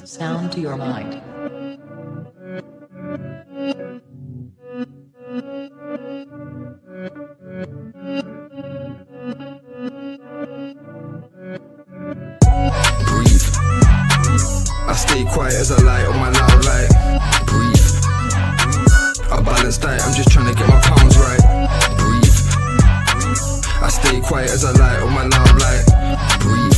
Sound to your mind. Breathe. I stay quiet as I light on my loud light. Breathe. I balance diet, I'm just trying to get my pounds right. Breathe. I stay quiet as I light on my loud light. Breathe.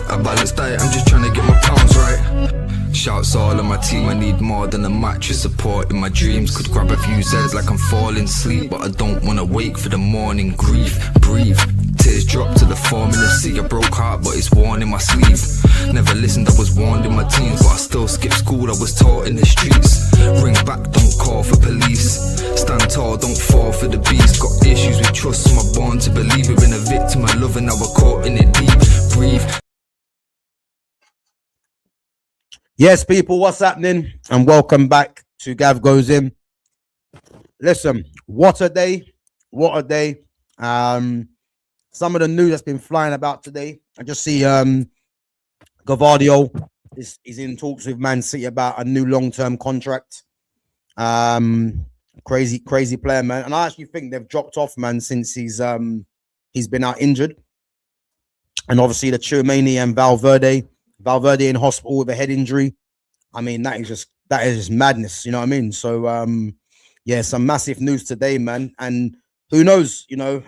I balance diet, I'm just trying to get my pounds right. Shouts all on my team, I need more than a mattress support in my dreams. Could grab a few Zeds like I'm falling asleep, but I don't wanna wake for the morning. Grief, breathe. Tears drop to the formula. See a broke heart, but it's worn in my sleeve. Never listened, I was warned in my teens, but I still skipped school, I was taught in the streets. Ring back, don't call for police. Stand tall, don't fall for the beast. Got issues with trust, so I'm born to believe. We've been a victim of love and now we're caught in it deep. Breathe. Yes, people, what's happening? And welcome back to Gav Goes In. Listen, what a day. What a day. Some of the news that's been flying about today. I just see Gavardio is in talks with Man City about a new long-term contract. Crazy player, man. And I actually think they've dropped off, man, since he's been out injured. And obviously the Tchouaméni and Valverde in hospital with a head injury. I mean, that is just madness, you know what I mean? So yeah, some massive news today, man. And who knows, you know,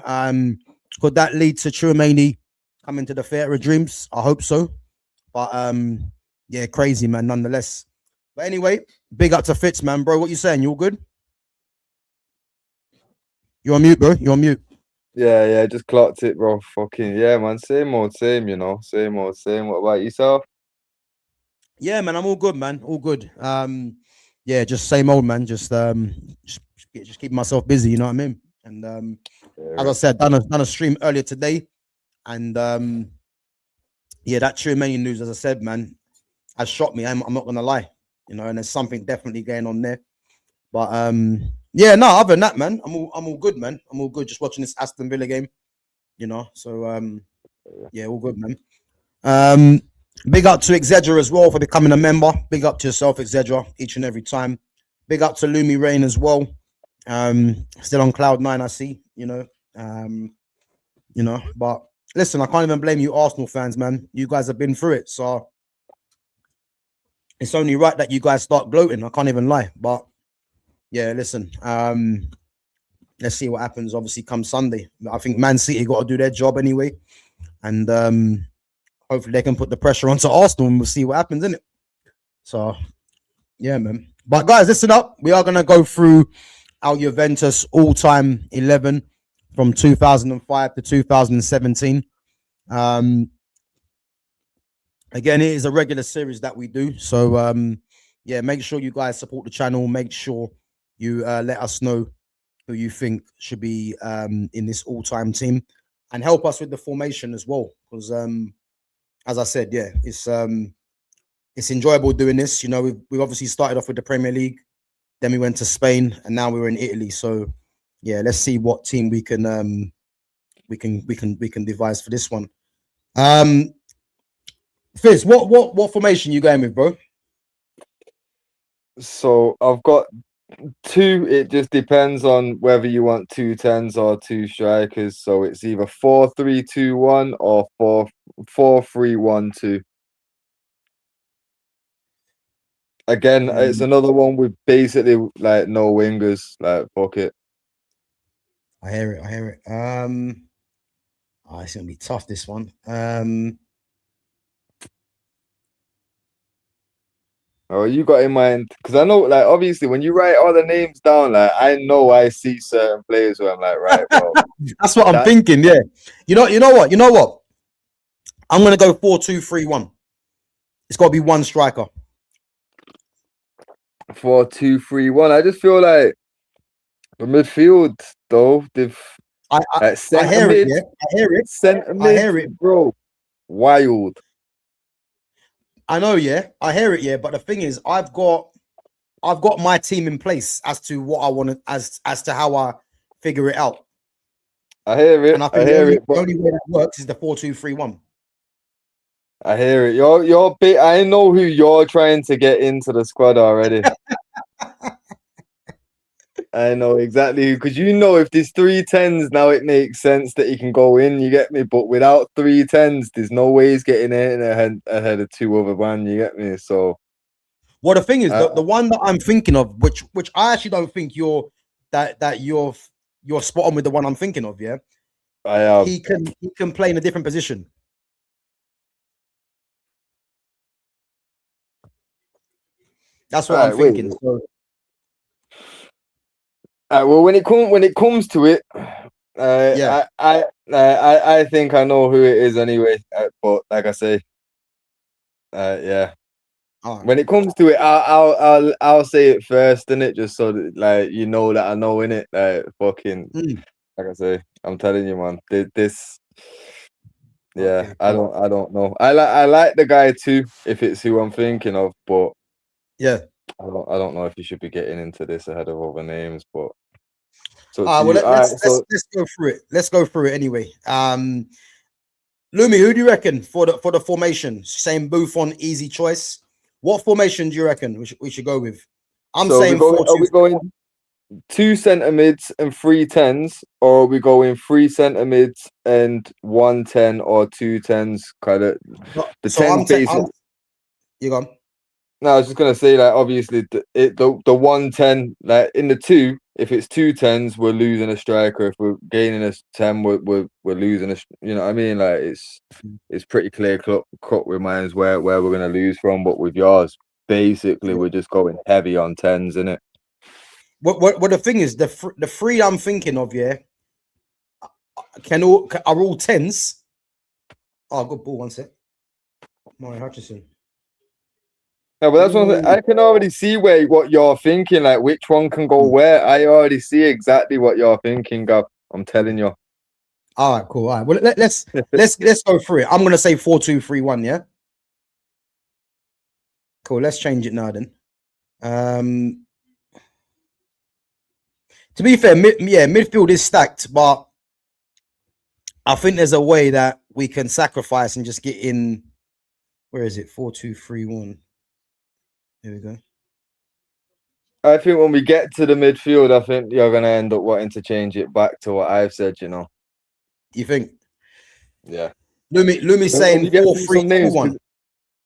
could that lead to Tchouaméni coming to the theatre of dreams? I hope so. But yeah, crazy, man, nonetheless. But anyway, big up to Fitz, man, bro. What you saying? You all good? You're on mute, bro. You're on mute. Yeah, just clocked it, bro. Fucking yeah, man. Same old same, you know. Same old same. What about yourself? Yeah, man, I'm all good, man. All good. Yeah, just same old, man. Just keeping myself busy, you know what I mean? And as I said, done a stream earlier today, and yeah, that Tchouaméni news, as I said, man, has shocked me. I'm not gonna lie, you know, and there's something definitely going on there. But yeah, no, other than that, man, I'm all good, man. I'm all good. Just watching this Aston Villa game, you know. So yeah, all good, man. Big up to Exedra as well for becoming a member. Big up to yourself, Exedra, each and every time. Big up to Lumi Rain as well. Still on cloud 9, I see, you know. But listen, I can't even blame you Arsenal fans, man. You guys have been through it, so it's only right that you guys start gloating. I can't even lie. But yeah, listen, let's see what happens, obviously, come Sunday. I think Man City got to do their job anyway. And hopefully they can put the pressure onto Arsenal and we'll see what happens, innit? So, yeah, man. But guys, listen up. We are going to go through our Juventus all-time 11 from 2005 to 2017. Again, it is a regular series that we do. So, yeah, make sure you guys support the channel. Make sure you let us know who you think should be in this all-time team. And help us with the formation as well. Because, as I said, yeah, it's enjoyable doing this. You know, we've obviously started off with the Premier League. Then we went to Spain, and now we're in Italy. So, yeah, let's see what team we can devise for this one. Fizz, what formation you going with, bro? So I've got two. It just depends on whether you want 2 10s or 2 strikers. So it's either 4-3-2-1 or 4-3-1-2. Again, it's another one with basically like no wingers. Like fuck it. I hear it. Oh, it's gonna be tough, this one. Oh, you got in mind? Because I know, like, obviously, when you write all the names down, like, I know I see certain players where I'm like, right, bro. That's what I'm thinking. Yeah. You know what? I'm gonna go 4-2-3-1. It's got to be one striker. 4-2-3-1. I just feel like the midfield, though, they've. I hear it. Yeah, I hear it. Centre mid, I hear it, bro. Wild. I know, yeah. I hear it, yeah. But the thing is, I've got my team in place as to what I want to, as to how I figure it out. I hear it. And I I think hear it. the But only way that works is the 4-2-3-1. I hear it. You're bit. I know who you're trying to get into the squad already. I know exactly who, because you know if there's 3 10s now, it makes sense that he can go in. You get me? But without 3 10s, there's no way he's getting in ahead of 2 other man. You get me? So. Well, the thing is, Uh, the one that I'm thinking of, which I actually don't think you're spot on with the one I'm thinking of. Yeah, I am. he can play in a different position. That's what I'm thinking. So, well, when it comes to it, yeah. I think I know who it is anyway. But like I say, yeah. All right. When it comes to it, I'll say it first, innit? Just so that like you know that I know, innit? Like fucking, like I say, I'm telling you, man. This, yeah, Okay, cool. I don't know. I like the guy too, if it's who I'm thinking of, but Yeah. I don't know if you should be getting into this ahead of other names, but so Well, to you, all right. So let's go through it. Let's go through it anyway. Lumi, who do you reckon for the formation? Same Buffon, easy choice. What formation do you reckon we should go with? I'm so saying 4-2. are we going 2 centre mids and 3 10s, or are we going 3 centre mids and 1 10 or 2 10s? Kind of the So 10s basic. You gone? No, I was just gonna say, like, obviously the 1 10, like in the two, if it's 2 10s, we're losing a striker. If we're gaining a 10, we're losing a. You know what I mean? Like it's pretty clear cut with mine where we're gonna lose from, but with yours, basically we're just going heavy on 10s, innit? What the thing is, the three I'm thinking of, yeah, are all 10s. Oh, good ball, one sec. Murray Hutchison. No, but that's one. I can already see what you're thinking. Like which one can go where. I already see exactly what you're thinking, Gav. I'm telling you. All right, cool. All right. Well, let's go through it. I'm gonna say 4-2-3-1. Yeah. Cool. Let's change it now then. To be fair, midfield is stacked, but I think there's a way that we can sacrifice and just get in. Where is it? 4-2-3-1. Here we go. I think when we get to the midfield, I think you're gonna end up wanting to change it back to what I've said. You know. You think? Yeah. Lumi saying 4-3-2-1.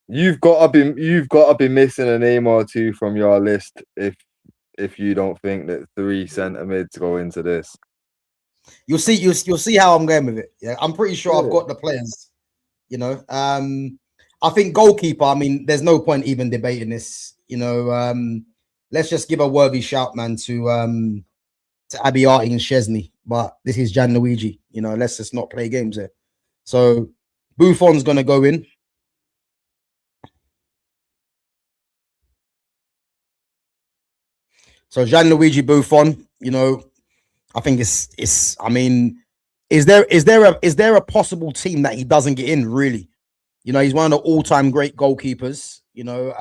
You've got to be missing a name or two from your list if you don't think that 3 centre mids go into this. You'll see how I'm going with it. Yeah, I'm pretty sure I've got the players. You know, I think goalkeeper. I mean, there's no point even debating this. You know, let's just give a worthy shout, man, to Abiati and Chesney. But this is Gianluigi. You know, let's just not play games here. So Buffon's gonna go in. So Gianluigi Buffon. You know, I think it's. I mean, is there a possible team that he doesn't get in? Really, you know, he's one of the all-time great goalkeepers. You know,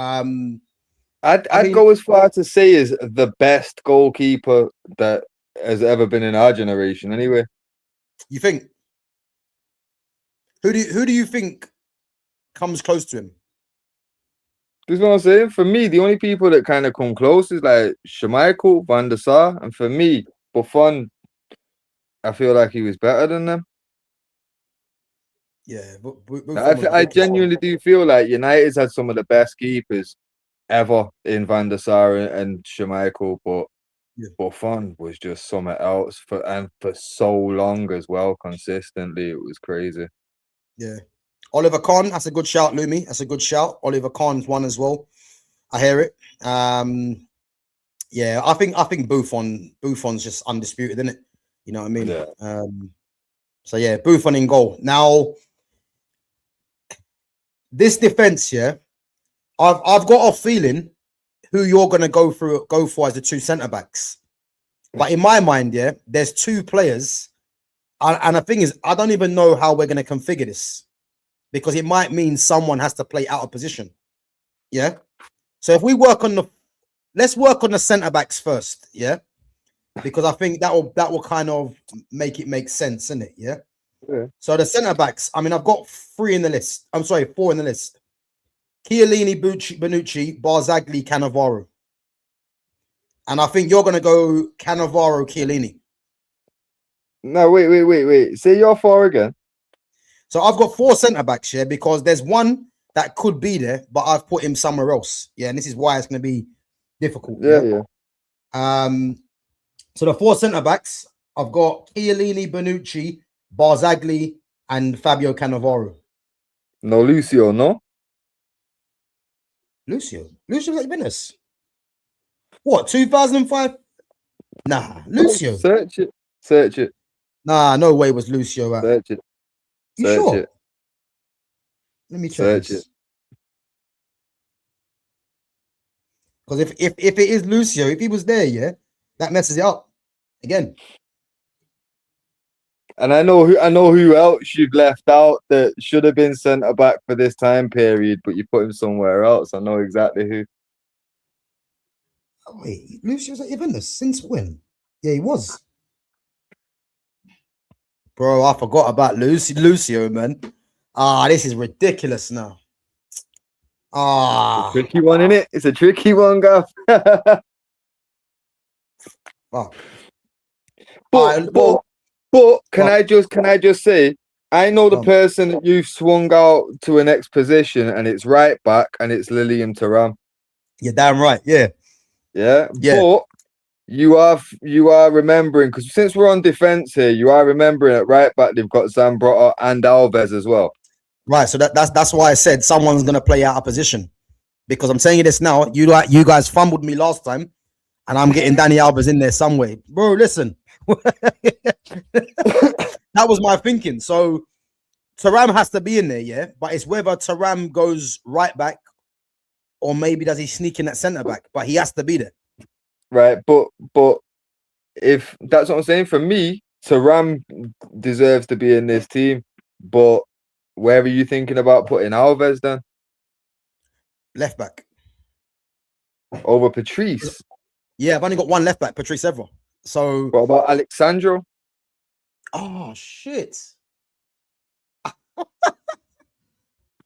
I'd go as far to say is the best goalkeeper that has ever been in our generation. Anyway, you think? Who do you think comes close to him? this is what I'm saying. For me, the only people that kind of come close is like Schmeichel, Van der Sar, and for me, Buffon. I feel like he was better than them. Yeah, I genuinely do feel like United's had some of the best keepers ever in Van der Sar and Schmeichel, but Buffon was just something else for so long as well, consistently. It was crazy. Yeah. Oliver Kahn, that's a good shout, Lumi. That's a good shout. Oliver Kahn's one as well. I hear it. Yeah, I think Buffon's just undisputed, isn't it? You know what I mean? Yeah. So yeah, Buffon in goal. Now, this defense, yeah, I've got a feeling who you're gonna go for as the two centre backs. But in my mind, yeah, there's two players, and the thing is, I don't even know how we're gonna configure this because it might mean someone has to play out of position. Yeah. So if we let's work on the centre backs first. Yeah. because I think that will kind of make it make sense, innit? Yeah. Yeah. So the centre backs, I mean, I've got 4 in the list. Chiellini, Bonucci, Barzagli, Cannavaro. And I think you're going to go Cannavaro, Chiellini. No, wait. Say your 4 again. So I've got 4 centre backs here because there's one that could be there, but I've put him somewhere else. Yeah, and this is why it's going to be difficult. Yeah. So the 4 centre backs, I've got Chiellini, Bonucci, Barzagli, and Fabio Cannavaro. No, Lucio, no? Lucio was at Juventus. What, 2005? Nah, Lucio. Search it. Nah, no way was Lucio at. Search it. You Search sure? it. Let me check Search this. Because if it is Lucio, if he was there, yeah, that messes it up again. And I know who else you've left out that should have been centre back for this time period, but you put him somewhere else. I know exactly who. Oh, wait, Lucio's at Juventus since when? Yeah, he was. Bro, I forgot about Lucio, man. This is ridiculous now. Tricky one, innit? It's a tricky one, Gav. But can I just say, I know the person that you've swung out to a next position, and it's right back, and it's Lilian Thuram. You're damn right, yeah. But you are remembering, because since we're on defense here, you are remembering at right back they've got Zambrotta and Alves as well. Right, so that's why I said someone's gonna play out of position, because I'm saying this now. You guys fumbled me last time, and I'm getting Danny Alves in there some way, bro. Listen, that was my thinking. So Thuram has to be in there, yeah. But it's whether Thuram goes right back, or maybe does he sneak in at centre back? But he has to be there, right? But if that's what I'm saying, for me, Thuram deserves to be in this team, but. Where are you thinking about putting Alves then? Left back. Over Patrice? Yeah, I've only got one left back, Patrice Evra. So what about Alexandro? Oh shit.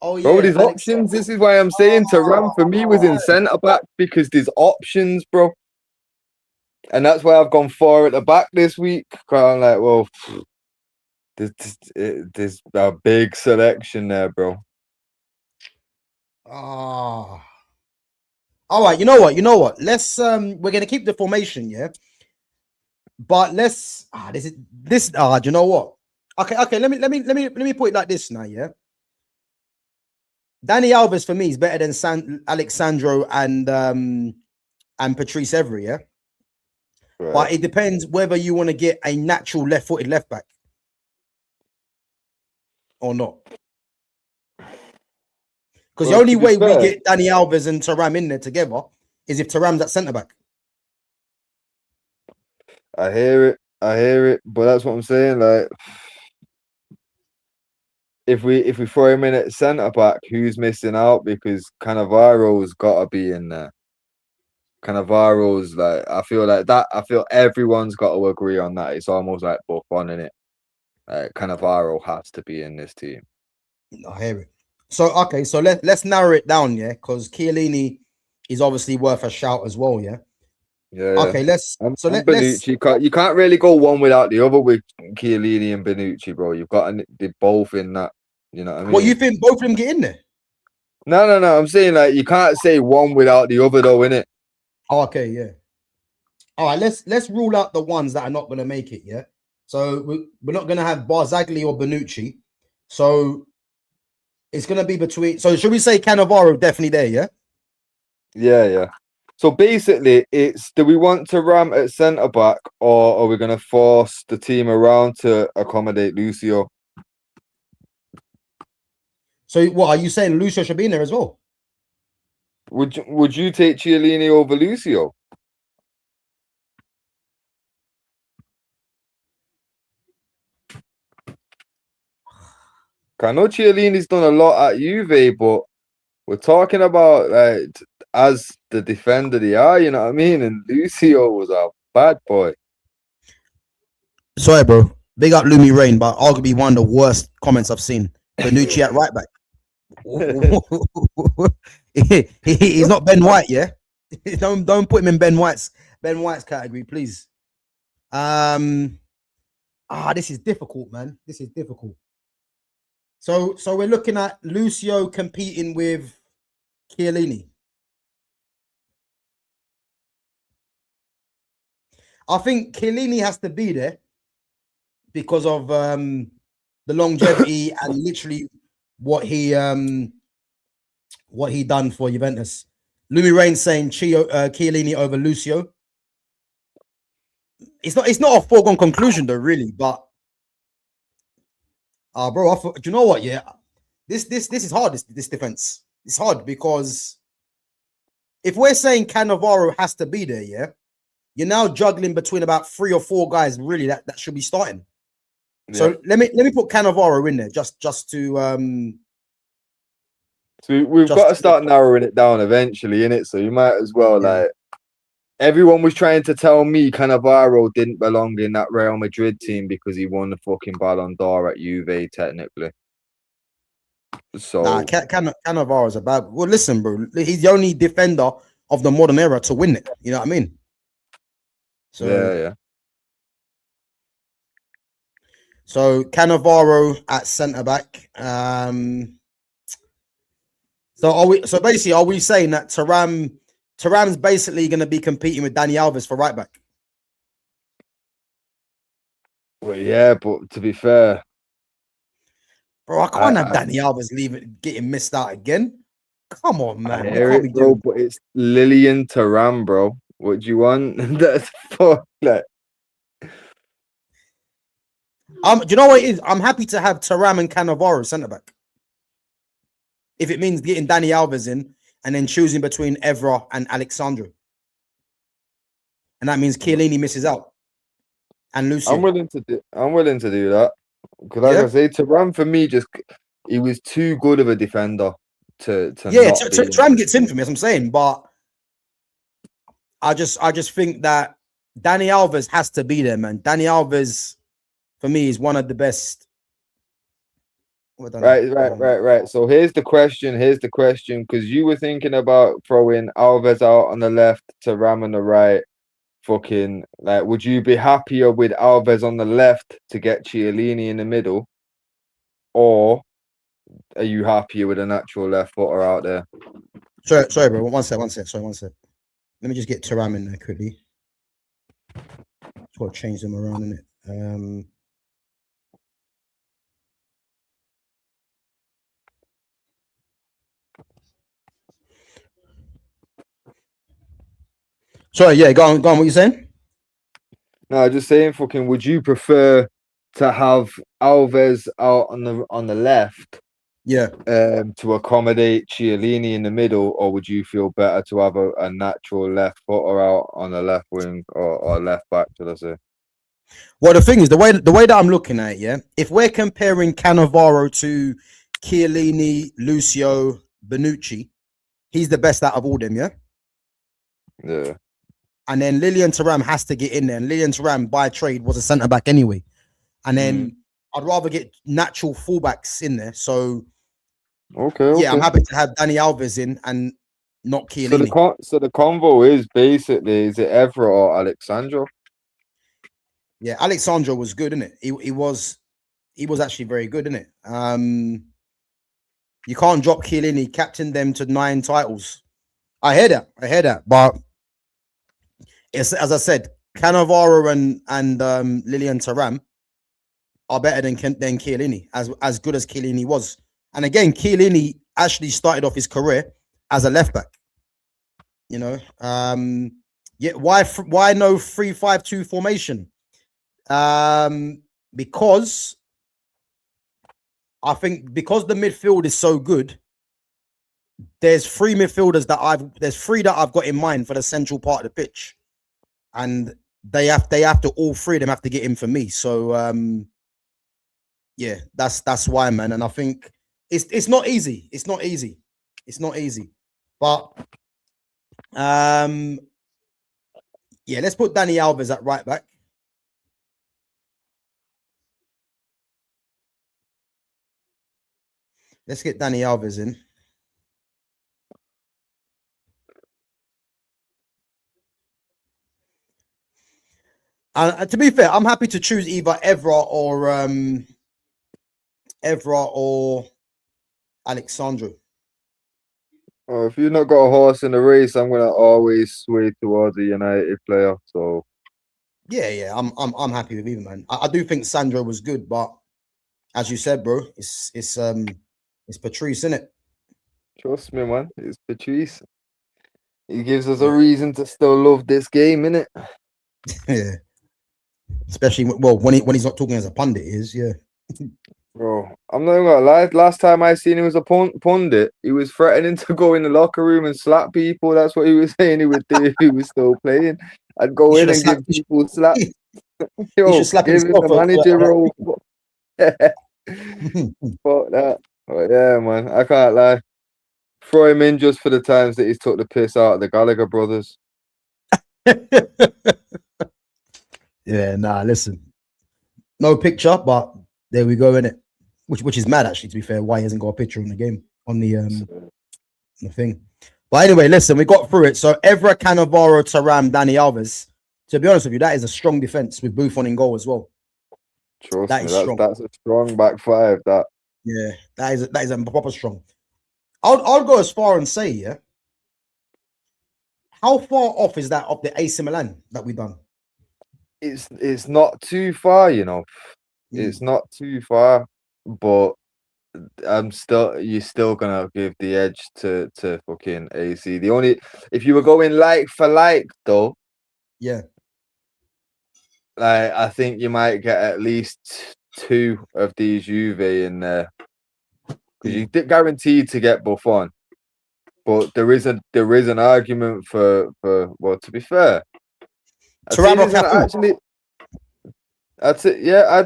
Oh yeah. Bro, there's options. This is why I'm saying Thuram for me was in centre back, because there's options, bro. And that's why I've gone 4 at the back this week. I'm like, well, there's a big selection there, bro. All right, you know what? Let's we're gonna keep the formation, yeah. But let's do you know what? Okay, let me put it like this now, yeah. Danny Alves for me is better than Alexandro and Patrice Evra, yeah. Right. But it depends whether you want to get a natural left-footed left back or not. Because the only way we get Danny Alves and Thuram in there together is if Thuram's at centre back. I hear it, but that's what I'm saying. Like, if we throw him in at centre back, who's missing out? Because Cannavaro's got to be in there. Cannavaro's like, I feel everyone's got to agree on that. It's almost like Buffon, innit? Cannavaro has to be in this team. I hear it. So okay, so let's narrow it down, yeah, because Chiellini is obviously worth a shout as well, yeah. Yeah. Okay, let's. Bonucci. You can't really go one without the other with Chiellini and Bonucci, bro. You've got they're both in that. You know what I mean? Well, you think both of them get in there? No. I'm saying like you can't say one without the other, though, innit? Oh, okay, yeah. All right, let's rule out the ones that are not going to make it, yeah. So we're not going to have Barzagli or Bonucci. So it's going to be between. So should we say Cannavaro definitely there, yeah? Yeah. So basically, it's, do we want to ram at centre back, or are we going to force the team around to accommodate Lucio? So what are you saying? Lucio should be in there as well? Would you take Chiellini over Lucio? I know Chiellini's done a lot at Juve, but we're talking about like as the defender they are, you know what I mean? And Lucio was a bad boy. Sorry, bro. Big up Lumi Rain, but arguably one of the worst comments I've seen. Benucci at right back. He's not Ben White, yeah. don't put him in Ben White's category, please. This is difficult, man. This is difficult. So we're looking at Lucio competing with Chiellini. I think Chiellini has to be there because of the longevity and literally what he done for Juventus. Lumi Rain saying Chiellini over Lucio. It's not a foregone conclusion though, really. But bro, do you know what? Yeah, this is hard. This defense. It's hard because if we're saying Cannavaro has to be there, yeah, you're now juggling between about 3 or 4 guys really that should be starting. Yeah. So let me put Cannavaro in there just to So we've got to start narrowing it down eventually, innit? So you might as well like everyone was trying to tell me Cannavaro didn't belong in that Real Madrid team because he won the fucking Ballon d'Or at Juve technically. So Cannavaro is a bad. Well, listen, bro, he's the only defender of the modern era to win it. You know what I mean? So yeah. So Cannavaro at centre back. So basically, are we saying that Thuram's basically going to be competing with Dani Alves for right back? Well, yeah, but to be fair, bro, I can't have Dani Alves getting missed out again. Come on, man. I hear it, bro, but it's Lilian Thuram, bro. What do you want? That's fuck. Like, do you know what it is? I'm happy to have Thuram and Cannavaro centre back. If it means getting Dani Alves in and then choosing between Evra and Alexandro. And that means Chiellini misses out. And Lucio. I'm willing to do that. Because like I say, Thuram for me he was too good of a defender to Thuram gets in for me, as I'm saying, but I just think that Dani Alves has to be there, man. Dani Alves for me is one of the best. Right. So here's the question, because you were thinking about throwing Alves out on the left, Thuram on the right. Fucking, like, would you be happier with Alves on the left to get Chiellini in the middle? Or are you happier with a natural left footer out there? Sorry, bro. One sec. Sorry, one sec. Let me just get Thuram in there quickly. Just got to change them around, innit? Sorry, yeah, go on. What you saying? No, just saying. Fucking, would you prefer to have Alves out on the left? Yeah. To accommodate Chiellini in the middle, or would you feel better to have a natural left footer out on the left wing or left back, should I say? Well, the thing is, the way that I'm looking at it, yeah, if we're comparing Cannavaro to Chiellini, Lucio, Bonucci, he's the best out of all them, yeah? Yeah. And then Lilian Thuram has to get in there. And Lilian Thuram, by trade, was a centre-back anyway. And then I'd rather get natural fullbacks in there. So, okay. Yeah, I'm happy to have Dani Alves in and not Chiellini. So the convo is basically, is it Evra or Alexandro? Yeah, Alexandro was good, isn't it? He was actually very good, isn't it? You can't drop Chiellini, captain them to 9 titles. I hear that. But it's, as I said, Cannavaro and Lilian Thuram are better than Chiellini, as good as Chiellini was. And again, Chiellini actually started off his career as a left back. You know, yeah. Why no 3-5-2 formation? Because I think because the midfield is so good, there's 3 midfielders there's 3 that I've got in mind for the central part of the pitch, and they have to, all 3 of them have to get in for me. So yeah, that's why, man. And I think it's not easy. It's not easy. But yeah, let's put Dani Alves at right back. Let's get Dani Alves in. To be fair, I'm happy to choose either Evra or Alexandro. Oh, if you've not got a horse in the race, I'm gonna always sway towards a United player. So Yeah, I'm happy with either, man. I do think Sandro was good, but as you said, bro, it's Patrice, isn't it? trust me, man, it's Patrice. He gives us a reason to still love this game, innit? Yeah. Especially when he's not talking as a pundit, yeah. Bro, I'm not gonna lie. Last time I seen him as a pundit, he was threatening to go in the locker room and slap people. That's what he was saying he would do if he was still playing. I'd go in and give people slap. He should slap give him himself the manager role. Fuck that. But yeah, man, I can't lie. Throw him in just for the times that he's took the piss out of the Gallagher brothers. Yeah, nah, listen. No picture, but there we go, innit? Which is mad, actually, to be fair, why he hasn't got a picture on the game, on the thing. But anyway, listen, we got through it. So Evra, Cannavaro, Thuram, Dani Alves. To be honest with you, that is a strong defense with Buffon in goal as well. Trust that me, is strong. That's a strong back five. That. Yeah, that is a proper strong. I'll go as far and say, yeah. How far off is that of the AC Milan that we've done? It's not too far, you know. It's not too far, but you're still gonna give the edge to fucking AC. The only if you were going like for like though, yeah, like I think you might get at least 2 of these Juve in there because you guaranteed to get Buffon. But there is an argument for well, to be fair, I'd say yeah,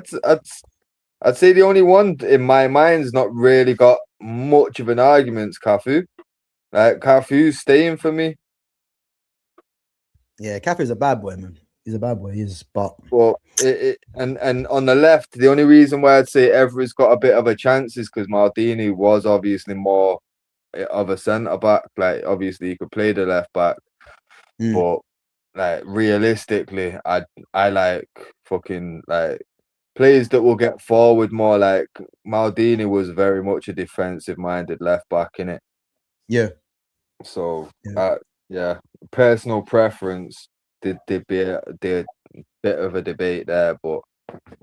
I'd say the only one in my mind's not really got much of an argument. Cafu, like Cafu's staying for me. Yeah, Cafu's a bad boy, man. He's a bad boy. He is, but well, and on the left, the only reason why I'd say Evra's got a bit of a chance is because Maldini was obviously more of a centre back. Like obviously he could play the left back, but like realistically, I like fucking like players that will get forward more. Like Maldini was very much a defensive minded left back, innit? Yeah. So yeah, personal preference did be a bit of a debate there, but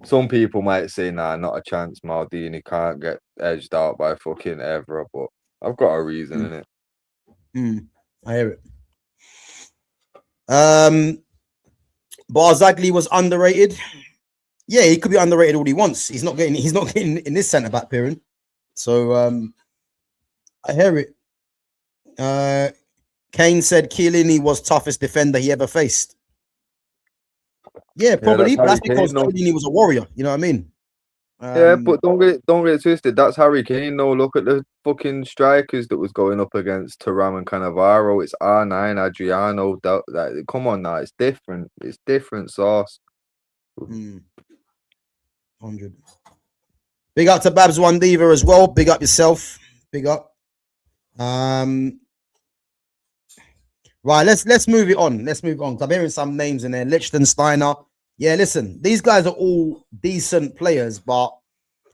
some people might say, nah, not a chance. Maldini can't get edged out by fucking Evra, but I've got a reason in it. I hear it. Barzagli was underrated. Yeah, he could be underrated all he wants. He's not getting in this centre back pairing. So I hear it. Kane said Chiellini was toughest defender he ever faced. Yeah, probably. But that's because Chiellini was a warrior. You know what I mean? Yeah, but don't get it twisted. That's Harry Kane. No, look at the fucking strikers that was going up against Thuram and Cannavaro. It's R9, Adriano. Come on now, it's different. It's different sauce. 100. Big up to Babs One Diva as well. Big up yourself. Big up. Right, let's move it on. Let's move on. I'm hearing some names in there. Liechtensteiner. Yeah, listen, these guys are all decent players, but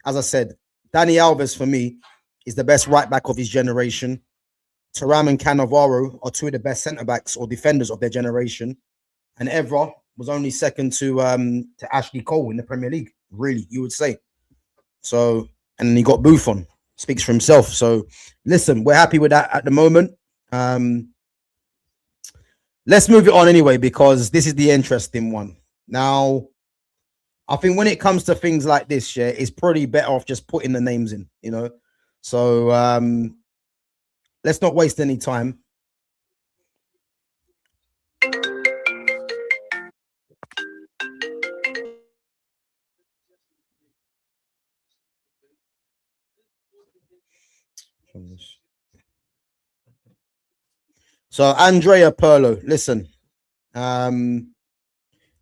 as I said, Dani Alves for me is the best right back of his generation. Thuram and Cannavaro are 2 of the best centre backs or defenders of their generation, and Evra was only second to Ashley Cole in the Premier League. Really, you would say. So, and then you got Buffon, speaks for himself. So, listen, we're happy with that at the moment. Let's move it on anyway, because this is the interesting one. Now, I think when it comes to things like this, yeah, it's probably better off just putting the names in, you know. So let's not waste any time. So Andrea Pirlo, listen.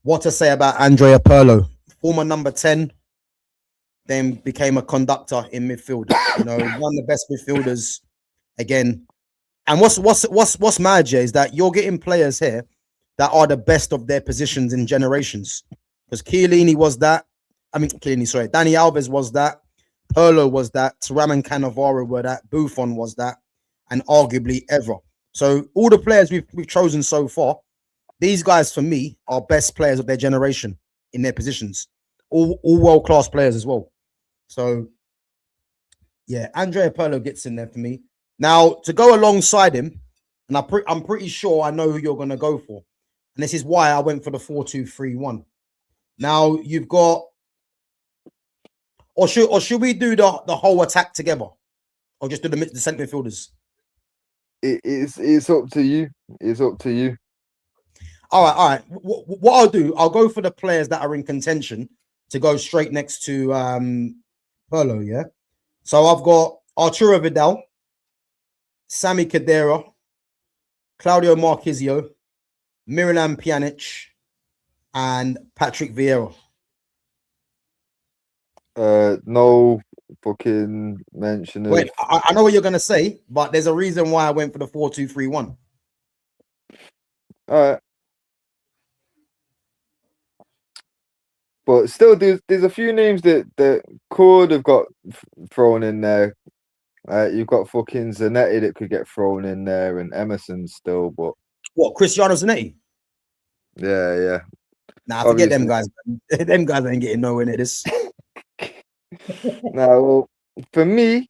What to say about Andrea Pirlo? Former number 10, then became a conductor in midfield. You know, one of the best midfielders again. And what's mad, Jay, is that you're getting players here that are the best of their positions in generations. Because Chiellini was that. Dani Alves was that. Pirlo was that. Thuram and Cannavaro were that. Buffon was that. And arguably Evra. So all the players we've chosen so far, these guys for me are best players of their generation in their positions. All world-class players as well. So yeah, Andrea Pirlo gets in there for me. Now to go alongside him, and I'm pretty sure I know who you're going to go for, and this is why I went for the 4-2-3-1. Now you've got, or should we do the whole attack together, or just do the centre midfielders? It's up to you. It's up to you. All right. What I'll do, I'll go for the players that are in contention to go straight next to Pirlo. Yeah. So I've got Arturo Vidal, Sami Khedira, Claudio Marchisio, Miralem Pjanic, and Patrick Vieira. No fucking mention of... Wait, I know what you're gonna say, but there's a reason why I went for the 4-2-3-1. All right. But still, there's a few names that could have got thrown in there. You've got fucking Zanetti that could get thrown in there, and Emerson still. But what, Cristiano Zanetti? Yeah. Nah, forget them guys. Them guys ain't getting nowhere near this. Now, well, for me,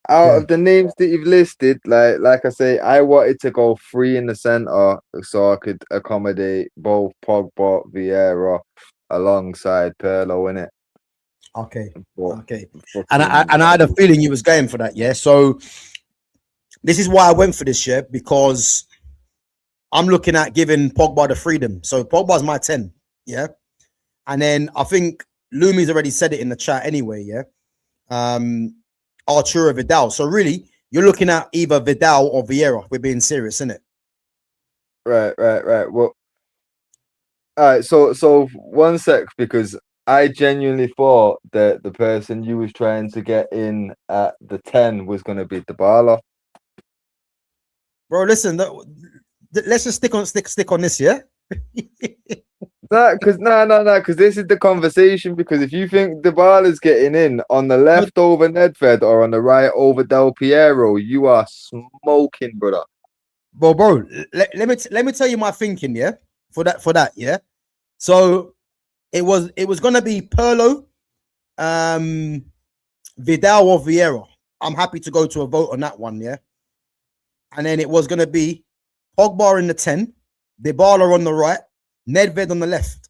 out of the names that you've listed, like I say, I wanted to go 3 in the centre so I could accommodate both Pogba, Vieira, alongside Pirlo in it. Okay. And I had a feeling you was going for that, yeah. So this is why I went for this, yeah, because I'm looking at giving Pogba the freedom. So Pogba's my 10, yeah. And then I think Lumi's already said it in the chat anyway, yeah. Arturo Vidal. So really, you're looking at either Vidal or Vieira. We're being serious, isn't it? Right. Well, all right. So 1 sec, because I genuinely thought that the person you was trying to get in at the 10 was going to be Dybala. Bro, listen. Let's just stick on this, yeah. Because this is the conversation. Because if you think Dybala's getting in on the left over Nedved or on the right over Del Piero, you are smoking, brother. Bro, let me tell you my thinking, yeah. For that, yeah. So it was gonna be Pirlo, Vidal or Vieira. I'm happy to go to a vote on that one, yeah. And then it was gonna be Pogba in the 10, Dybala on the right, Nedved on the left.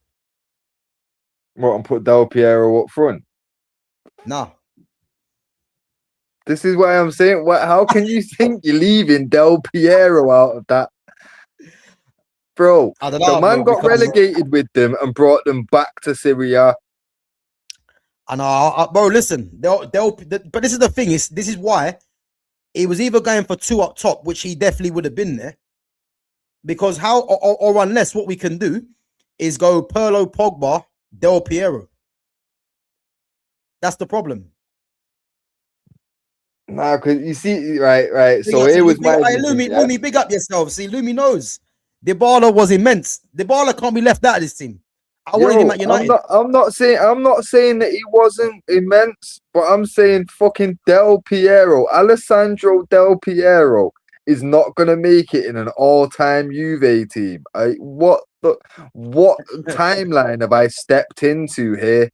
What, and put Del Piero up front? Nah. This is what I'm saying. How can you think you're leaving Del Piero out of that? Bro, I don't know, the man got relegated with them and brought them back to Syria. I know, bro, listen. But this is the thing. This is why he was either going for 2 up top, which he definitely would have been there. Because or unless what we can do is go Pirlo, Pogba, Del Piero. That's the problem. Nah, because you see, right. So it was my Lumi, big up yourself. See, Lumi knows Dybala was immense. Dybala can't be left out of this team. I wanted him at United. I'm not saying that he wasn't immense, but I'm saying fucking Del Piero, Alessandro Del Piero is not gonna make it in an all-time Juve team. What timeline have I stepped into here?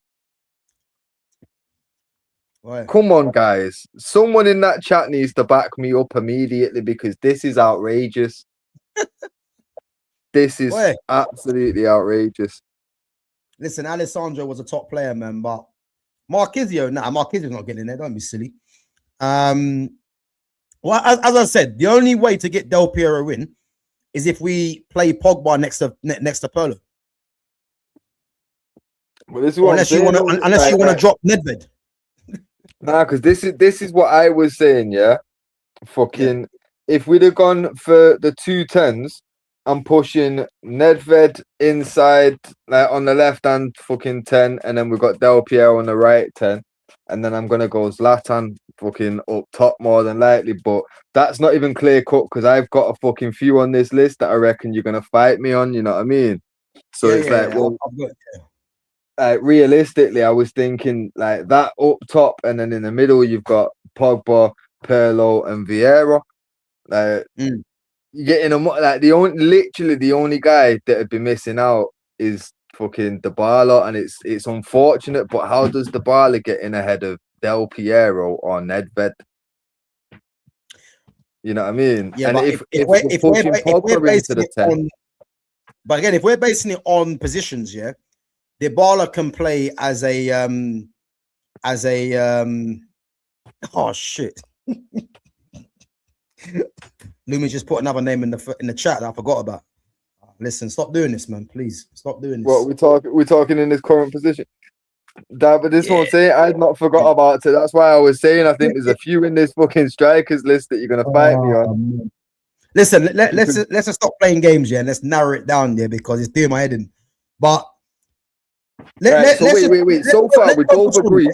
Right. Come on, guys. Someone in that chat needs to back me up immediately because this is outrageous. This is absolutely outrageous. Listen, Alessandro was a top player, man, but Marquisio's not getting in there. Don't be silly. Well, as I said, the only way to get Del Piero in is if we play Pogba next to Pirlo. Well, this is what unless you want to drop Nedved. Nah, because this is what I was saying. Yeah, fucking. Yeah. If we'd have gone for the 2 10s, I'm pushing Nedved inside, like on the left hand fucking 10, and then we've got Del Piero on the right 10. and then I'm gonna go Zlatan fucking up top more than likely. But that's not even clear cut because I've got a fucking few on this list that I reckon you're gonna fight me on. You know what I mean? So it's like, well, I've got, realistically, I was thinking like that up top, and then in the middle you've got Pogba, Pirlo, and Vieira. Like you're getting like literally the only guy that would be missing out is fucking Dybala, and it's unfortunate. But how does Dybala get in ahead of Del Piero or Nedved? You know what I mean? yeah. And But if if we're we're pushing if we're Pogba into basing the it 10, on, but again, if we're basing it on positions, yeah, Dybala can play as a oh shit. Lumi just put another name in the chat that I forgot about. Listen, stop doing this, man. Please stop doing this. what we're talking in this current position. That, but this one saying I'd not forgot about it. That's why I was saying I think there's a few in this fucking strikers list that you're gonna fight me on. Man. Listen, let's just stop playing games, yeah, and let's narrow it down there because it's doing my head in. But wait. So far we both agree.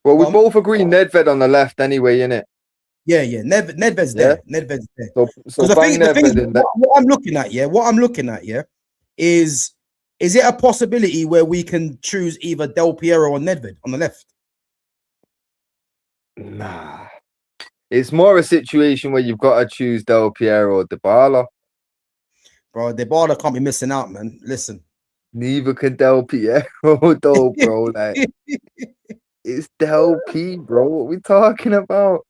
Well, we both agree Nedved on the left anyway, innit? Yeah. Nedved's there. Nedved's there. So the thing is, what I'm looking at, yeah, is it a possibility where we can choose either Del Piero or Nedved on the left? Nah. It's more a situation where you've got to choose Del Piero or Dybala. Bro, Dybala can't be missing out, man. Listen. Neither can Del Piero, though, bro. Like, it's Del P, bro. What are we talking about?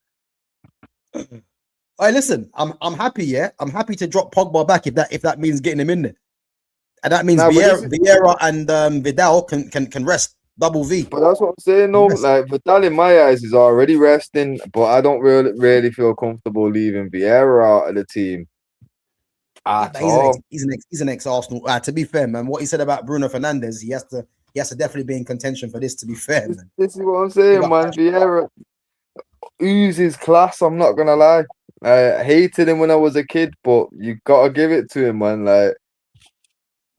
Hey, listen, I'm happy, yeah. I'm happy to drop Pogba back if that means getting him in there. And that means Vieira and Vidal can rest. Double V. But that's what I'm saying, no. Like Vidal in my eyes is already resting, but I don't really feel comfortable leaving Vieira out of the team. He's an ex-Arsenal. To be fair, man, what he said about Bruno Fernandes, he has to definitely be in contention for this. To be fair, man. This is what I'm saying, man. Vieira oozes class. I'm not gonna lie. I hated him when I was a kid, but you gotta give it to him, man. Like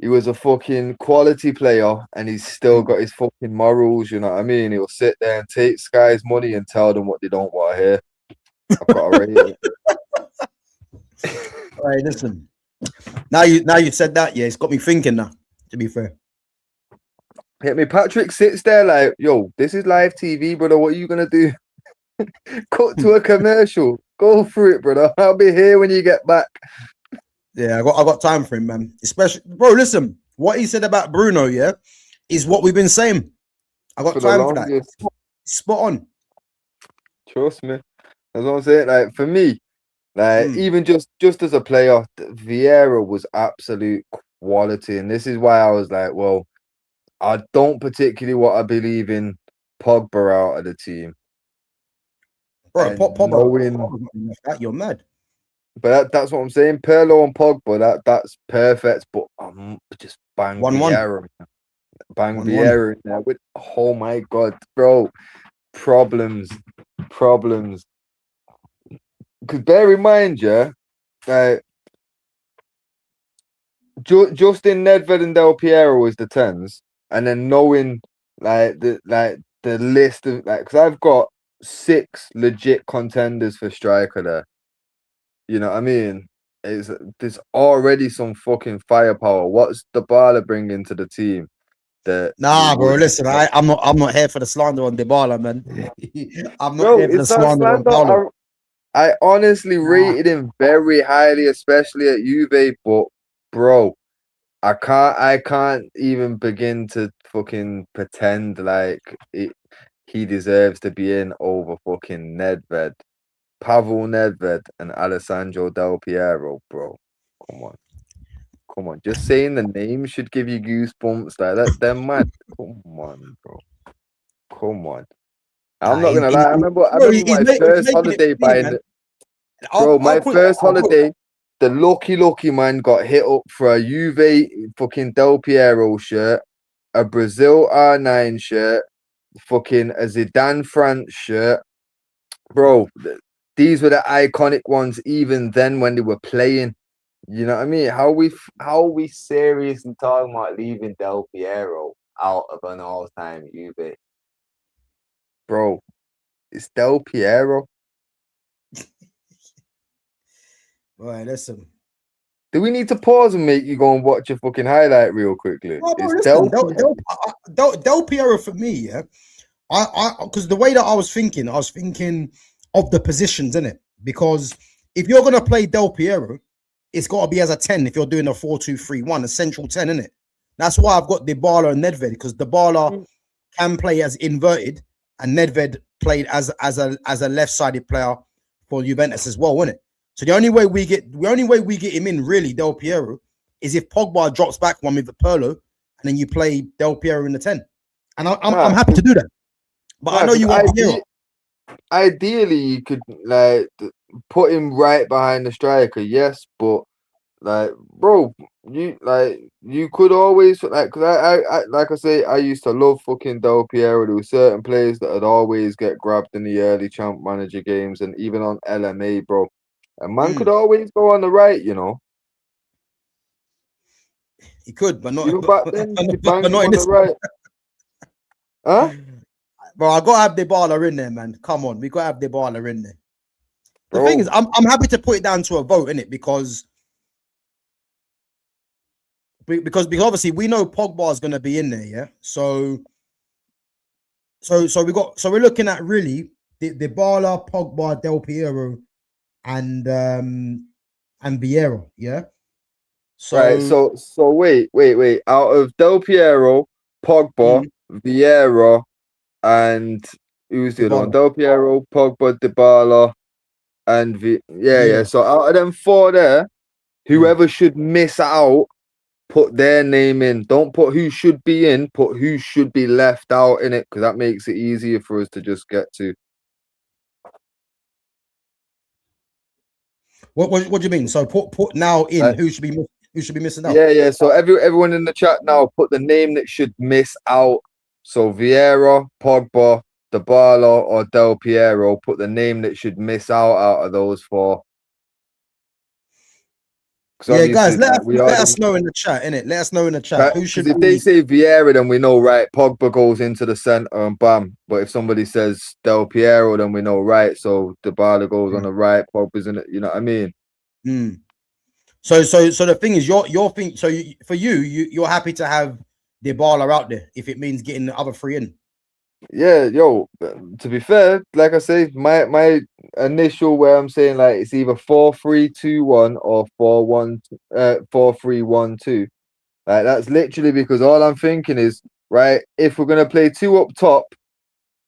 he was a fucking quality player, and he's still got his fucking morals. You know what I mean? He'll sit there and take Sky's money and tell them what they don't want to hear. I've got to rate it. All right, listen. Now you said that, yeah, it's got me thinking now. To be fair, hit me. Patrick sits there like, yo, this is live TV, brother. What are you gonna do? Cut to a commercial. Go for it, brother. I'll be here when you get back. Yeah, I got time for him, man. Especially, bro. Listen, what he said about Bruno, yeah, is what we've been saying. I got time for that. Spot on. Trust me. That's what I'm saying. Like for me, like even just as a player, Vieira was absolute quality, and this is why I was like, well, I don't particularly want to believe in Pogba out of the team. Bro, Pogba, you're mad. But that's what I'm saying. Pirlo and Pogba, that's perfect. But just bang Vieira, bang Vieira in there with. Oh my god, bro, problems. Because bear in mind, yeah, Justin Nedved and Del Piero was the 10s, and then knowing the list of because I've got 6 legit contenders for striker there. You know what I mean? There's already some fucking firepower. What's Dybala bringing to the team? Nah, bro. Listen, I'm not here for the slander on Dybala, man. I'm not here for the slander on Paulo. I honestly rated him very highly, especially at Juve. But bro, I can't even begin to fucking pretend like he deserves to be in over fucking Nedved. Pavel Nedved and Alessandro Del Piero, bro. Come on. Just saying the name should give you goosebumps. Like that, they're mad. Come on, bro. Come on. I'm not gonna lie. I remember my first holiday buying. Bro, my first holiday, the lucky man got hit up for a Juve fucking Del Piero shirt, a Brazil R9 shirt, fucking a Zidane France shirt, bro. These were the iconic ones even then when they were playing. You know what I mean? How we seriously talking about leaving Del Piero out of an all-time Juve? bro. It's Del Piero. Right, listen. Do we need to pause and make you go and watch a fucking highlight real quickly? No, bro, It's listen. Del. Del Piero for me, yeah. Because the way that I was thinking of the positions in it. Because if you're gonna play Del Piero, it's got to be as a 10 if you're doing a 4-2-3-1, a central 10, innit? That's why I've got Dybala and Nedved, because Dybala can play as inverted and Nedved played as a left-sided player for Juventus as well, isn't it? So the only way we get him in, really, Del Piero, is if Pogba drops back one with the Pirlo, and then you play Del Piero in the 10. And I'm happy to do that. But I know you want Piero. Ideally, you could like put him right behind the striker, yes, but like, bro, you could always like, because I like I say, I used to love fucking Del Piero. There were certain players that would always get grabbed in the early Champ Manager games and even on LMA, bro. And man could always go on the right, you know. He could, but not. Even back then, but not in on this the right. Huh? Bro, I gotta have Dybala in there, man. Come on, we gotta have Dybala in there. The Bro. thing is, I'm happy to put it down to a vote, innit? Because obviously we know Pogba is gonna be in there, yeah. So we're looking at really Dybala, Pogba, Del Piero, and Vieira, yeah. So Right, so wait. Out of Del Piero, Pogba, Vieira, and who's the other one? Dybala. Del Piero, Pogba, Dybala, and yeah. So out of them four there, whoever should miss out, put their name in. Don't put who should be in, put who should be left out in it, because that makes it easier for us to just get to. What do you mean? So put now in who should be missing out? Yeah. So everyone in the chat now, put the name that should miss out. So Vieira, Pogba, Dybala, or Del Piero. Put the name that should miss out of those four. Yeah, guys, let us know in the chat, innit? Let us know in the chat who should. If they say Vieira, then we know, right? Pogba goes into the center and bam. But if somebody says Del Piero, then we know, right? So Dybala goes on the right, Pogba's in it. You know what I mean? So the thing is, your thing. So you're happy to have Dybala out there if it means getting the other three in. Yeah, yo. To be fair, like I say, my initial where I'm saying like it's either 4-3-2-1 or 4-3-1-2. Like that's literally because all I'm thinking is, right, if we're gonna play two up top,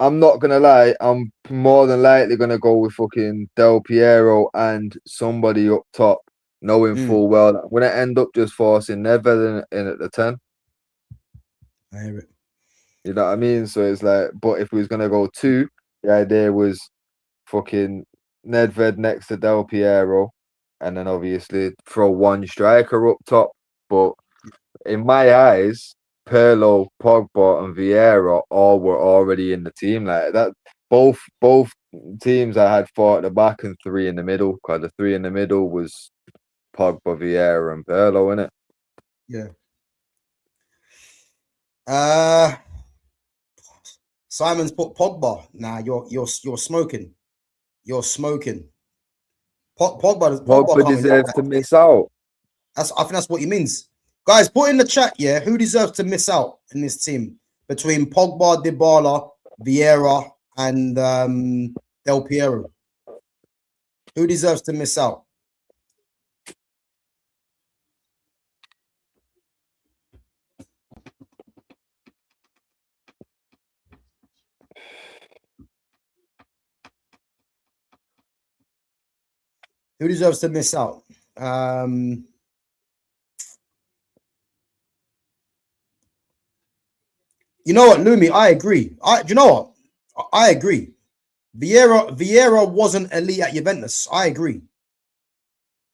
I'm not gonna lie, I'm more than likely gonna go with fucking Del Piero and somebody up top, knowing full well that I'm gonna end up just forcing Nedved in at the 10. I hear it. You know what I mean? So it's like, but if we was gonna go two, the idea was fucking Nedved next to Del Piero, and then obviously throw one striker up top. But in my eyes, Pirlo, Pogba, and Vieira all were already in the team. Like that, both teams I had four at the back and three in the middle. Because the three in the middle was Pogba, Vieira, and Pirlo, innit? Yeah. Simon's put Pogba. Nah, you're smoking. You're smoking. Pogba deserves to miss out. I think that's what he means. Guys, put in the chat, yeah, who deserves to miss out in this team between Pogba, Dybala, Vieira, and Del Piero? Who deserves to miss out? Who deserves to miss out? You know what, Lumi? I agree. Do you know what? I agree. Vieira wasn't elite at Juventus. I agree.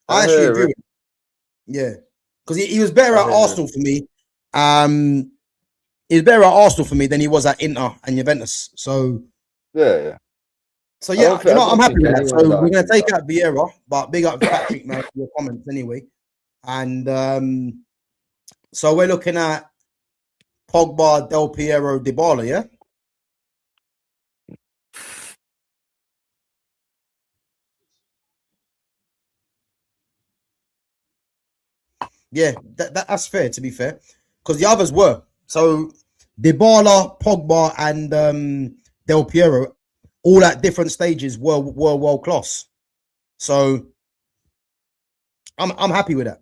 I actually agree with him. Yeah, because he was better at Arsenal for me. He was better at Arsenal for me than he was at Inter and Juventus. So yeah. So yeah, I'm happy with that. So we're gonna take out Vieira, but big up Patrick, man, for your comments anyway. And so we're looking at Pogba, Del Piero, Dybala, yeah? Yeah, that's fair, to be fair. Because the others were. So Dybala, Pogba, and Del Piero, all at different stages, were world class. So I'm happy with that.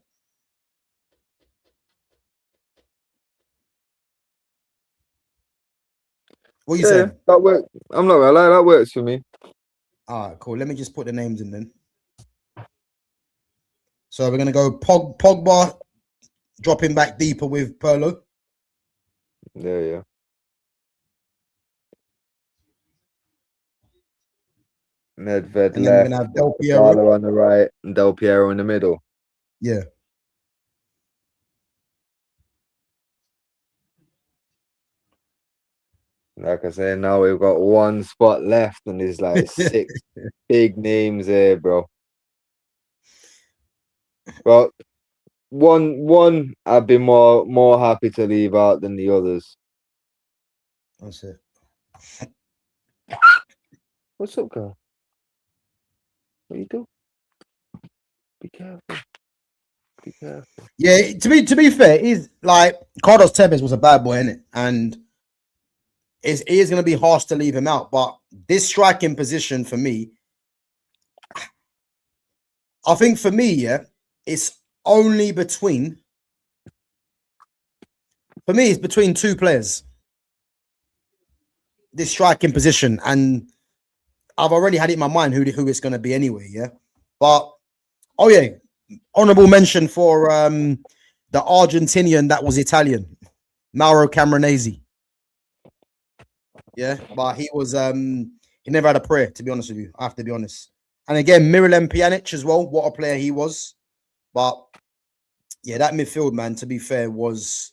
What you saying? That works. I'm not gonna lie, that works for me. All right, cool. Let me just put the names in then. So we're gonna go Pogba, dropping back deeper with Pirlo. Yeah. Nedved And then we're left, gonna have Del Piero. Dybala on the right, and Del Piero in the middle. Yeah. Like I say, now we've got one spot left, and there's like 6 big names there, bro. Well, one I'd be more happy to leave out than the others. That's it. What's up, girl? What you do? Be careful. Be careful. Yeah, to be fair, is like Carlos Tevez was a bad boy, innit? And it is going to be harsh to leave him out. But this striking position for me, I think for me, yeah, it's only between. For me, it's between two players. This striking position, and I've already had it in my mind who it's going to be anyway. Yeah, but oh yeah, honorable mention for the Argentinian that was Italian, Mauro Camoranesi. Yeah, but he was he never had a prayer, to be honest with you. I have to be honest. And again, Miralem Pjanic as well. What a player he was. But yeah, that midfield, man, to be fair, was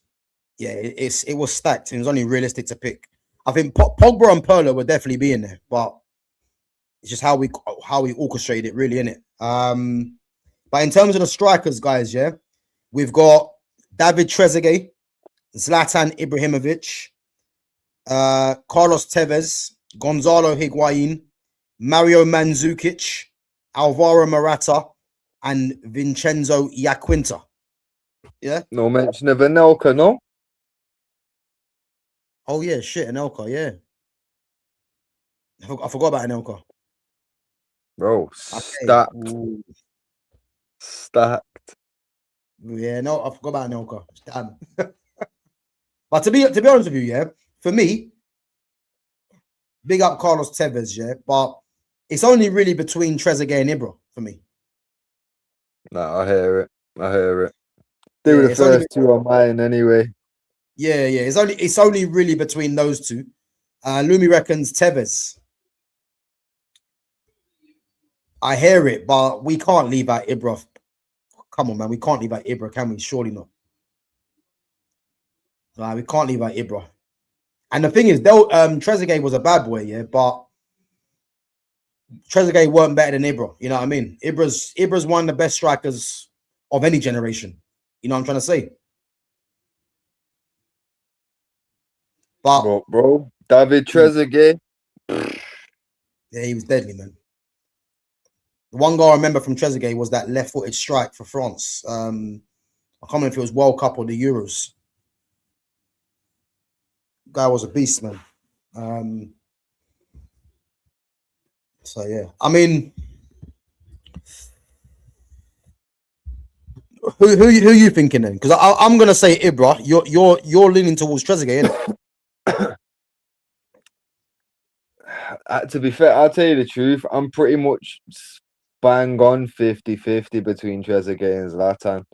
it was stacked. It was only realistic to pick. I think Pogba and Pirlo would definitely be in there, but it's just how we orchestrate it, really, innit? But in terms of the strikers, guys, yeah, we've got David Trezeguet, Zlatan Ibrahimovic, Carlos Tevez, Gonzalo Higuain, Mario Mandzukic, Alvaro Morata, and Vincenzo Iaquinta. Yeah. No mention of Anelka, no? Oh yeah, shit, Anelka, yeah. I forgot about Anelka. Bro, Okay. stacked. Yeah, no, I forgot about Anelka. Damn. But to be honest with you, yeah, for me, big up Carlos Tevez, yeah, but it's only really between Trezeguet and Ibra for me. Nah, I hear it. They were the first two on mine anyway. Yeah. It's only really between those two. Lumi reckons Tevez. I hear it, but we can't leave out Ibra. Come on, man, we can't leave out Ibra, can we? Surely not. We can't leave out Ibra. And the thing is, Trezeguet was a bad boy, yeah, but Trezeguet weren't better than Ibra. You know what I mean? Ibra's one of the best strikers of any generation. You know what I'm trying to say? But bro, David Trezeguet. Yeah, he was deadly, man. The one goal I remember from Trezeguet was that left-footed strike for France. I can't remember if it was World Cup or the Euros. Guy was a beast, man. So yeah, I mean, who you thinking then? Because I'm gonna say Ibra. You're leaning towards Trezeguet, innit? To be fair, I'll tell you the truth. I'm pretty much bang on 50-50 between Trezeguet and Zlatan.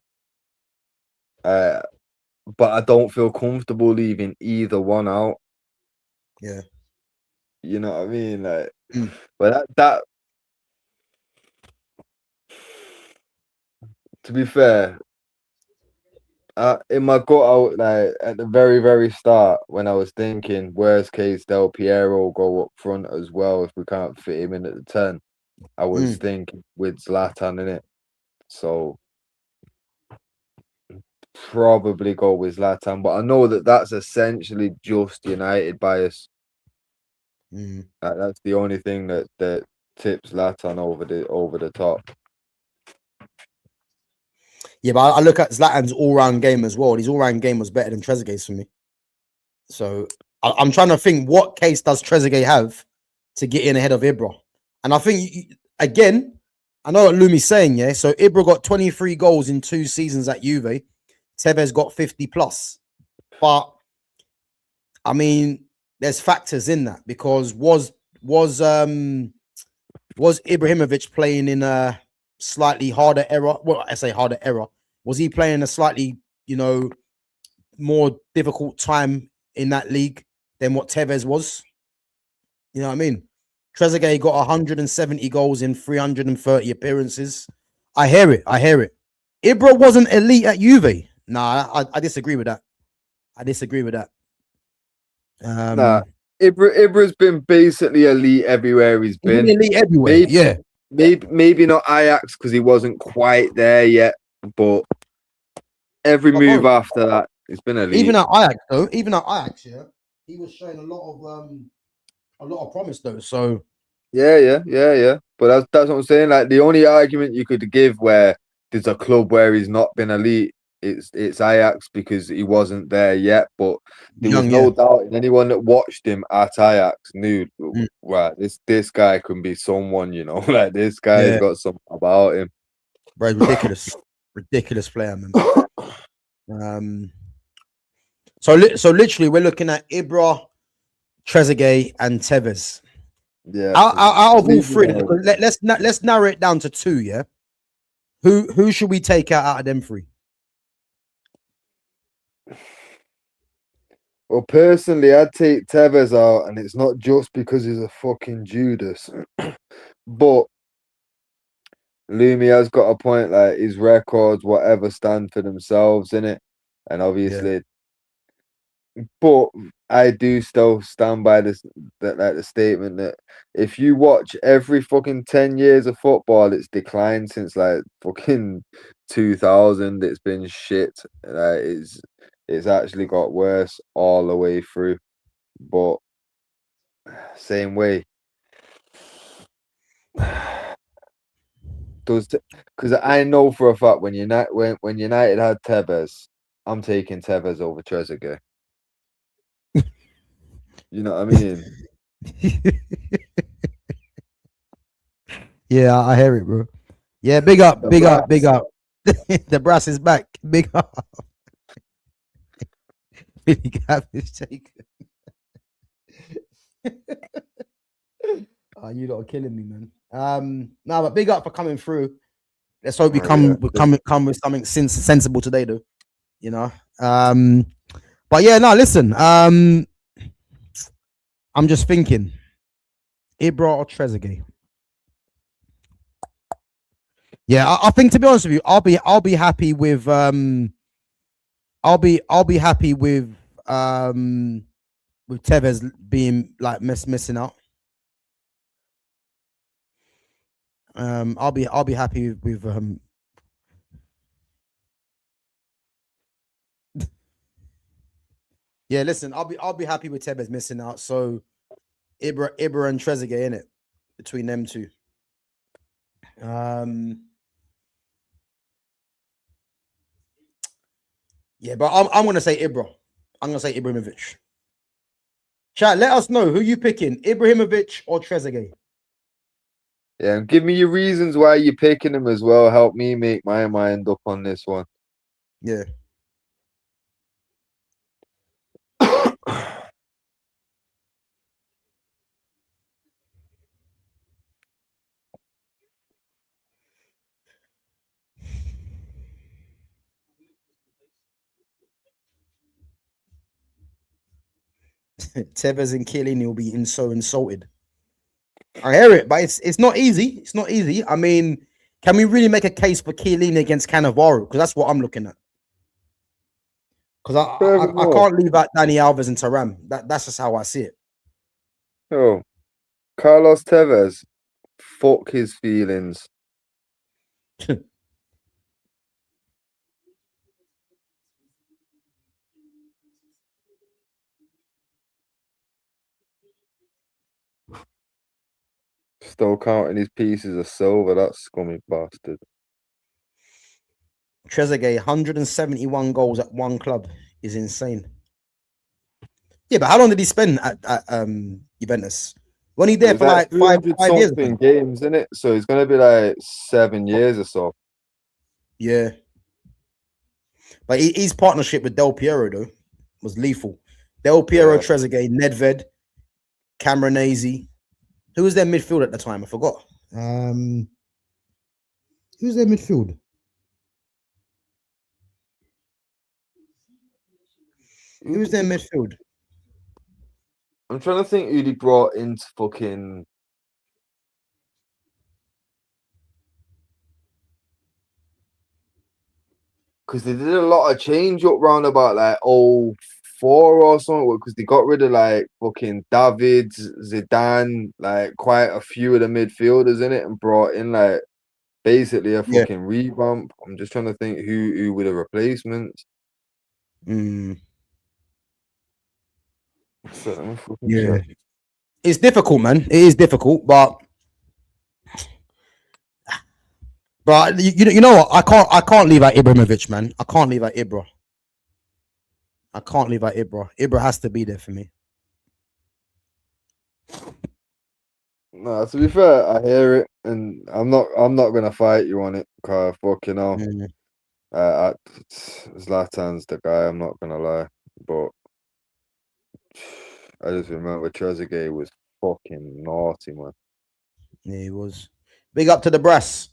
But I don't feel comfortable leaving either one out. Yeah. You know what I mean? Like, but that to be fair, in my gut out, like at the very, very start, when I was thinking worst case Del Piero go up front as well if we can't fit him in at the 10, I was thinking with Zlatan in it. So probably go with Zlatan, but I know that's essentially just United bias. That's the only thing that tips Zlatan over the top. Yeah, but I look at Zlatan's all-round game as well. His all-round game was better than Trezeguet's for me. So I'm trying to think, what case does Trezeguet have to get in ahead of Ibra? And I think, again, I know what Lumi's saying, yeah? So Ibra got 23 goals in 2 seasons at Juve. Tevez got 50 plus. But, I mean, there's factors in that, because was Ibrahimovic playing in a slightly harder era? Well, I say harder era. Was he playing a slightly, more difficult time in that league than what Tevez was? You know what I mean? Trezeguet got 170 goals in 330 appearances. I hear it. Ibra wasn't elite at Juve. Nah, I disagree with that. Nah, Ibra's been basically elite everywhere he's been. Elite everywhere. Maybe not Ajax because he wasn't quite there yet, but every move after that, it's been elite. Even at Ajax, yeah, he was showing a lot of promise though. So yeah. But that's what I'm saying. Like, the only argument you could give where there's a club where he's not been elite, it's Ajax, because he wasn't there yet. But there was no doubt in anyone that watched him at Ajax knew, right, this guy can be someone, like, this guy's got something about him. Bro, ridiculous player, man. So literally we're looking at Ibra, Trezeguet, and Tevez. Yeah. Out of all three, let's narrow it down to 2. Yeah. Who should we take out of them 3? Well, personally, I'd take Tevez out, and it's not just because he's a fucking Judas, but Lumi has got a point. Like, his records, whatever, stand for themselves, innit? And obviously, but I do still stand by the statement that if you watch every fucking 10 years of football, it's declined since like fucking 2000. It's been shit. Like, it's actually got worse all the way through. But same way, because I know for a fact when United had Tevez, I'm taking Tevez over Trezeguet. You know what I mean? Yeah, I hear it, bro. Yeah, big up. The brass is back. Big up. Billy Gav is taken. Oh, you lot are killing me, man. No, but big up for coming through. Let's hope we come with something sensible today, though. But yeah, no, listen. I'm just thinking, Ibra or Trezeguet. Yeah, I think, to be honest with you, I'll be happy with I'll be happy with Tevez being like missing out. I'll be happy with yeah, listen, I'll be happy with Tevez missing out. So Ibra and Trezeguet in it, between them 2. Yeah, but I'm gonna say Ibra. I'm gonna say Ibrahimovic. Chat, let us know who you picking, Ibrahimovic or Trezeguet. Yeah, and give me your reasons why you're picking him as well. Help me make my mind up on this one. Yeah. Tevez and Chiellini will be so insulted. I hear it, but it's not easy. It's not easy. I mean, can we really make a case for Chiellini against Cannavaro? Because that's what I'm looking at. Because I can't leave out Dani Alves and Thuram. That's just how I see it. Oh, Carlos Tevez, fuck his feelings. Still counting his pieces of silver, that scummy bastard. Trezeguet, 171 goals at one club is insane. Yeah, but how long did he spend at Juventus? When he there It's for like like five 300 years? something games, isn't it? So it's gonna be like 7 years or so. Yeah. But his partnership with Del Piero though was lethal. Del Piero, Yeah. Trezeguet, Nedved, Cameronese. Who was their midfield at the time? I forgot. Who's their midfield? Who was their midfield? I'm trying to think who they brought into fucking. Because they did a lot of change up round about like 04 or something. Because they got rid of like fucking David, Zidane, like quite a few of the midfielders in it, and brought in like basically a fucking revamp. I'm just trying to think who were the replacements. So, Yeah. It's difficult, man. It is difficult, but you know what? I can't leave out Ibrahimovic, man. I can't leave out Ibra. I can't leave out Ibra. Ibra has to be there for me. No, to be fair, I hear it, and I'm not gonna fight you on it, cause fucking hell. Zlatan's the guy. I'm not gonna lie, but I just remember Trezeguet was fucking naughty, man. Yeah, he was. Big up to the brass.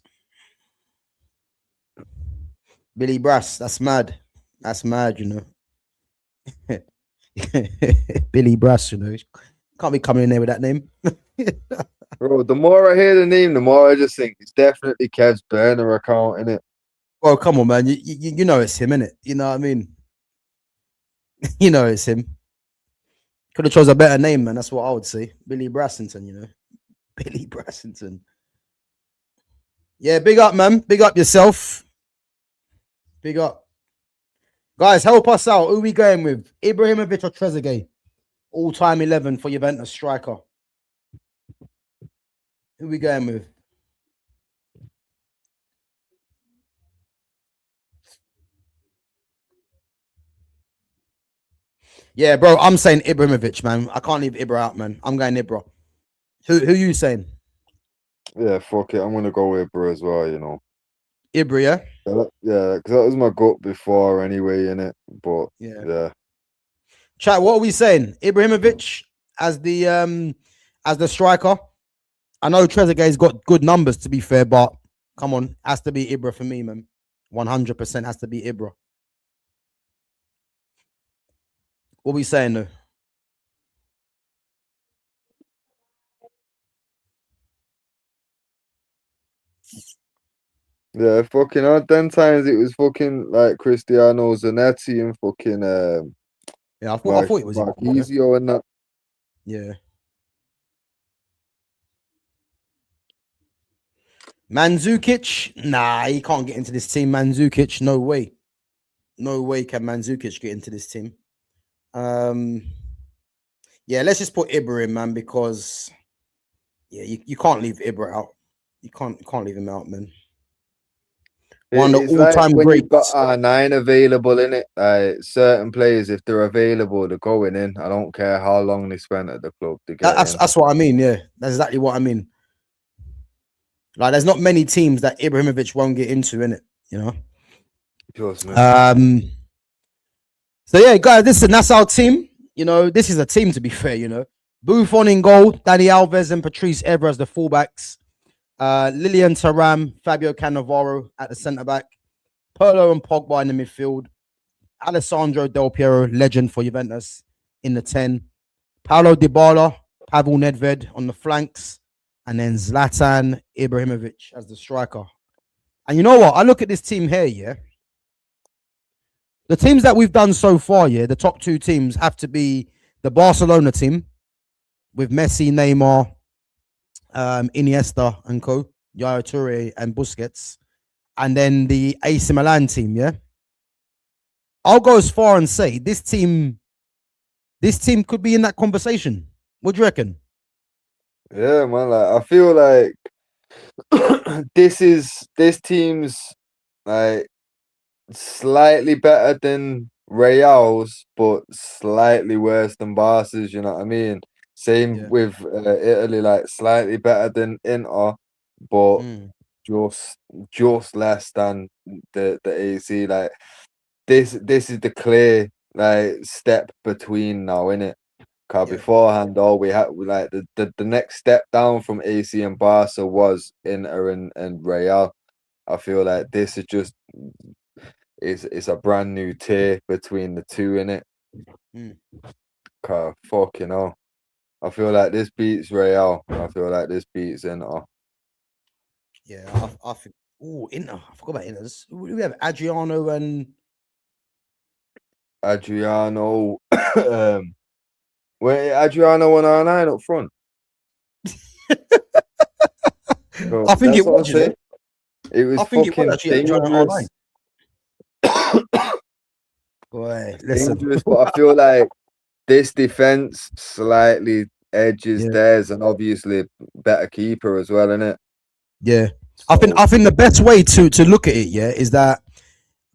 Billy Brass. That's mad. That's mad, you know. Billy Brass, you know. Can't be coming in there with that name. Bro, the more I hear the name, the more I just think it's definitely Kev's burner account, innit? Well, come on, man. You know it's him, innit? You know what I mean? You know it's him. Could have chose a better name, man. That's what I would say. Billy Brassington, you know. Billy Brassington. Yeah, big up, man. Big up yourself. Big up. Guys, help us out. Who we going with? Ibrahimovic or Trezeguet? All-time 11 for Juventus striker. Who we going with? Yeah, bro, I'm saying Ibrahimovic, man. I can't leave Ibra out, man. I'm going Ibra. Who you saying? Yeah, fuck it. I'm gonna go with Ibra as well, you know. Ibra, yeah? Yeah, because that was my gut before anyway, innit? But yeah. Chat, what are we saying? Ibrahimovic as the striker. I know Trezeguet's got good numbers, to be fair, but come on, has to be Ibra for me, man. 100% has to be Ibra. What are we saying though? Yeah, fucking odd. Then times it was fucking like Cristiano Zanetti and fucking Yeah, I thought it was Marquisio and that. Yeah. Mandzukic? Nah, he can't get into this team. Mandzukic, no way. No way can Mandzukic get into this team. Yeah, let's just put Ibra in, man, because yeah, you can't leave Ibra out. You can't leave him out, man. One of It's the all-time like when greats. you've got R9 available in it. Like certain players, if they're available, they're going in. I don't care how long they spent at the club to get in. That's what I mean. Yeah, that's exactly what I mean. Like, there's not many teams that Ibrahimovic won't get into, in it. You know. So yeah, guys, listen, that's our team. You know, this is a team, to be fair. You know, Buffon in goal, Dani Alves and Patrice Evra as the fullbacks. Lilian Thuram, Fabio Cannavaro at the centre back, Pirlo and Pogba in the midfield, Alessandro Del Piero, legend for Juventus, in the 10, Paulo Dybala, Pavel Nedved on the flanks, and then Zlatan Ibrahimovic as the striker. And you know what? I look at this team here, yeah. The teams that we've done so far, yeah, the top two teams have to be the Barcelona team with Messi, Neymar, Iniesta and co, Yaya Toure and Busquets, and then the AC Milan team. Yeah, I'll go as far and say this team could be in that conversation. What do you reckon? Yeah, man. Like I feel like this team's like slightly better than Real's, but slightly worse than Barca's. You know what I mean? Same Yeah. with Italy, like slightly better than Inter, but Mm. just just less than the AC. Like this is the clear like step between now, innit? Cause Yeah. beforehand, all we had like the next step down from AC and Barca was Inter and Real. I feel like this is just it's a brand new tier between the two in it. Mm. Cause fucking hell. I feel like this beats Real. I feel like this beats Inter. Yeah. I think. Oh, Inter. I forgot about Inters. Who do we have? Adriano and Adriano, where Adriano and R9 up front. Bro, I think that's it what I'm was. You know. saying. It was I think it was fucking actually Adriano dangerous. R9. Boy, listen. Dangerous, but I feel like this defense slightly edges Yeah. theirs, and obviously better keeper as well, innit? Yeah. So I think the best way to look at it, yeah, is that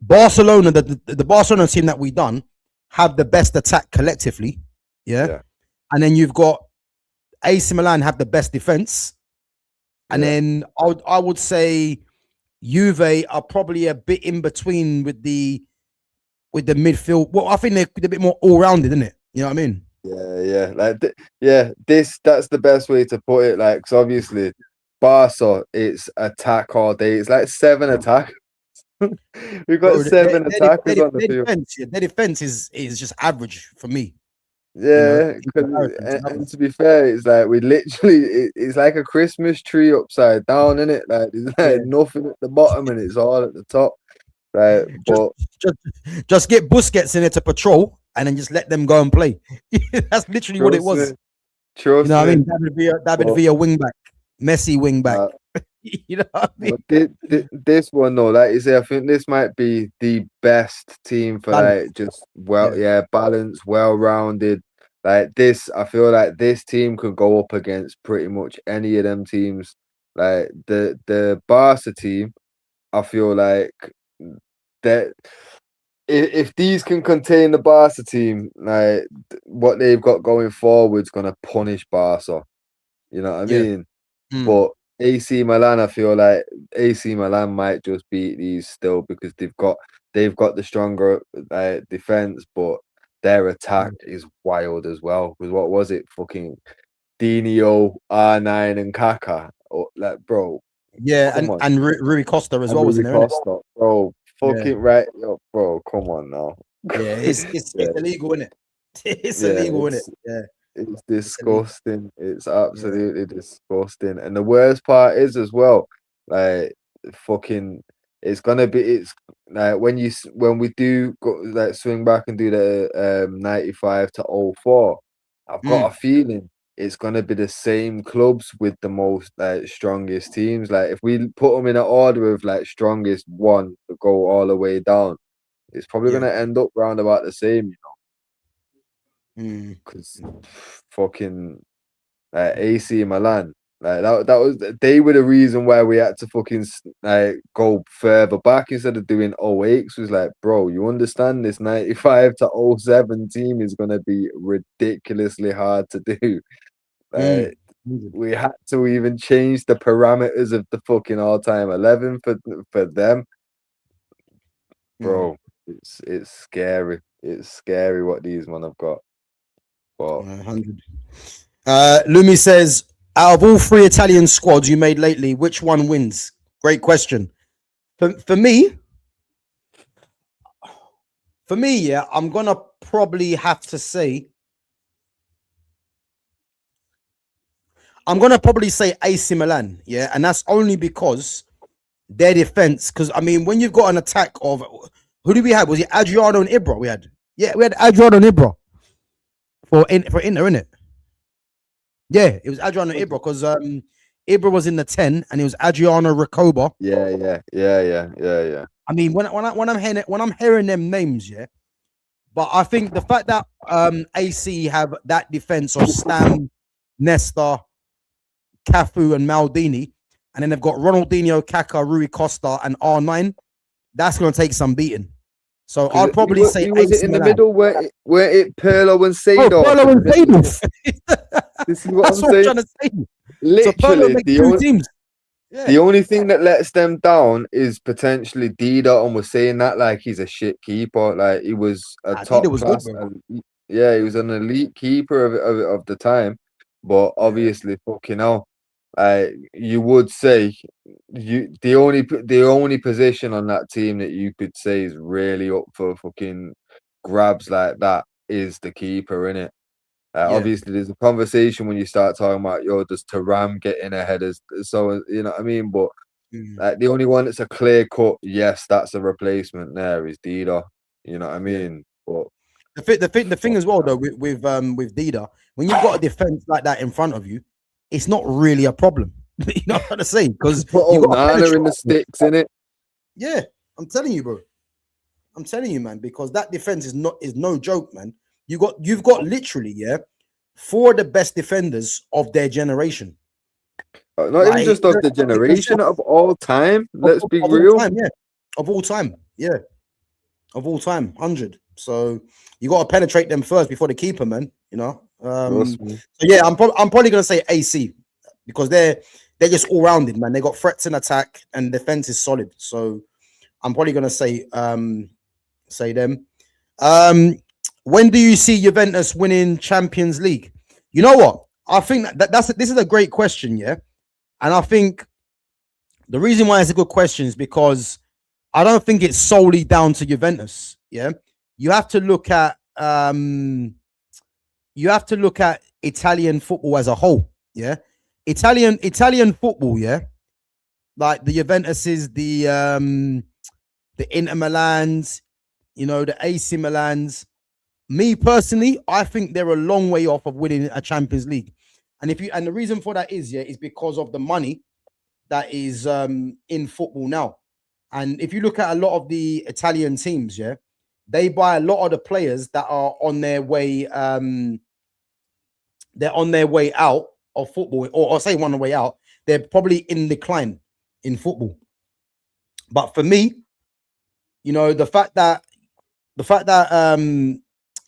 Barcelona, the Barcelona team that we done, have the best attack collectively, yeah, yeah, and then you've got AC Milan have the best defense, and yeah, then I would say Juve are probably a bit in between with the midfield. Well, I think they're a bit more all rounded, isn't it? You know what I mean? yeah. Like, yeah, that's the best way to put it. Like, 'cause obviously, Barca, it's attack all day. It's like 7 attack. We've got Bro, 7 attackers on the field. their defense is just average for me. You know, Yeah, in 'cause comparison to and others. to be fair, it's like we literally it's like a Christmas tree upside down, isn't it? Like there's like Yeah. nothing at the bottom and it's all at the top. Like, Just, but just, just get Busquets in it to patrol, and then just let them go and play. That's literally what it trust me, was. You trust know what I me. mean? David But Villa wing back, Messi wing back. uh, You know what I mean? but this one though, like you say, I think this might be the best team for Balance. like just Yeah, balanced, well rounded. Like this, I feel like this team could go up against pretty much any of them teams. Like the Barca team, I feel like that if these can contain the Barca team, like what they've got going forward is gonna punish Barca. You know what I yeah. mean? Mm, But AC Milan, I feel like AC Milan might just beat these still because they've got the stronger defense, but their attack mm. is wild as well. Because what was it? Fucking Dino, R9, and Kaka. Oh, like, bro, Yeah, come on. and Rui Costa as And well was in Rui there, innit? Costa, bro, Yeah, fucking right, yo, bro, come on now. yeah. Yeah, It's illegal, innit? It's yeah, illegal, innit? Yeah, it's it's illegal. disgusting. It's Yeah, absolutely disgusting. And the worst part is as well, like fucking, it's like when we do go like swing back and do the 95 to 04, I've got mm, a feeling it's gonna be the same clubs with the most like strongest teams. Like if we put them in an order of like strongest one to go all the way down, it's probably yeah. gonna end up round about the same, Mm, because fucking AC Milan. Like that was they were the reason why we had to fucking like go further back instead of doing 08. Was like, bro, you understand this 95 to 07 team is gonna be ridiculously hard to do. mm. Like we had to even change the parameters of the fucking all-time 11 for them, Mm. bro. It's scary. It's scary what these men have got. But 100. Lumi says, out of all three Italian squads you made lately, which one wins? Great question. For me, yeah, I'm gonna probably have to say, I'm gonna probably say AC Milan, yeah, and that's only because their defense. Because I mean, when you've got an attack of who did we have? Was it Adriano and Ibra? We had Adriano and Ibra for Inter, innit? Yeah, it was Adriano and Ibra because Ibra was in the 10 and it was Adriano Recoba. yeah. I mean, when I'm hearing them names, yeah. But I think the fact that AC have that defense of Stam, Nesta, Cafu, and Maldini, and then they've got Ronaldinho, Kaká, Rui Costa, and R9. that's going to take some beating. So 'Cause I'd probably say was it AC in the Milan. middle where it Pirlo and Oh, Seedorf? Pirlo and in the middle? Seedorf. This is what That's I'm what I'm saying. trying to say. So Pirlo Literally, makes two teams. the Yeah. only thing that lets them down is potentially Dida, and we're saying that like he's a shit keeper. Like he was a Dida top was good, class, bro. yeah, he was an elite keeper of the time. But obviously, fucking hell, you would say the only position on that team that you could say is really up for fucking grabs like that is the keeper, innit? Yeah. Obviously, there's a conversation when you start talking about, does Taram get in ahead as so, you know what I mean? But the only one that's a clear cut, yes, that's a replacement there is Dida. You know what I mean? But The thing as well though with Dida, when you've got a defense like that in front of you, it's not really a problem. You know what I'm trying to say? Because put you got Onana in the sticks, in it. Yeah, I'm telling you, bro. I'm telling you, man, because that defense is no joke, man. You've got literally, four of the best defenders of their generation. Not even just of the generation, of all time. Let's be real. All time, yeah. Of all time, yeah. Of all time, 100. So you got to penetrate them first before the keeper, man. You know. So yeah, I'm probably gonna say AC because they're just all rounded, man. They got threats in attack and defense is solid. So I'm probably gonna say them. When do you see Juventus winning Champions League? You know what? I think this is a great question, yeah. And I think the reason why it's a good question is because I don't think it's solely down to Juventus. Yeah, you have to look at Italian football as a whole. Yeah, Italian football. Yeah, like the Juventuses, the Inter Milans, the AC Milans. Me personally, I think they're a long way off of winning a Champions League. And the reason for that is because of the money that is in football now. And if you look at a lot of the Italian teams, they buy a lot of the players that are on their way. They're on their way out of football, or say on the way out. They're probably in decline in football. But for me, the fact that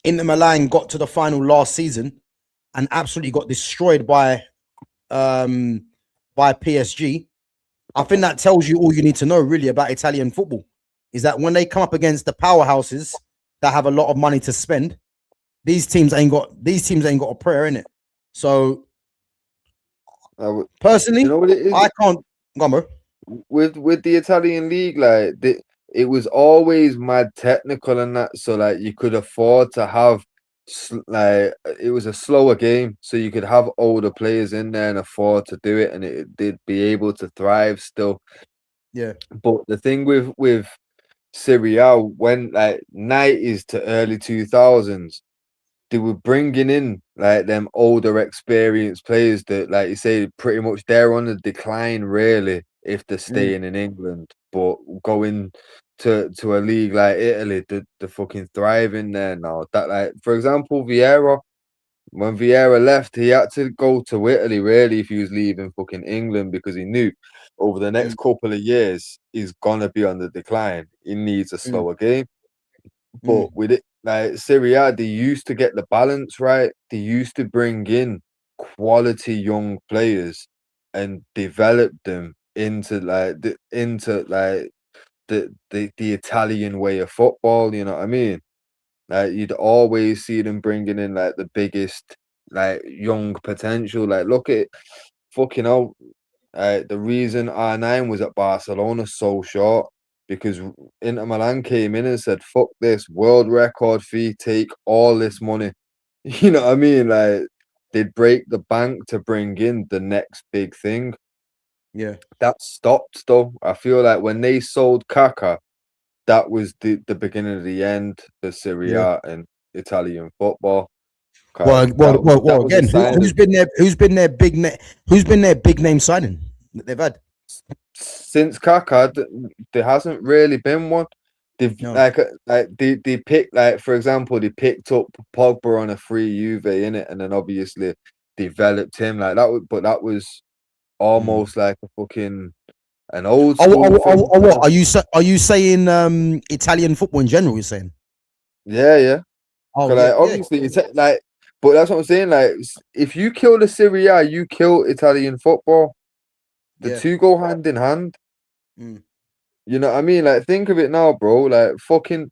Inter Milan got to the final last season and absolutely got destroyed by PSG. I think that tells you all you need to know really about Italian football is that when they come up against the powerhouses that have a lot of money to spend, these teams ain't got a prayer in it. So personally, I can't go, bro. With the Italian league, like it was always mad technical and that, so like you could afford to have like it was a slower game, so you could have older players in there and afford to do it, and it did be able to thrive still. Yeah. But the thing with Serie A, when like 90s to early 2000s, they were bringing in like them older experienced players that, like you say, pretty much they're on the decline really if they're staying in England, but going to a league like Italy, they're fucking thriving there now. That, like, for example, Vieira, when Vieira left, he had to go to Italy really if he was leaving fucking England, because he knew over the next couple of years he's gonna be on the decline. He needs a slower game. But with it, like Serie A, they used to get the balance right. They used to bring in quality young players and develop them into the Italian way of football. You know what I mean? Like you'd always see them bringing in like the biggest like young potential. Like look at fucking hell. The reason R9 was at Barcelona so short, because Inter Milan came in and said, fuck this, world record fee, take all this money. You know what I mean? Like, they'd break the bank to bring in the next big thing. Yeah. That stopped, though. I feel like when they sold Kaká, that was the beginning of the end for Serie A and Italian football. Well, again, who's been their big name signing that they've had since Kaká? There hasn't really been one. They've they picked, like, for example, they picked up Pogba on a free Juve in it, and then obviously developed him like that. But that was almost like a fucking an old Oh, school what thinker. are you saying? Italian football in general? You're saying? Yeah, yeah. Oh, Cause yeah, like yeah, obviously it's like, but that's what I'm saying. Like, if you kill the Serie A, you kill Italian football. The yeah. two go hand in hand. Mm, You know what I mean? Like, think of it now, bro. Like, fucking,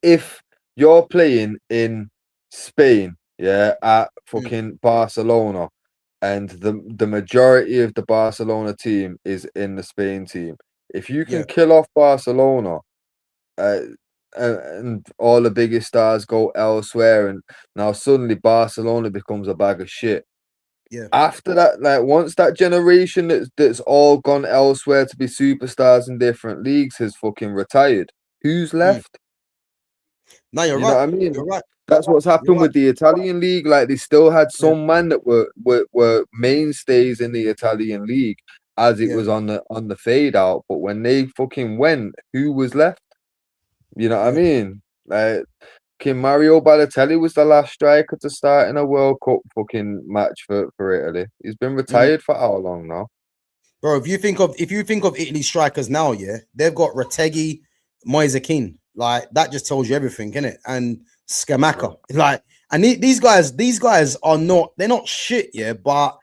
if you're playing in Spain, yeah, at mm, fucking Barcelona, and the majority of the Barcelona team is in the Spain team, if you yeah, can kill off Barcelona, uh, and all the biggest stars go elsewhere, and now suddenly Barcelona becomes a bag of shit. yeah, After that, like once that generation that's all gone elsewhere to be superstars in different leagues has fucking retired, who's mm. left? No, you're You know right. what I mean? You're right. That's what's You're happened right. with the Italian league. Like they still had Yeah, some men that were mainstays in the Italian league as it yeah, was on the fade out. But when they fucking went, who was left? You know what I yeah. mean? Like King Mario Balotelli was the last striker to start in a World Cup fucking match for Italy. He's been Mm. retired for how long now? Bro, if you think of Italy strikers now, yeah, they've got Retegui, Moise Kean. Like that just tells you everything, innit? And Scamacca. Like, and these guys are not, they're not shit, yeah, but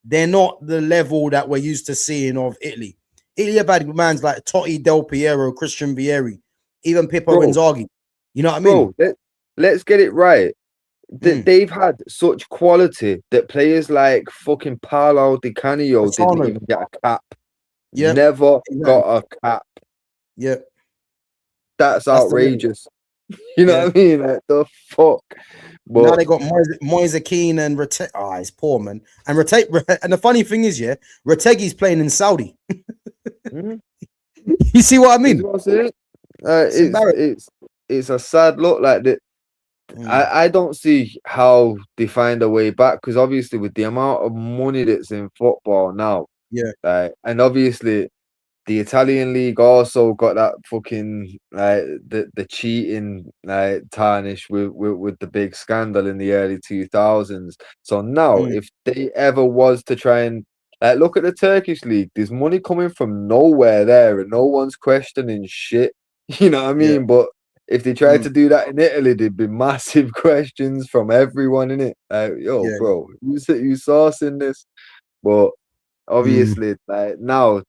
they're not the level that we're used to seeing of Italy. Italy have had mans like Totti, Del Piero, Christian Vieri, even Pippo Bro, Inzaghi. You know what I mean? bro, let's get it right. Mm. They've had such quality that players like fucking Paolo Di Canio didn't Asano. even get a cap. Yeah, Never exactly. got a cap. Yeah, That's that's the level. outrageous. You know Yeah. what I mean? Like the fuck. Now But they got Moise Kean and Rete. Oh, it's poor, man. And and the funny thing is, yeah, Retegi's playing in Saudi. mhm, You see what I this is mean? what I'm saying. It's embarrassing. It's a sad look. Like that. Mm. I don't see how they find a way back because obviously with the amount of money that's in football now, Yeah, like, and obviously the Italian league also got that fucking like the cheating like tarnish with the big scandal in the early 2000s. So now mm. if they ever was to try and like look at the Turkish league, there's money coming from nowhere there and no one's questioning shit. You know what I Yeah, mean? But if they tried to mm. do that in Italy, there'd be massive questions from everyone in it. Like, yo, Yeah, bro, you sourcing this? But mm. obviously, like now,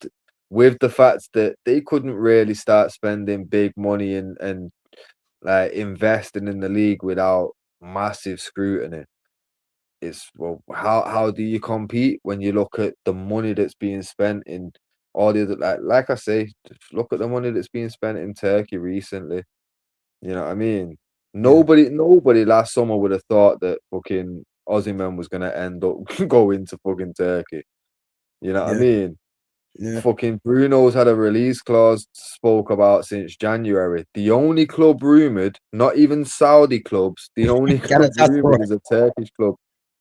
with the fact that they couldn't really start spending big money and like investing in the league without massive scrutiny, it's well, how do you compete when you look at the money that's being spent in all the other like I say, look at the money that's being spent in Turkey recently. You know what I mean? Yeah, Nobody last summer would have thought that fucking Osimhen was gonna end up going to fucking Turkey. You know what I yeah, mean? yeah. Fucking Bruno's had a release clause spoke about since January. The only club rumored, not even Saudi clubs, the only club rumored Galatasaray. is a Turkish club.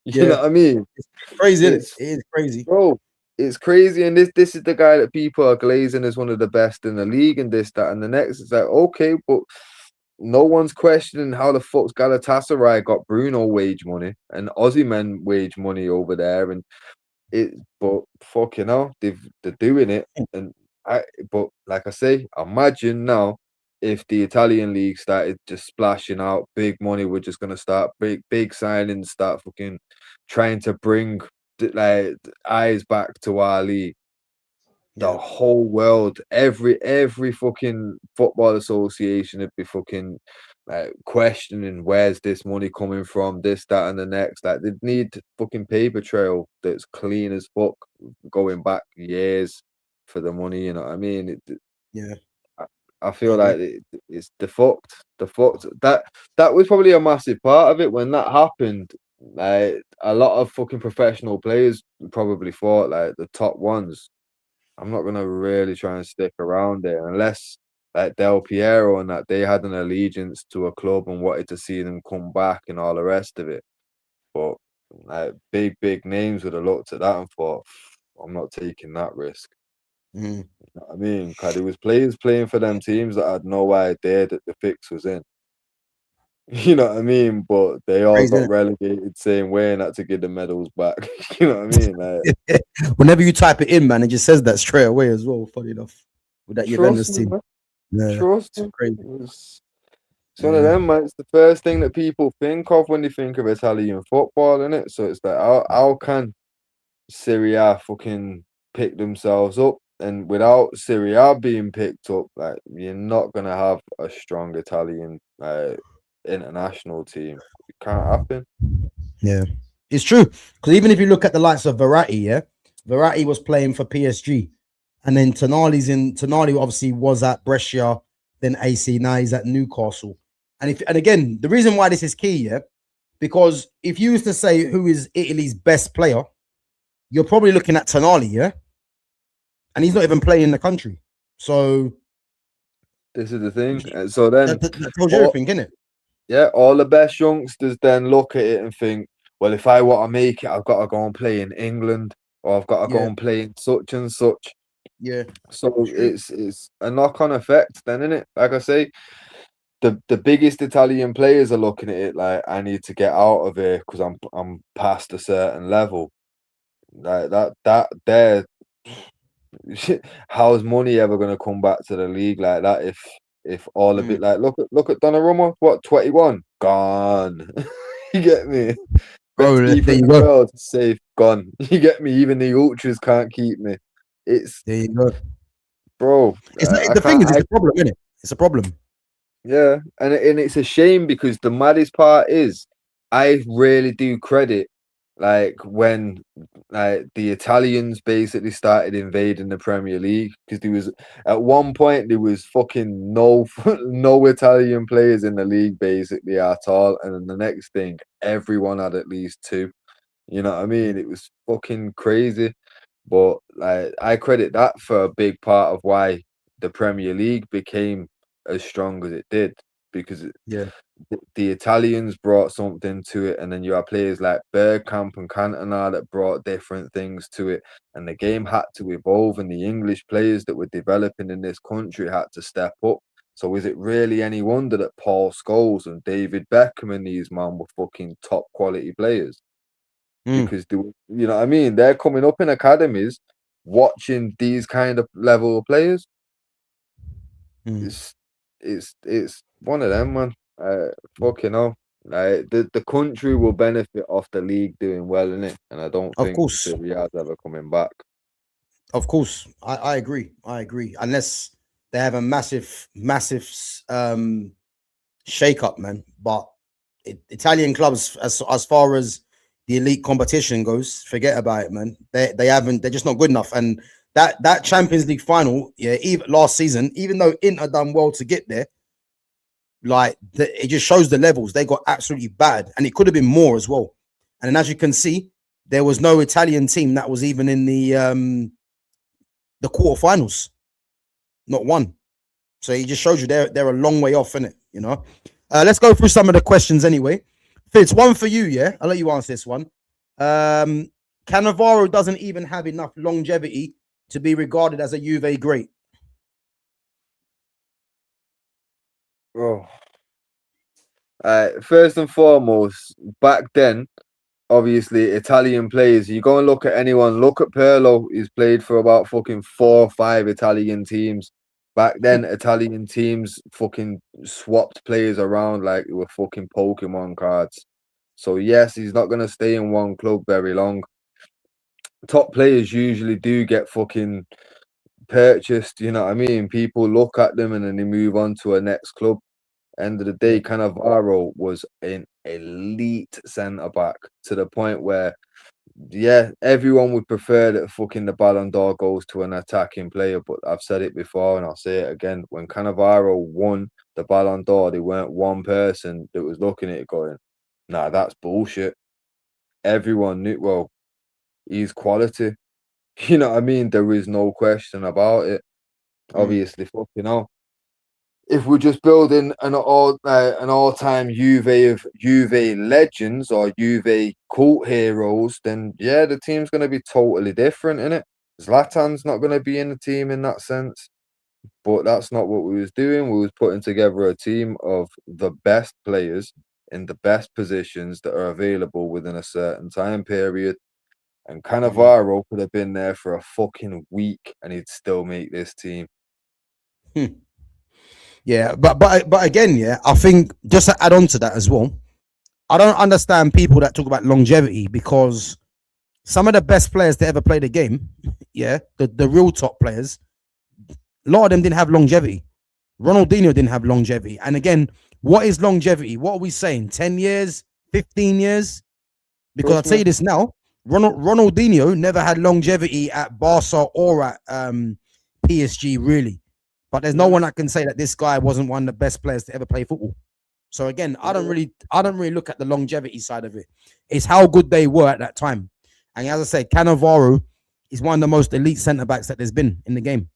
You know Yeah, what I mean? it's crazy, isn't it? It's It is crazy. bro, it's crazy. And this is the guy that people are glazing as one of the best in the league and this, that, and the next. It's like, okay, but no one's questioning how the fuck's Galatasaray got Bruno wage money and Ozyman wage money over there. And it, but fucking hell, they're doing it, and I. But like I say, imagine now if the Italian league started just splashing out big money, we're just gonna start big signings, start fucking trying to bring like eyes back to our league. The Yeah, whole world, every fucking football association would be fucking like questioning where's this money coming from, this, that, and the next. Like they need fucking paper trail that's clean as fuck, going back years for the money. You know what I mean? yeah. I, I I feel agree. like it's defucked. Defucked. That was probably a massive part of it when that happened. Like a lot of fucking professional players probably thought like the top ones. I'm not gonna really try and stick around there unless like Del Piero and that they had an allegiance to a club and wanted to see them come back and all the rest of it. But like big names would have looked at that and thought, I'm not taking that risk. Mm. You know what I mean, because there was players playing for them teams that had no idea that the fix was in. You know what I mean? But they all Crazy, got innit? relegated same way and had to give the medals back. You know what I mean? Like, Whenever you type it in, man, it just says that straight away as well. Funny enough, with that trust Juventus me, team. man. Yeah, Trust it's me. crazy. It's one of them, man. It's the first thing that people think of when they think of Italian football, innit? So it's like, how can Serie A fucking pick themselves up? And without Serie A being picked up, like, you're not gonna have a strong Italian international team. It can't happen. Yeah, it's true. Because even if you look at the likes of Verratti, yeah, Verratti was playing for PSG, and then Tonali obviously was at Brescia, then AC. Now he's at Newcastle. And again, the reason why this is key, yeah, because if you was to say who is Italy's best player, you're probably looking at Tonali, yeah, and he's not even playing in the country. So This is the thing. And so then, that tells you all, everything, innit? yeah, all the best youngsters then look at it and think, well, if I want to make it, I've got to go and play in England, or I've got to go Yeah, and play in such and such. yeah, So true. it's a knock-on effect then, isn't it? Like I say, the biggest Italian players are looking at it like, I need to get out of here because I'm past a certain level. Like that there, how's money ever gonna come back to the league like that if all a bit Mm. like look at Donnarumma, what, 21? Gone. You get me? Best Bro, keeper there in you the go. world, safe, gone. You get me? Even the ultras can't keep me. It's There you go. bro, It's I the thing can't is, it's a problem, isn't it? It's a problem. yeah, and it's a shame because the maddest part is I really do credit like when like the Italians basically started invading the Premier League because there was at one point there was fucking no no Italian players in the league basically at all, and then the next thing everyone had at least two. You know what I mean? It was fucking crazy. But like I credit that for a big part of why the Premier League became as strong as it did because Yeah, the Italians brought something to it, and then you have players like Bergkamp and Cantona that brought different things to it, and the game had to evolve, and the English players that were developing in this country had to step up. So is it really any wonder that Paul Scholes and David Beckham and these men were fucking top quality players? mm, Because you know what I mean? They're coming up in academies watching these kind of level of players. mm. It's it's one of them, man. Fucking hell. Like the country will benefit off the league doing well in it, and I don't Of think course, Serie A's ever coming back. of course. I agree. I agree. Unless they have a massive shake up, man. But Italian clubs, as far as the elite competition goes, forget about it, man. They haven't. They're just not good enough. And that Champions League final, yeah, even last season, even though Inter done well to get there, like it just shows the levels they got absolutely bad, and it could have been more as well. And then, as you can see, there was no Italian team that was even in the quarterfinals, not one. So it just shows you they're a long way off, innit? You know. Let's go through some of the questions anyway. Fitz, one for you, yeah. I'll let you answer this one. Cannavaro doesn't even have enough longevity to be regarded as a Juve great. Oh, first and foremost, back then, obviously Italian players. You go and look at anyone. Look at Pirlo. He's played for about fucking 4 or 5 Italian teams. Back then, Italian teams fucking swapped players around like it were fucking Pokemon cards. So yes, he's not gonna stay in one club very long. Top players usually do get fucking purchased. You know what I mean? People look at them and then they move on to a next club. End of the Yeah. day, Cannavaro was an elite centre back to the point where, yeah, everyone would prefer that fucking the Ballon d'Or goes to an attacking player. But I've said it before and I'll say it again. When Cannavaro won the Ballon d'Or, there weren't one person that was looking at it going, nah, that's bullshit. Everyone knew, well, he's quality. You know what I mean? There is no question about it. Mm. Obviously, fucking hell. If we're just building an all-time Juve legends or Juve cult heroes, then yeah, the team's gonna be totally different, innit? Zlatan's not gonna be in the team in that sense. but that's not what we was doing. We was putting together a team of the best players in the best positions that are available within a certain time period. And Cannavaro could have been there for a fucking week and he'd still make this team. Yeah, but again, yeah, I think just to add on to that as well, I don't understand people that talk about longevity, because some of the best players that ever played the game, yeah, the real top players, a lot of them didn't have longevity. Ronaldinho didn't have longevity. And again, what is longevity? What are we saying? 10 years, 15 years? Because I'll tell you this now, Ronaldinho never had longevity at Barca or at PSG, really. But there's no one that can say that this guy wasn't one of the best players to ever play football. So again, I don't really look at the longevity side of it. It's how good they were at that time. And as I said, Cannavaro is one of the most elite centre backs that there's been in the game.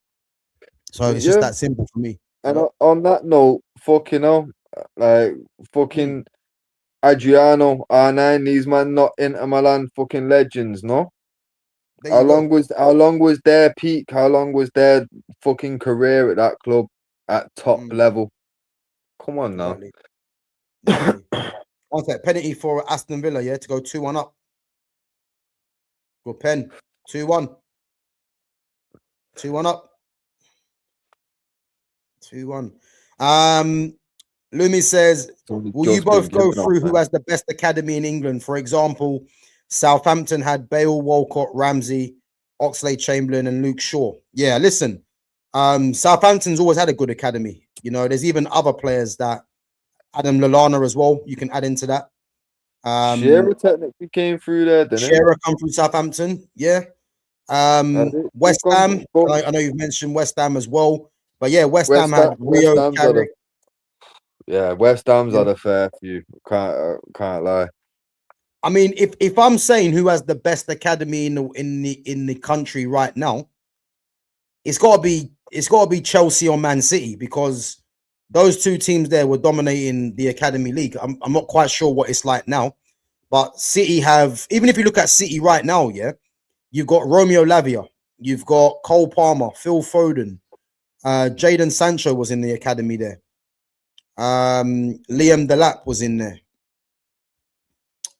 So it's just that simple for me. And on that note, fucking hell, like fucking Adriano, R9, these man not Inter Milan fucking legends, no? How long was their peak? How long was their fucking career at that club at top level? Come on now. One sec, penalty for Aston Villa, yeah, to go 2-1 up. Good pen. 2-1. 2-1 up. 2-1. Lumi says, will you both go through who has the best academy in England? For example, Southampton had Bale, Walcott, Ramsey, Oxlade-Chamberlain, and Luke Shaw. Yeah, listen, Southampton's always had a good academy. You know, there's even other players that Adam Lallana as well. You can add into that. Shearer technically came through there, didn't Shearer come from Southampton, yeah. West Ham. I know you've mentioned West Ham as well, but yeah, West Ham had Rio. West Ham's had a fair few. Can't lie. I mean, if I'm saying who has the best academy in the country right now, it's got to be Chelsea or Man City, because those two teams there were dominating the Academy League. I'm not quite sure what it's like now, but City have, even if you look at City right now, yeah, you've got Romeo Lavia, you've got Cole Palmer, Phil Foden, Jadon Sancho was in the academy there. Liam Delap was in there.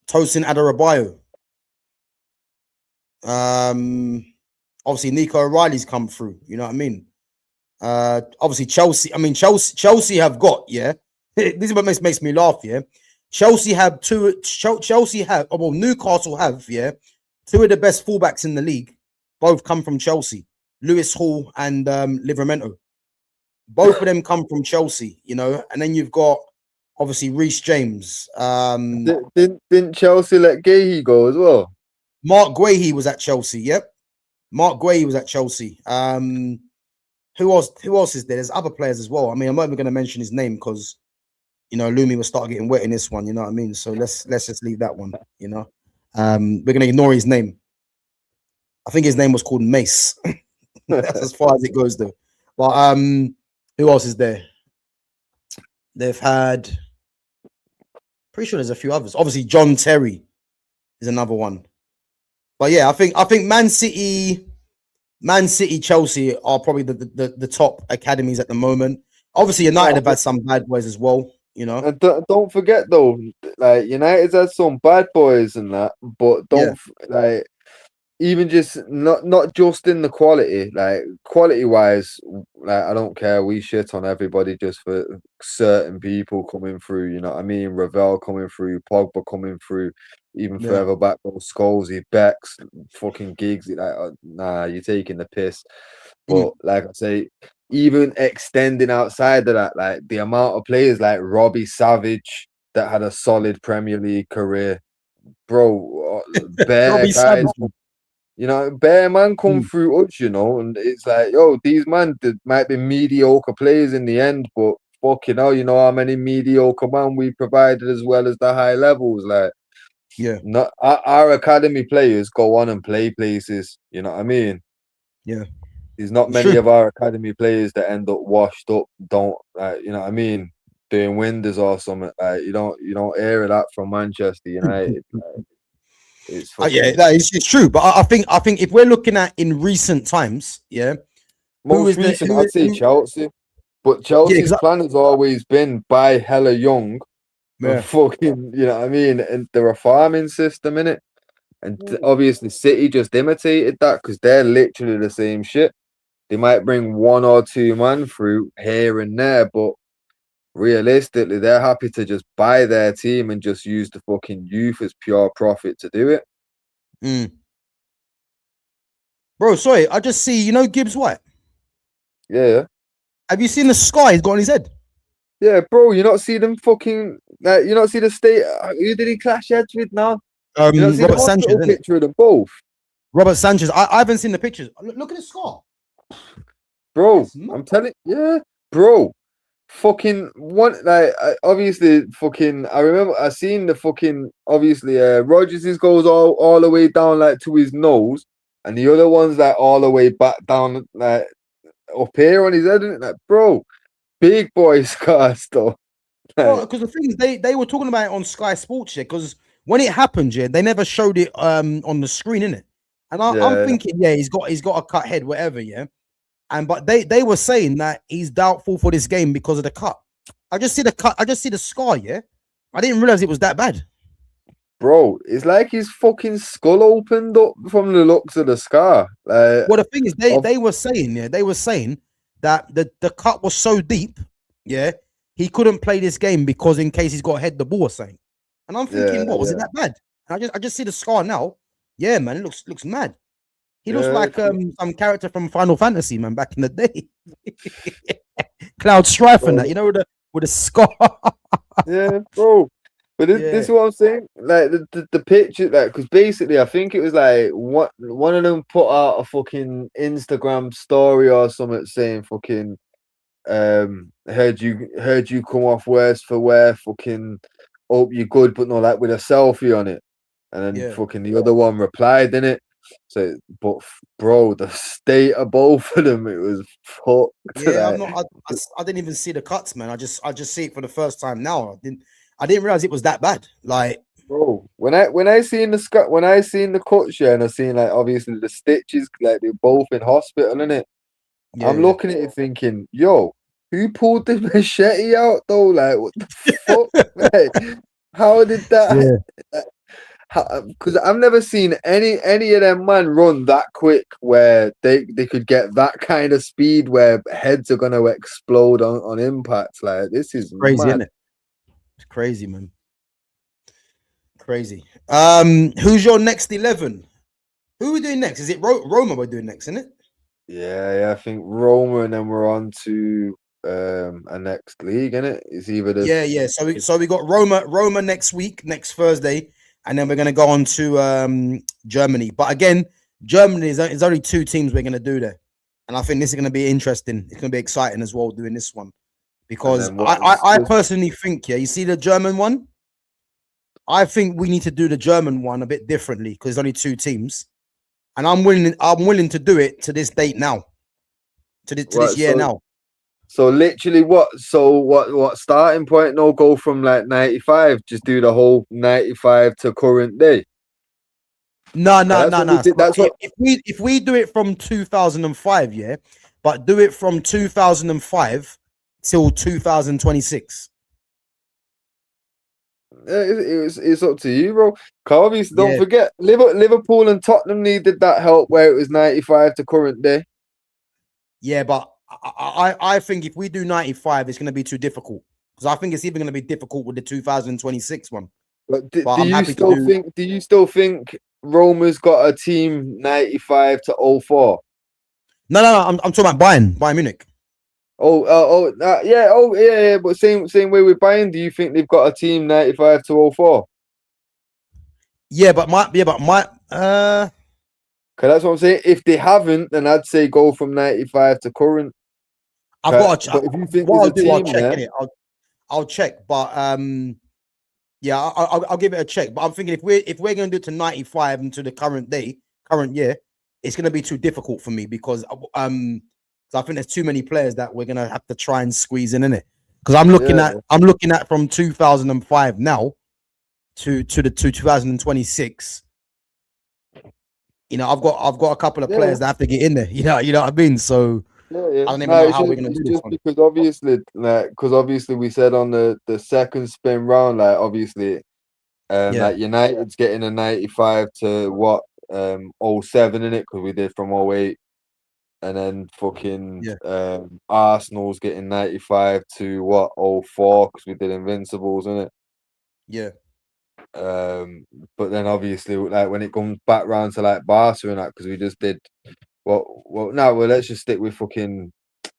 Tosin Adarabioyo. Obviously Nico O'Reilly's come through. You know what I mean? Obviously Chelsea. I mean Chelsea have got, yeah. This is what makes me laugh. Yeah, Chelsea have two. Newcastle have, yeah, two of the best fullbacks in the league. Both come from Chelsea. Lewis Hall and Livramento. Both of them come from Chelsea. You know, and then you've got obviously Reece James. Didn't Chelsea let Guehi go as well? Mark Guehi was at Chelsea. Yep, Mark Guehi was at Chelsea. Who else is there? There's other players as well. I mean, I'm not even going to mention his name because, you know, Lumi will start getting wet in this one. You know what I mean? So let's just leave that one. You know, we're going to ignore his name. I think his name was called Mace. That's as far as it goes, though. But who else is there? They've had, pretty sure there's a few others. Obviously, John Terry is another one. But yeah, I think Man City, Chelsea are probably the top academies at the moment. Obviously, United have had some bad boys as well, you know. And don't forget though, like United's had some bad boys and that, but like even just not just in the quality, like quality wise, like I don't care. We shit on everybody just for certain people coming through. You know what I mean? Ravel coming through, Pogba coming through. Even further back, Scholesy, Becks, fucking Gigs. Like, nah, you're taking the piss. But like I say, even extending outside of that, like the amount of players like Robbie Savage that had a solid Premier League career, bro. Bare guys, you know, bare man come through us, you know, and it's like, yo, these man might be mediocre players in the end, but fucking hell, you know how many mediocre man we provided as well as the high levels, like. Yeah, not our academy players go on and play places. You know what I mean? Yeah, there's not many of our academy players that end up washed up. Don't like, you know what I mean? Doing winders or something. Like you don't hear that from Manchester United. It's it's true. But I think if we're looking at in recent times, yeah, Most recent, I'd say Chelsea. But Chelsea's plan has always been buy hella young and fucking, you know what I mean? And they're a farming system, innit? And obviously City just imitated that because they're literally the same shit. They might bring 1 or 2 man through here and there, but realistically, they're happy to just buy their team and just use the fucking youth as pure profit to do it. Bro, sorry, I just see, Gibbs White? Yeah. Have you seen the scar he's got on his head? Yeah, bro, you not see them fucking, you not see the state, who did he clash heads with now? You not see Robert the Sanchez, picture of them both? Robert Sanchez, I haven't seen the pictures. Look at the scar. Bro, I'm telling you, bro. Fucking one, like obviously, fucking. I remember I seen the fucking obviously. Rodgers' goes all the way down like to his nose, and the other one's like all the way back down like up here on his head. Isn't it? Like, bro, big boy scars though. Because the thing is, they were talking about it on Sky Sports, because when it happened, they never showed it on the screen, innit? And I'm thinking, he's got a cut head, whatever, but they were saying that he's doubtful for this game because of the cut. I just see the cut. I just see the scar. I didn't realize it was that bad. Bro, it's like his fucking skull opened up from the looks of the scar. Well, the thing is, they were saying that the cut was so deep, he couldn't play this game because in case he's got to head the ball or something. And I'm thinking, was it that bad? And I just see the scar now. Yeah, man, it looks mad. He looks like some character from Final Fantasy, man, back in the day. Cloud Strife and that, with a scar. Yeah, bro. But this is what I'm saying. Like the picture, like, because basically I think it was like one of them put out a fucking Instagram story or something saying fucking heard you come off worse for wear, fucking hope you're good, but no, like with a selfie on it. And then fucking the other one replied, didn't it? So, but bro, the state of both of them, it was fucked. Yeah, I didn't even see the cuts, man. I just see it for the first time now. I didn't realize it was that bad. Like, bro, when I seen the cuts, and I seen like obviously the stitches, like they're both in hospital, innit? I'm looking at it thinking, yo, who pulled the machete out though? Like, what the fuck? Like, how did that? Because I've never seen any of them man run that quick where they could get that kind of speed where heads are gonna explode on impact. Like, this is crazy, mad. isn't it? It's crazy, man. Crazy. Who's your next 11? Who are we doing next? Is it Roma we're doing next, isn't it? Yeah, I think Roma, and then we're on to a next league, innit? It's either the So we got Roma next week, next Thursday. And then we're going to go on to Germany. But again, Germany is only 2 teams we're going to do there. And I think this is going to be interesting. It's going to be exciting as well doing this one. Because I personally think, you see the German one? I think we need to do the German one a bit differently because there's only 2 teams. And I'm willing to do it to this date now. To this year now. So literally what starting point? No, go from like 95, just do the whole 95 to current day. No. If we do it from 2005, but do it from 2005 till 2026. It's up to you, bro. Obviously, don't forget Liverpool and Tottenham needed that help where it was 95 to current day. Yeah, but I think if we do 95, it's going to be too difficult because I think it's even going to be difficult with the 2026 one. But do you still think Roma's got a team 95 to 04? No. I'm talking about Bayern Munich. Yeah. But same way with Bayern. Do you think they've got a team 95 to 04? Cause that's what I'm saying. If they haven't, then I'd say go from 95 to current. I've got to check. But if you think I'll check. But I'll give it a check. But I'm thinking if we're going to do it to 95 and to the current year, it's going to be too difficult for me because I think there's too many players that we're going to have to try and squeeze in it. Because I'm looking at from 2005 now to 2026. I've got a couple of players that have to get in there. You know what I mean? So I don't even No, know how we're gonna it's do this just one. because obviously, like, because obviously we said on the second spin round, like, obviously, Yeah, like United's getting a 95 to what, '07 in it because we did from '08, and then fucking yeah, Arsenal's getting 95 to what, '04 because we did Invincibles in it. yeah, But then obviously, like, when it comes back round to like Barca and that, because we just did let's just stick with fucking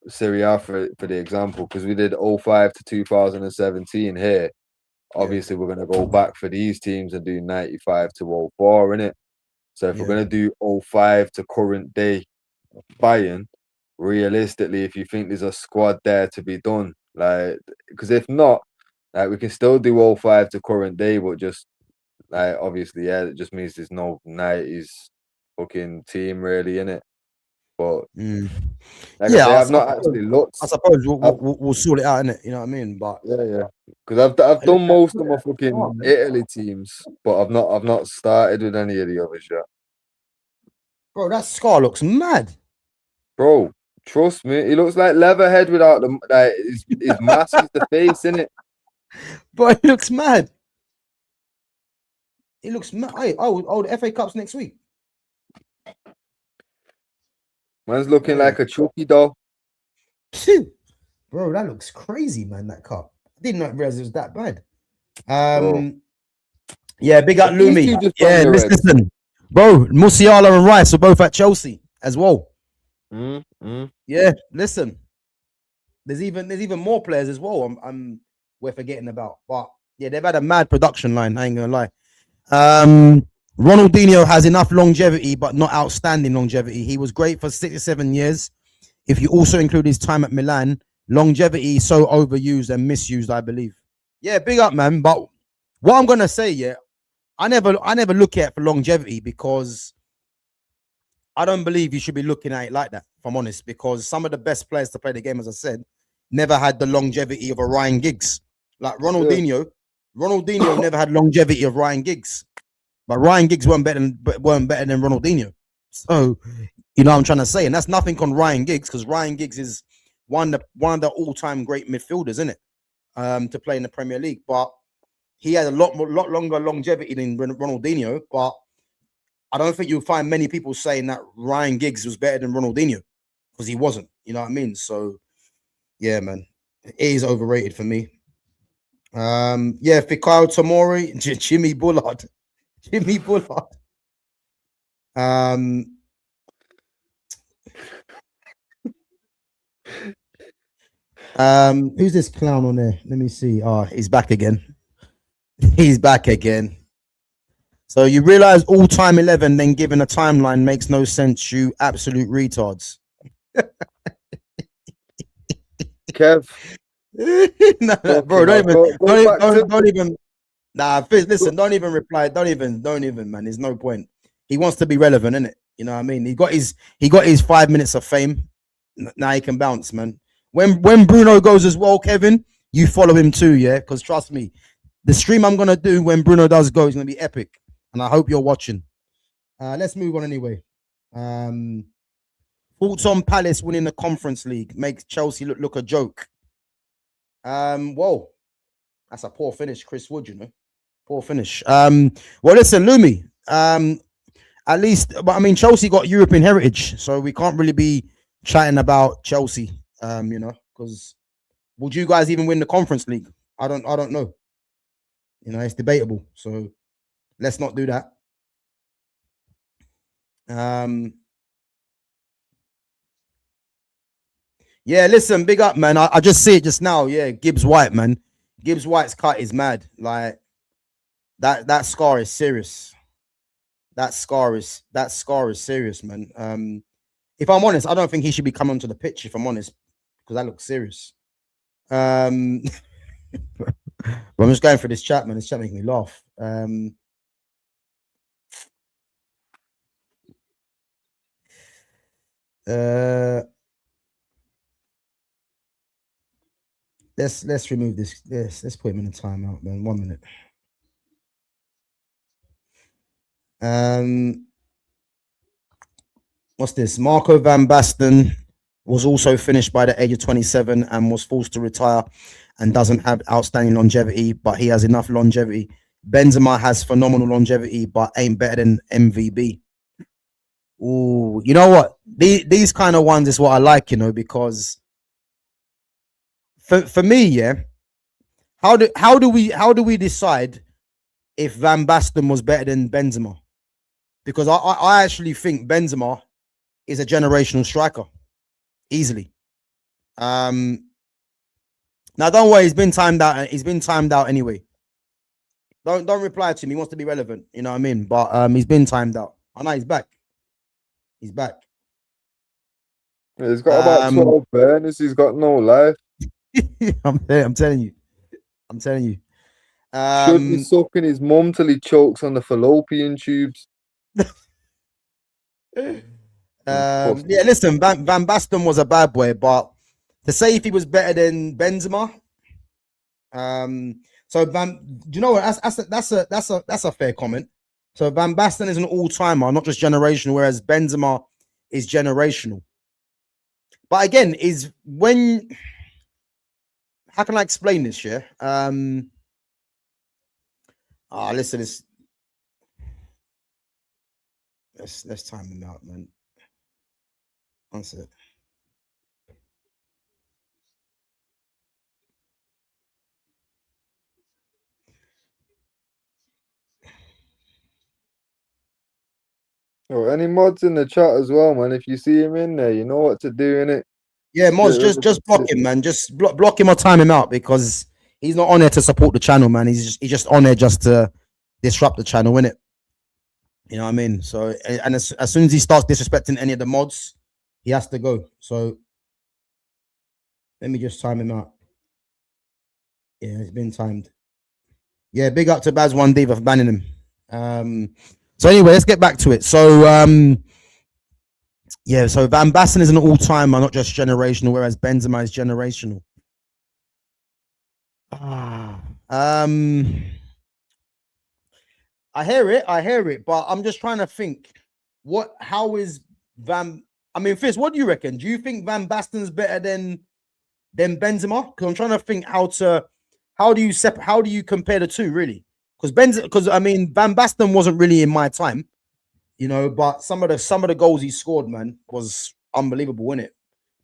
Serie A for the example, because we did '05 to 2017 here. yeah, Obviously, we're gonna go back for these teams and do 95 to '04 in it. So if we're yeah. gonna do '05 to current day Bayern, realistically, if you think there's a squad there to be done, like, because if not, like, we can still do '05 to current day, but just like, obviously, yeah, it just means there's no '90s fucking team really in it. But Mm. like I Yeah, say, I've I not suppose, actually looked. I suppose we'll, I've, we'll sort it out, innit? You know what I mean? But yeah, because I've hey, look done at most look of at my that fucking scar, man. Italy teams, but I've not started with any of the others yet. Bro, that scar looks mad. Bro, trust me, he looks like Leatherhead without the like his mask is the face in it. Bro, it looks mad. It looks mad. Hey, the FA Cup's next week. Man's looking Bro, like a Chucky doll. phew. Bro, that looks crazy, man. That cup. I did not realize it was that bad. Bro, Yeah, big up but these Lumi. two just Yeah, Premier Reds. listen, bro. Musiala and Rice are both at Chelsea as well. Mm. Yeah, listen. There's even more players as well. We're forgetting about, but yeah, they've had a mad production line. I ain't gonna lie. Ronaldinho has enough longevity, but not outstanding longevity. He was great for 6 or 7 years. If you also include his time at Milan, longevity is so overused and misused, I believe. Yeah, big up, man. But what I'm gonna say, yeah, I never look at it for longevity because I don't believe you should be looking at it like that, if I'm honest, because some of the best players to play the game, as I said, never had the longevity of a Ryan Giggs. Like Yeah. Ronaldinho never had longevity of Ryan Giggs, but Ryan Giggs weren't better than Ronaldinho. So you know what I'm trying to say, and that's nothing on Ryan Giggs because Ryan Giggs is one of the all-time great midfielders, isn't it? To play in the Premier League, but he had a lot longer longevity than Ronaldinho, but I don't think you'll find many people saying that Ryan Giggs was better than Ronaldinho because he wasn't. You know what I mean? So yeah, man, it is overrated for me. Yeah, Fikayo Tomori, Jimmy Bullard, Jimmy Bullard. Who's this clown on there? Let me see. Oh, he's back again. He's back again. So you realize all time 11, then given a timeline makes no sense. You absolute retards. Kev, No, bro, fucking hell. Go back to don't even. Nah, Fizz, listen, don't even reply. Don't even, man. There's no point. He wants to be relevant, innit? You know what I mean? He got his 5 minutes of fame. Now he can bounce, man. When Bruno goes as well, Kevin, you follow him too, yeah? Because trust me, the stream I'm gonna do when Bruno does go is gonna be epic, and I hope you're watching. Let's move on anyway. Thoughts on Palace winning the Conference League makes Chelsea look a joke. Whoa, that's a poor finish, Chris Wood. You know, poor finish. Well, listen, Lumi. At least, but I mean, Chelsea got European heritage, so we can't really be chatting about Chelsea. You know, because would you guys even win the Conference League? I don't know. You know, it's debatable. So let's not do that. Yeah, listen, big up, man. I just see it just now. Yeah, Gibbs White, man. Gibbs White's cut is mad. Like that scar is serious. That scar is serious, man. If I'm honest, I don't think he should be coming onto the pitch. If I'm honest, because that looks serious. I'm just going for this chat, man. This chat making me laugh. Let's remove this. Let's put him in a timeout, man. 1 minute. What's this? Marco van Basten was also finished by the age of 27 and was forced to retire and doesn't have outstanding longevity, but he has enough longevity. Benzema has phenomenal longevity, but ain't better than MVB. Ooh, you know what? These kind of ones is what I like, you know, because for me, yeah, how do we decide if Van Basten was better than Benzema? Because I actually think Benzema is a generational striker, easily. Now don't worry, he's been timed out. He's been timed out anyway. Don't reply to him. He wants to be relevant. You know what I mean? But he's been timed out. I know he's back. He's back. He's got about 12 burners. He's got no life. I'm telling you. I'm telling you. Should be sucking his mum till he chokes on the fallopian tubes. Yeah, listen, Van Basten was a bad boy, but to say if he was better than Benzema, so do you know what? That's a fair comment. So Van Basten is an all-timer, not just generational, whereas Benzema is generational. But again, how can I explain this? Yeah. Listen, let's time him out, man. That's it. Oh, any mods in the chat as well, man. If you see him in there, you know what to do, innit? Yeah, mods, just block him, man. Just block him or time him out, because he's not on there to support the channel, man. He's just on there just to disrupt the channel, innit? You know what I mean? So, and as soon as he starts disrespecting any of the mods, he has to go. So let me just time him out. Yeah, it's been timed. Yeah, big up to Baz One Diva for banning him. So anyway, let's get back to it. So yeah, so Van Basten is an all-timer, not just generational, whereas Benzema is generational. I hear it, but I'm just trying to think how is I mean, Fizz, what do you reckon? Do you think Van Basten's better than Benzema? Because I'm trying to think how do you compare the two, really? Because I mean, Van Basten wasn't really in my time, you know, but some of the goals he scored, man, was unbelievable, wasn't it?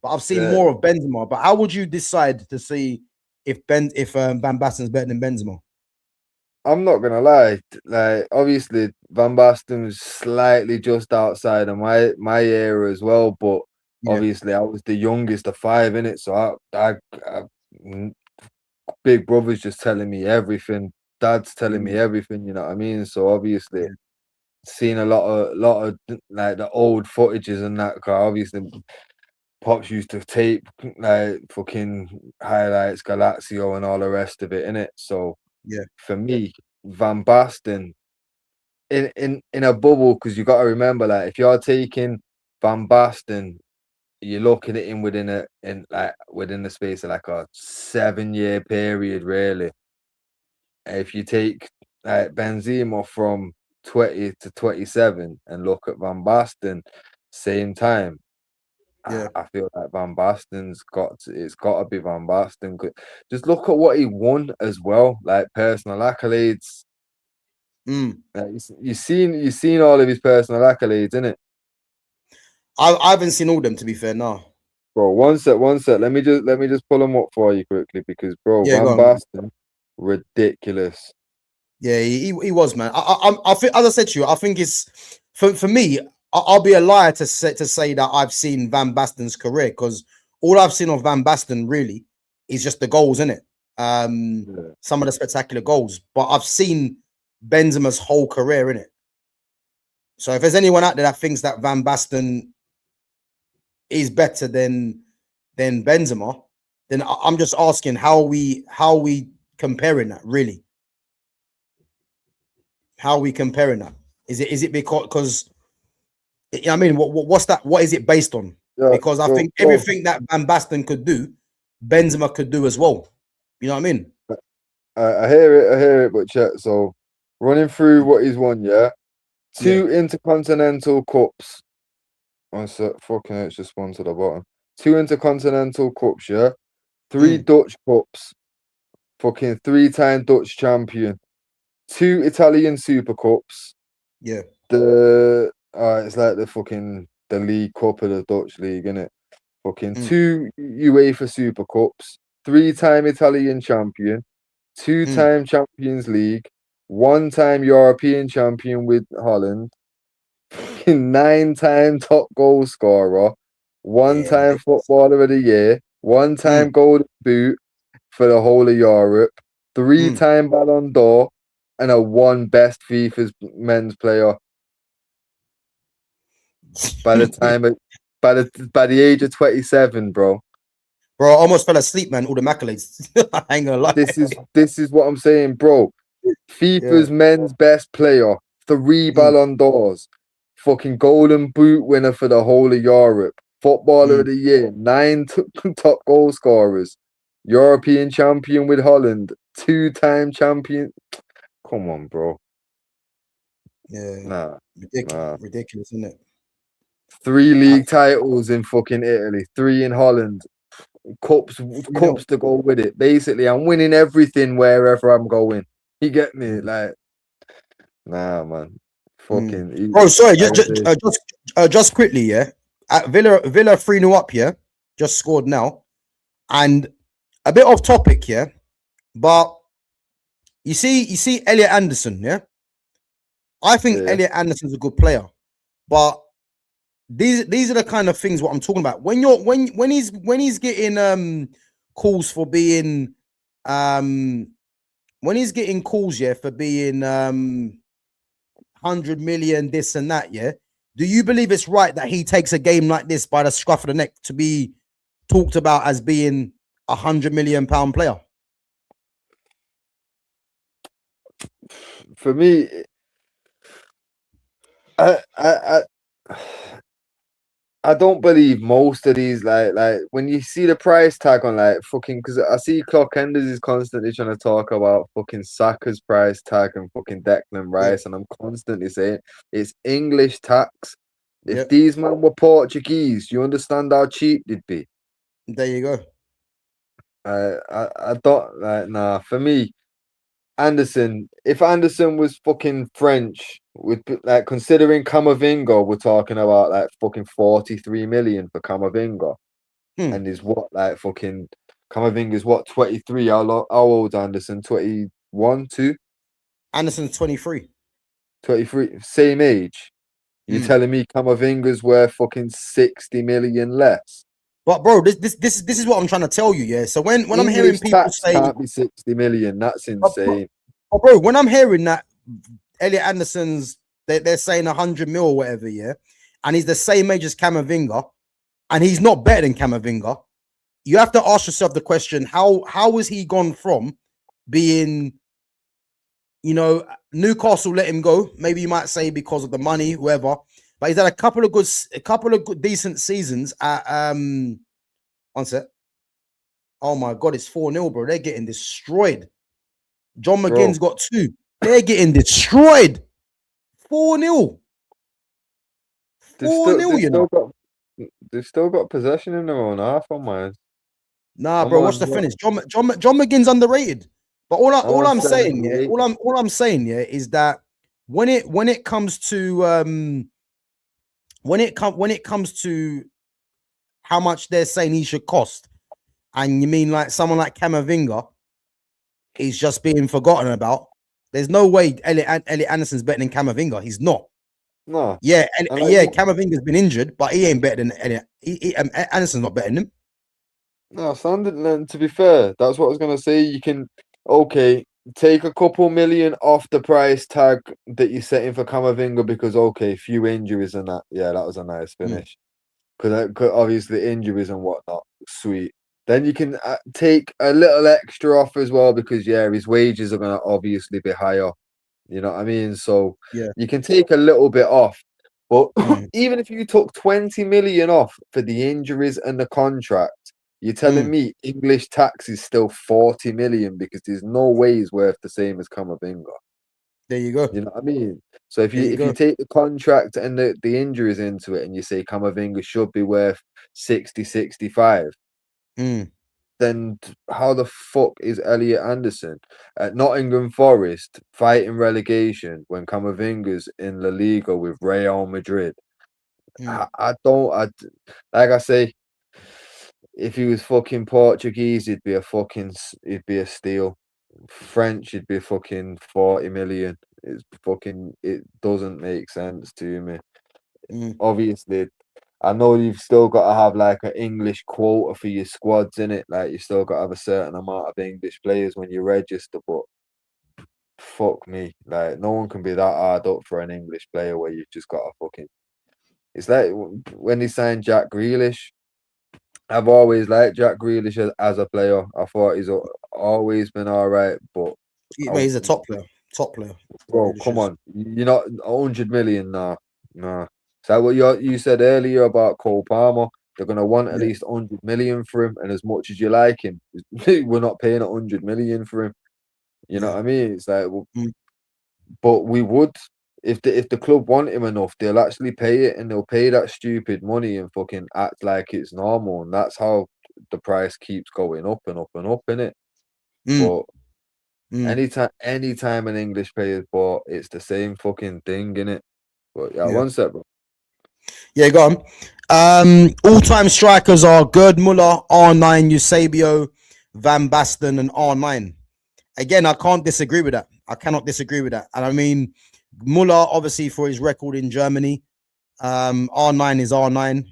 But I've seen more of Benzema. But how would you decide to see if Van Basten's better than Benzema? I'm not gonna lie, like obviously Van Basten was slightly just outside of my era as well, but obviously I was the youngest of five in it, so I big brother's just telling me everything, dad's telling me everything, you know what I mean? So obviously seen a lot of like the old footages and that, car obviously Pops used to tape like fucking highlights, Galazio and all the rest of it, innit? So for me, Van Basten in a bubble, because you got to remember, like if you're taking Van Basten, you're looking at him within the space of like a 7-year period, really. If you take like Benzema from 20 to 27 and look at Van Basten, same time. I feel like Van Basten's it's got to be Van Basten. Just look at what he won as well, like personal accolades. Like, you've seen all of his personal accolades, innit? I haven't seen all of them, to be fair. No, bro. One sec. Let me just pull them up for you quickly, because bro, Van Basten, ridiculous. Yeah, he was, man. I think, as I said to you, I think it's for me. I'll be a liar to say that I've seen Van Basten's career, because all I've seen of Van Basten really is just the goals, innit? Some of the spectacular goals, but I've seen Benzema's whole career, innit? So if there's anyone out there that thinks that Van Basten is better than Benzema, then I'm just asking how we comparing that, really? How are we comparing that? Is it because I mean, what's that? What is it based on? Because I think everything that Van Basten could do, Benzema could do as well. You know what I mean? I hear it, but check. So running through what he's won, 2 Intercontinental Cups. One sec, fucking it's just one to the bottom. 2 Intercontinental Cups, yeah, 3 Mm. Dutch Cups, fucking 3-time Dutch champion, 2 Italian Super Cups, Yeah. it's like the League Cup of the Dutch League, innit? Fucking Mm. 2 UEFA Super Cups, 3-time Italian champion, Mm. 2-time Champions League, 1-time European champion with Holland, 9-time top goal scorer, Yeah. 1-time Ridiculous. footballer of the year, 1-time Mm. golden boot for the whole of Europe, Mm. 3-time Ballon d'Or, and a 1 best FIFA's men's player by the time of, by the age of 27, bro. Bro, I almost fell asleep, man. All the accolades. I ain't gonna lie. This is what I'm saying, bro. Yeah. FIFA's men's best player, 3 Mm. Ballon d'Ors, fucking golden boot winner for the whole of Europe, footballer Mm. of the year, 9 top goal scorers, European champion with Holland, 2-time champion. Come on, bro. Yeah. Nah, Ridiculous. nah. Ridiculous, isn't it? 3 league titles in fucking Italy, 3 in Holland, cups 3-0. to go with it. Basically, I'm winning everything wherever I'm going. You get me? Mm. Like, nah, man. Mm. Fucking, Bro, sorry, like I say, just quickly, yeah. At Villa 3-0 up, yeah. Just scored now. And a bit off topic, yeah. But you see Elliot Anderson, yeah. I think yeah. Elliot Anderson's a good player, but these are the kind of things what I'm talking about. When he's getting calls for being when he's getting calls, yeah, for being 100 million, this and that, yeah. Do you believe it's right that he takes a game like this by the scruff of the neck to be talked about as being £100 million player? For me, I I don't believe most of these like when you see the price tag on like fucking because I see Clock Enders is constantly trying to talk about fucking Saka's price tag and fucking Declan Yeah, Rice, and I'm constantly saying it's English tax. yeah. If these men were Portuguese, you understand how cheap they'd be. There you go. I don't like nah. For me, Anderson, if Anderson was fucking French, with like considering Camavinga, we're talking about like fucking 43 million for Camavinga, Hmm. and is what like fucking Camavinga is what 23. How old Anderson? 21, 2, Anderson's 23. 23, same age. You Hmm. telling me Camavinga's worth fucking 60 million less? But bro, this is what I'm trying to tell you, yeah. So when I'm hearing English people tax say, can't be 60 million. That's but, insane. bro, when I'm hearing that Elliot Anderson's they're saying 100 mil or whatever, yeah, and he's the same age as Camavinga, and he's not better than Camavinga, you have to ask yourself the question: how has he gone from being, Newcastle let him go? Maybe you might say because of the money, whoever, but he's had a couple of good, decent seasons at one sec. Oh my god, it's 4-0, bro. They're getting destroyed. John Bro, McGinn's got 2. They're getting destroyed. 4-0. they've 4-0, they've you know. still got they've still got possession in their own half on mine. Nah, I'm bro, watch the on finish. John McGinn's underrated. But I'm all on I'm saying, yeah, 78. all I'm saying, yeah, is that when it comes to when it comes to how much they're saying he should cost, and you mean like someone like Camavinga is just being forgotten about. There's no way Elliot Anderson's better than Camavinga. He's not. No, Yeah, and yeah, Camavinga's been injured, but he ain't better than Elliot. Anderson's not better than him. no, Sunderland. To be fair, that's what I was gonna say. You can take a couple million off the price tag that you're setting for Camavinga because few injuries and that. Yeah, that was a nice Mm, finish because obviously injuries and whatnot. Sweet. Then you can take a little extra off as well because his wages are gonna obviously be higher. You know what I mean? So yeah. you can take a little bit off. But Mm, even if you took 20 million off for the injuries and the contract, you're telling mm. me English tax is still 40 million because there's no way he's worth the same as Camavinga. There you go. You know what I mean? So if There you you go. take the contract and the injuries into it, and you say Camavinga should be worth 60, 65, Mm, then how the fuck is Elliot Anderson at Nottingham Forest fighting relegation when Camavinga's in La Liga with Real Madrid? mm, Like I say, if he was fucking Portuguese, he'd be a steal. French, he'd be fucking 40 million. It doesn't make sense to me. mm. Obviously, I know you've still got to have like an English quota for your squads in it. Like you still got to have a certain amount of English players when you register. But fuck me, like no one can be that hard up for an English player where you've just got a fucking. It's like when they signed Jack Grealish. I've always liked Jack Grealish as a player. I thought always been all right, but Mate, he's a top player. Top player. bro, come on, you're not 100 million, nah. So what you said earlier about Cole Palmer, they're gonna want at Yeah, least 100 million for him, and as much as you like him, we're not paying 100 million for him. You know yeah. what I mean? It's like, well, Mm, but we would if the club want him enough, they'll actually pay it, and they'll pay that stupid money and fucking act like it's normal, and that's how the price keeps going up and up and up in it. mm, But mm. anytime an English player's bought, it's the same fucking thing, innit? But yeah, Yeah. one sec, bro. Yeah, go on. All-time strikers are Gerd Muller, R9, Eusebio, Van Basten, and R9. Again, I can't disagree with that. I cannot disagree with that. And I mean, Muller, obviously, for his record in Germany. R9 is R9. I think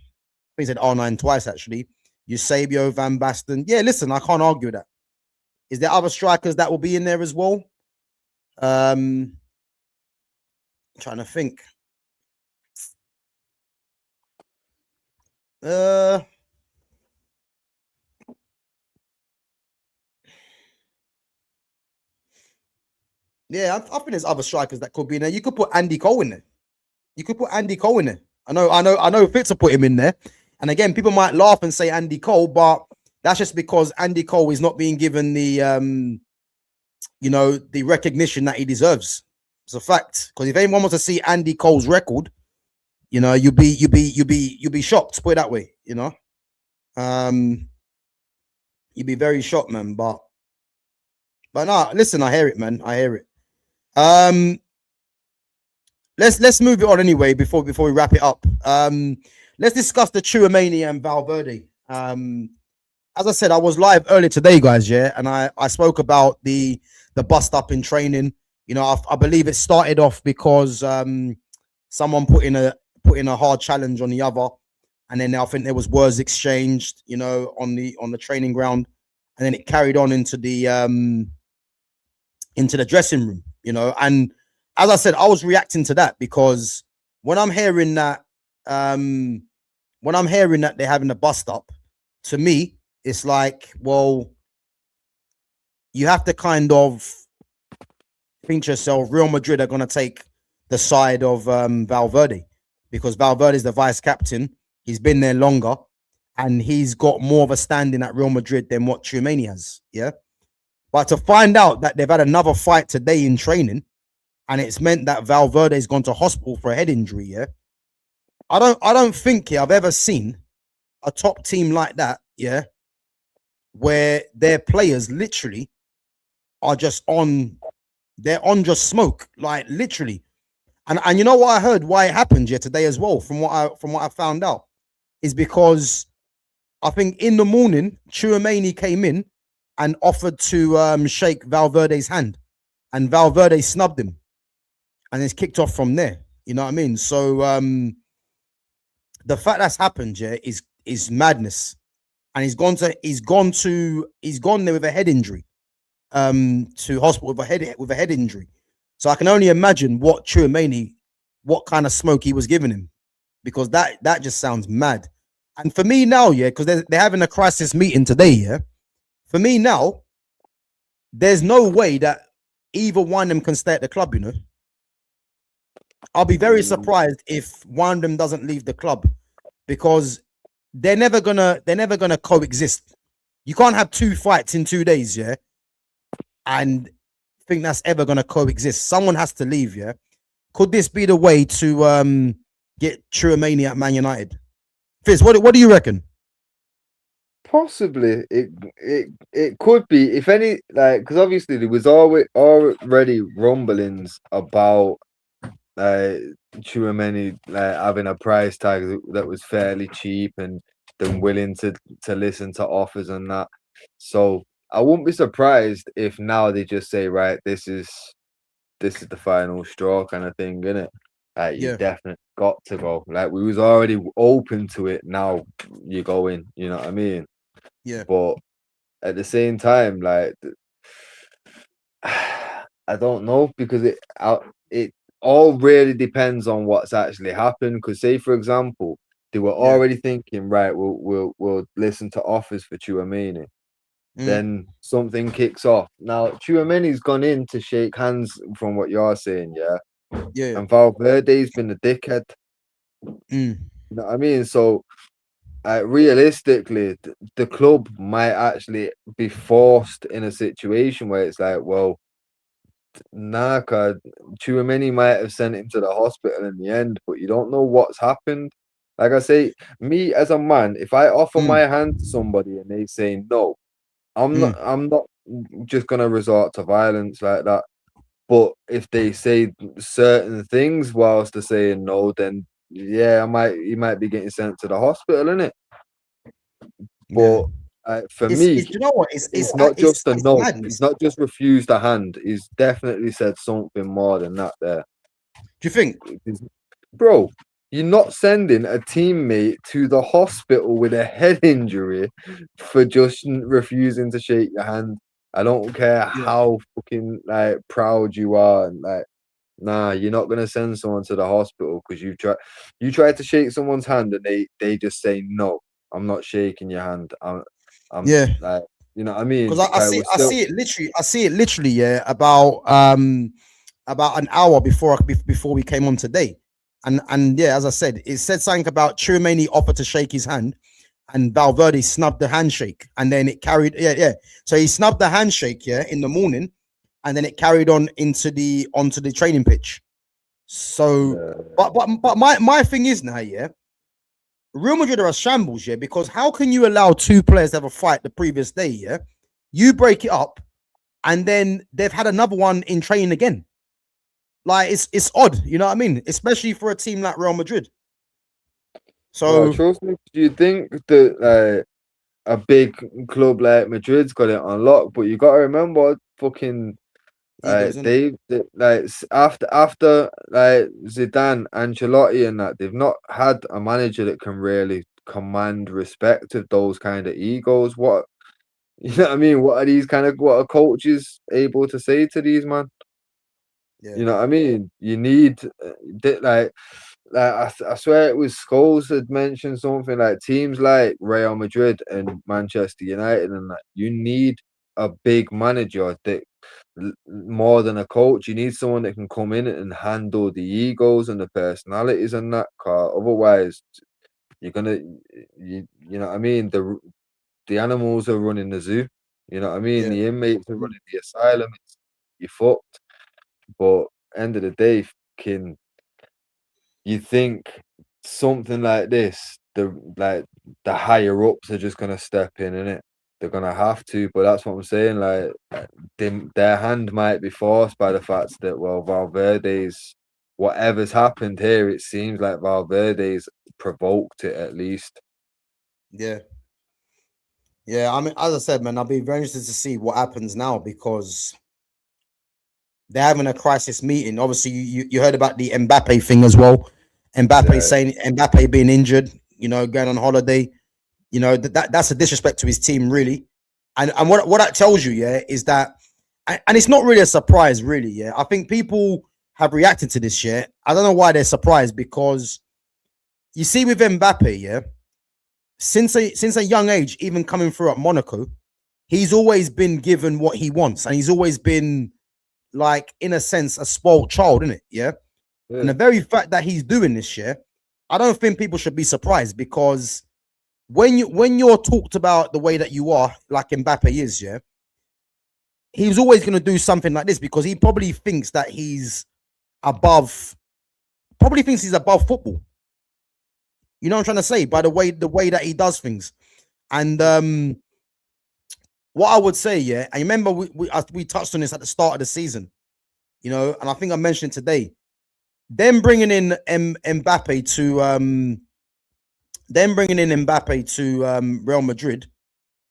he said R9 twice, actually. Eusebio, Van Basten. Yeah, listen, I can't argue with that. Is there other strikers that will be in there as well? Trying to think. Yeah, I think there's other strikers that could be in there. You could put Andy Cole in there. You could put Andy Cole in there. I know Fitz will put him in there. And again, people might laugh and say Andy Cole, but that's just because Andy Cole is not being given the the recognition that he deserves. It's a fact. Because if anyone wants to see Andy Cole's record, you'll be shocked, put it that way, You'd be very shocked, man. But no, listen, I hear it, man. I hear it. Let's move it on anyway before we wrap it up. Let's discuss the Tchouaméni and Valverde. As I said, I was live earlier today, guys, yeah, and I spoke about the bust up in training. I believe it started off because someone put in a hard challenge on the other, and then I think there was words exchanged, on the training ground, and then it carried on into the dressing room, and as I said, I was reacting to that because when I'm hearing that they're having a bust up, to me, it's like, well, you have to kind of think to yourself, Real Madrid are going to take the side of Valverde because Valverde is the vice captain. He's been there longer and he's got more of a standing at Real Madrid than what Tchouaméni has. Yeah. But to find out that they've had another fight today in training and it's meant that Valverde's gone to hospital for a head injury. Yeah. I don't think I've ever seen a top team like that. Yeah. Where their players literally are just they're on just smoke, like literally. And you know what I heard why it happened here today as well, from what I found out, is because I think in the morning, Tchouaméni came in and offered to shake Valverde's hand, and Valverde snubbed him, and it's kicked off from there. You know what I mean? So the fact that's happened, yeah, is madness. And he's gone there with a head injury, to hospital with a head injury. So I can only imagine what kind of smoke he was giving him, because that just sounds mad. And for me now, yeah, because they're having a crisis meeting today, yeah. For me now, there's no way that either one of them can stay at the club. I'll be very surprised if one of them doesn't leave the club, because they're never gonna coexist. You can't have two fights in 2 days, yeah, and think that's ever going to coexist. Someone has to leave. Yeah. Could this be the way to get Tchouaméni at Man United? Fizz, what do you reckon? Possibly, it could be. If any, like, because obviously there was already rumblings about Tchouaméni having a price tag that was fairly cheap and them willing to listen to offers and that. So I wouldn't be surprised if now they just say, right, this is the final straw kind of thing, innit? Like, you Yeah. definitely got to go. Like, we was already open to it. Now you go in. You know what I mean? Yeah. But at the same time, like, I don't know, because it all really depends on what's actually happened. Because say, for example, they were Yeah. already thinking, right, we'll listen to offers for Tchouaméni. Then something kicks off. Now Tchouaméni's gone in to shake hands, from what you're saying, yeah. Yeah. And Valverde's been a dickhead. Mm. You know what I mean? So realistically, the club might actually be forced in a situation where it's like, well, nah, Tchouaméni might have sent him to the hospital in the end, but you don't know what's happened. Like I say, me as a man, if I offer my hand to somebody and they say no, I'm not just gonna resort to violence like that. But if they say certain things whilst they're saying no, then yeah, he might be getting sent to the hospital, innit? Yeah. But for me, It's you know what? it's not just a It's no. He's madness. not just refused a hand. He's definitely said something more than that there. Do you think? Bro, you're not sending a teammate to the hospital with a head injury for just refusing to shake your hand. I don't care Yeah. how fucking like proud you are, and like, nah, you're not gonna send someone to the hospital because you try to shake someone's hand and they just say no, I'm not shaking your hand. I'm Yeah. like, you know what I mean? Because Okay, we're still I see it literally, yeah, about an hour before we came on today. And yeah, as I said, it said something about Tchouaméni offered to shake his hand and Valverde snubbed the handshake. And then it carried, yeah. So he snubbed the handshake, yeah, in the morning, and then it carried on onto the training pitch. So but my thing is now, yeah, Real Madrid are a shambles, yeah, because how can you allow two players to have a fight the previous day, yeah? You break it up, and then they've had another one in training again. Like, it's odd, you know what I mean? Especially for a team like Real Madrid. no, So trust me. Do you think that a big club like Madrid's got it on lock? But you got to remember, fucking egos, isn't it? after like Zidane, Ancelotti, and that, they've not had a manager that can really command respect of those kind of egos. What you know what I mean? What are coaches able to say to these man? Yeah, You know what I mean? You need I swear it was Scholes had mentioned something like teams like Real Madrid and Manchester United, and that you need a big manager that more than a coach. You need someone that can come in and handle the egos and the personalities and that car. Otherwise, you're gonna you know what I mean? The animals are running the zoo. You know what I mean? yeah, The inmates are running the asylum. You're fucked. But end of the day, fucking you think something like this, the higher ups are just gonna step in it. They're gonna have to, but that's what I'm saying. Like, their hand might be forced by the fact that, well, Valverde's whatever's happened here, it seems like Valverde's provoked it at least. yeah. Yeah, I mean, as I said, man, I'll be very interested to see what happens now because they're having a crisis meeting. Obviously, you heard about the Mbappe thing as well. Mbappe Yeah, saying Mbappe being injured, going on holiday. That's a disrespect to his team, really. And what that tells you, yeah, is that, and it's not really a surprise, really. Yeah, I think people have reacted to this. Yeah, I don't know why they're surprised because you see with Mbappe, yeah, since a young age, even coming through at Monaco, he's always been given what he wants, and he's always been, like, in a sense, a spoiled child, isn't it? Yeah. yeah. And the very fact that he's doing this year, I don't think people should be surprised because when you're talked about the way that you are, like Mbappe is, yeah, he was always going to do something like this because he probably thinks that he's above. Probably thinks he's above football. You know what I'm trying to say? By the way that he does things. And what I would say, yeah, I remember we touched on this at the start of the season, you know, and I think I mentioned today, them bringing in Mbappe to Real Madrid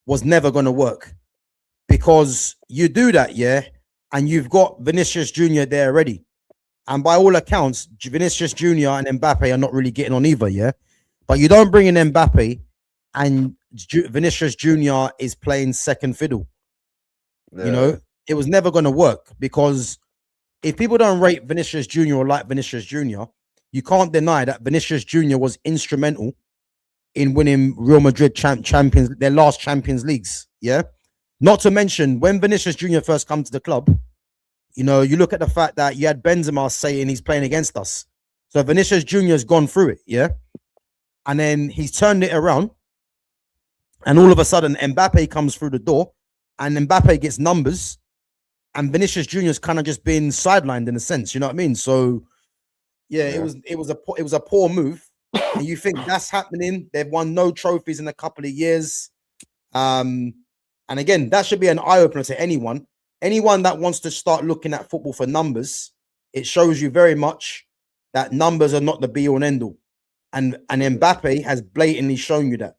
was never going to work, because you do that, yeah, and you've got Vinicius Jr. there already, and by all accounts, Vinicius Jr. and Mbappe are not really getting on either, yeah. But you don't bring in Mbappe, and Vinicius Jr. is playing second fiddle. Yeah. You know, it was never going to work, because if people don't rate Vinicius Jr. or like Vinicius Jr., you can't deny that Vinicius Jr. was instrumental in winning Real Madrid champions, their last Champions Leagues. Yeah. Not to mention, when Vinicius Jr. first come to the club, you know, you look at the fact that you had Benzema saying he's playing against us. So Vinicius Jr. has gone through it. Yeah. And then he's turned it around. And all of a sudden, Mbappe comes through the door, and Mbappe gets numbers, and Vinicius Jr.'s kind of just been sidelined in a sense. You know what I mean? So, yeah. it was a poor move. And you think that's happening? They've won no trophies in a couple of years. And again, that should be an eye opener to anyone. Anyone that wants to start looking at football for numbers, it shows you very much that numbers are not the be all and end all. And Mbappe has blatantly shown you that,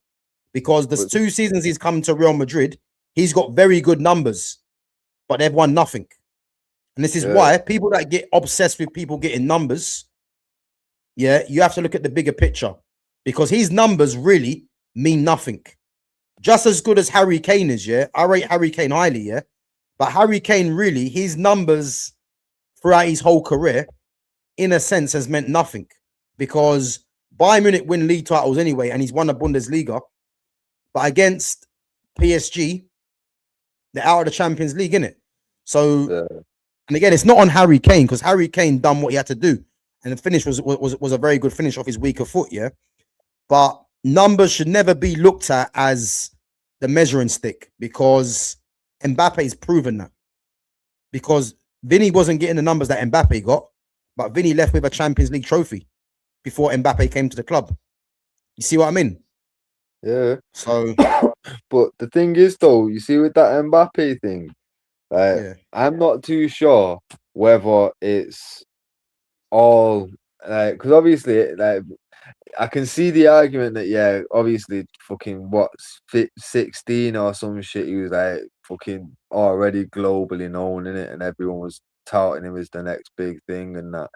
because the 2 seasons he's come to Real Madrid, he's got very good numbers, but they've won nothing. And this is why people that get obsessed with people getting numbers, yeah, you have to look at the bigger picture, because his numbers really mean nothing. Just as good as Harry Kane is, yeah. I rate Harry Kane highly, yeah. But Harry Kane, really, his numbers throughout his whole career, in a sense, has meant nothing, because Bayern Munich win league titles anyway, and he's won the Bundesliga. But against PSG, they're out of the Champions League, innit? So, and again, it's not on Harry Kane, because Harry Kane done what he had to do, and the finish was a very good finish off his weaker foot, yeah. But numbers should never be looked at as the measuring stick, because Mbappe's proven that. Because Vinny wasn't getting the numbers that Mbappe got, but Vinny left with a Champions League trophy before Mbappe came to the club. You see what I mean? Yeah. So, but the thing is, though, you see with that Mbappe thing, like, I'm not too sure whether it's all like, because obviously, like, I can see the argument that obviously fucking 16 or some shit, he was like fucking already globally known in it, and everyone was touting him as the next big thing and that.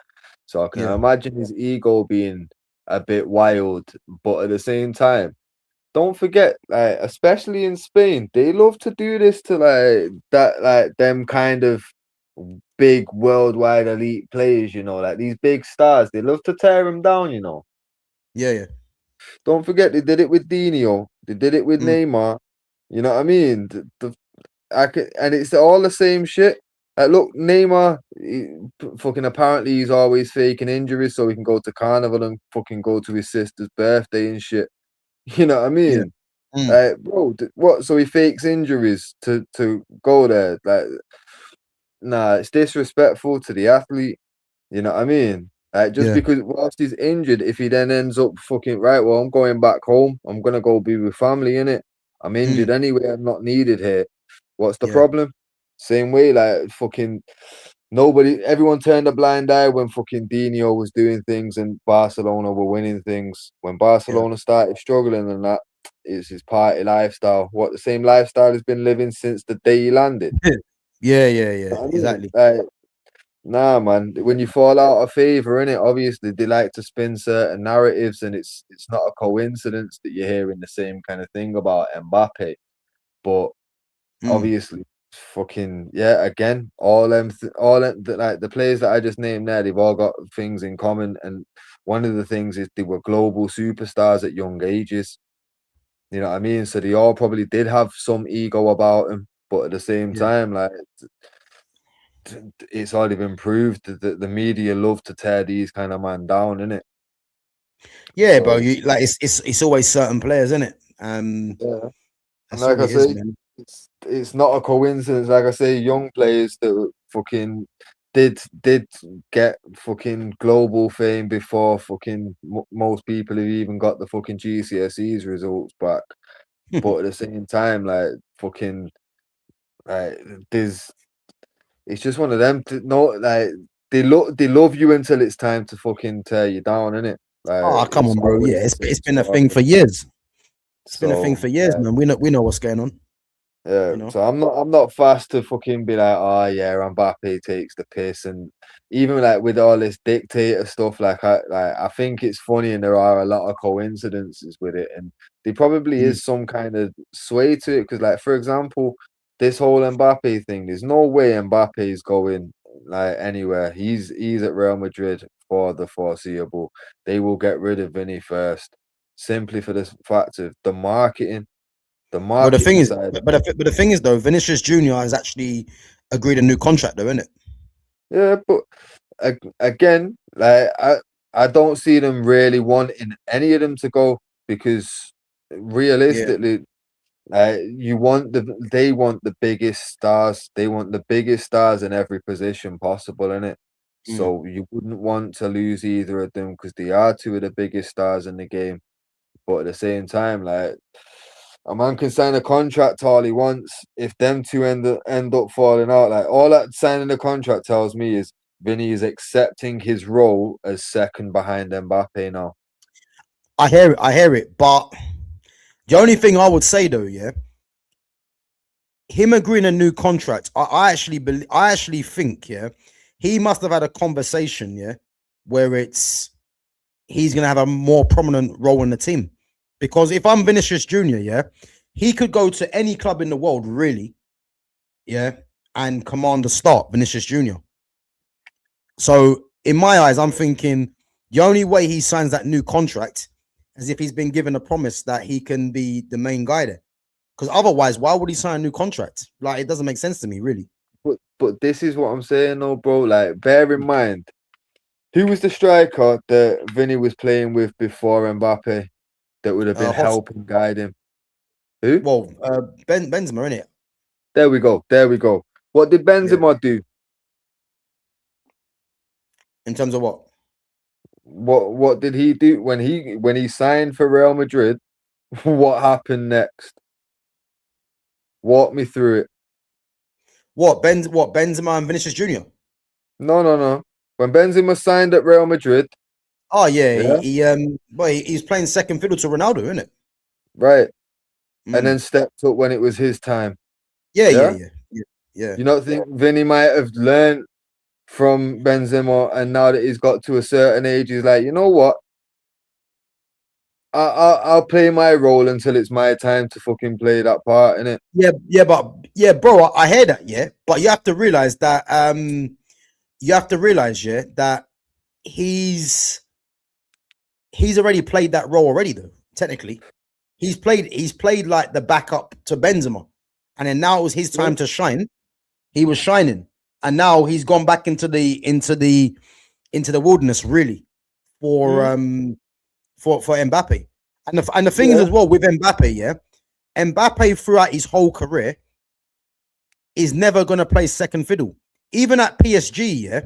So I can imagine his ego being a bit wild, but at the same time, don't forget, like, especially in Spain, they love to do this to them kind of big worldwide elite players, you know, like these big stars. They love to tear them down, you know. Yeah. Don't forget, they did it with Dino. They did it with Neymar. You know what I mean? And it's all the same shit. Look, Neymar, fucking apparently he's always faking injuries so he can go to Carnival and fucking go to his sister's birthday and shit. You know what I mean? Bro, what? So he fakes injuries to go there? Like, nah, it's disrespectful to the athlete. You know what I mean? Just because whilst he's injured, if he then ends up fucking right, well, I'm going back home. I'm gonna go be with family, innit? I'm injured anyway. I'm not needed here. What's the problem? Same way, like fucking everyone turned a blind eye when fucking Dino was doing things and Barcelona were winning things. When Barcelona started struggling, and that is his party lifestyle. What, the same lifestyle he's been living since the day he landed. Yeah. You know what I mean? Exactly. Nah, man. When you fall out of favor in it, obviously they like to spin certain narratives, and it's not a coincidence that you're hearing the same kind of thing about Mbappe. But obviously, fucking again, all them like the players that I just named there, they've all got things in common, and one of the things is they were global superstars at young ages. You know what I mean? So they all probably did have some ego about them, but at the same time, like, it's already been proved that the media love to tear these kind of man down, innit? Yeah, so, bro. You like it's always certain players, innit? Yeah. That's like what I it is, say, man. it's not a coincidence. Like I say, young players that fucking did get fucking global fame before fucking most people have even got the fucking GCSEs results back. But at the same time, like fucking, like there's, it's just one of them. To know, like they love you until it's time to fucking tear you down, innit? Oh, Like come it's on, bro. always Yeah, the it's same been a story. thing for years. It's been a thing So for years, man. We know what's going on. yeah, You know. so I'm not fast to fucking be like, oh yeah, Mbappe takes the piss, and even like with all this dictator stuff, I think it's funny, and there are a lot of coincidences with it, and there probably Mm. is some kind of sway to it, because like for example, this whole Mbappe thing, there's no way Mbappe is going like anywhere. He's at Real Madrid for the foreseeable. They will get rid of Vinny first, simply for the fact of the marketing. The Well, the thing marketing is, side of but it. the thing is though, Vinicius Junior has actually agreed a new contract, though, isn't it? Yeah, but again, like I don't see them really wanting any of them to go, because Yeah. realistically, they want the biggest stars. They want the biggest stars in every position possible in it. Mm. So you wouldn't want to lose either of them, because they are two of the biggest stars in the game. But at the same time, like a man can sign a contract all he wants. If them two end up falling out, like all that signing the contract tells me is Vinny is accepting his role as second behind Mbappe now. I hear it. But the only thing I would say though, yeah, him agreeing a new contract, I actually think, yeah, he must have had a conversation, yeah, where he's gonna have a more prominent role in the team. Because if I'm Vinicius Junior, yeah, he could go to any club in the world, really, yeah, and command the start, Vinicius Junior. So in my eyes, I'm thinking the only way he signs that new contract is if he's been given a promise that he can be the main guy there. Because otherwise, why would he sign a new contract? Like, it doesn't make sense to me, really. But this is what I'm saying, though, bro. Like, bear in mind, who was the striker that Vinny was playing with before Mbappe that would have been Hot, helping guide him? Who? well, Benzema, innit? There we go. There we go. What did Yeah. Benzema do? In terms of what? What did he do when he signed for Real Madrid? What happened next? Walk me through it. What Benzema and Vinicius Junior? No, no, no. When Benzema signed at Real Madrid, Oh yeah, yeah, he's playing second fiddle to Ronaldo, isn't it? right, and then Mm. stepped up when it was his time. Yeah, yeah, Yeah, yeah, yeah, yeah. you don't think Vinny might have learned from Benzema, and now that he's got to a certain age, he's like, you know what? I'll play my role until it's my time to fucking play that part in it. Yeah, bro, I hear that, yeah. But you have to realize that yeah, that he's already played that role already, though. Technically, he's played like the backup to Benzema, and then now it was his time to shine. He was shining, and now he's gone back into the wilderness, really, for Mm, for Mbappe. And the thing is yeah, as well with Mbappe, yeah, Mbappe throughout his whole career is never going to play second fiddle. Even at PSG, yeah,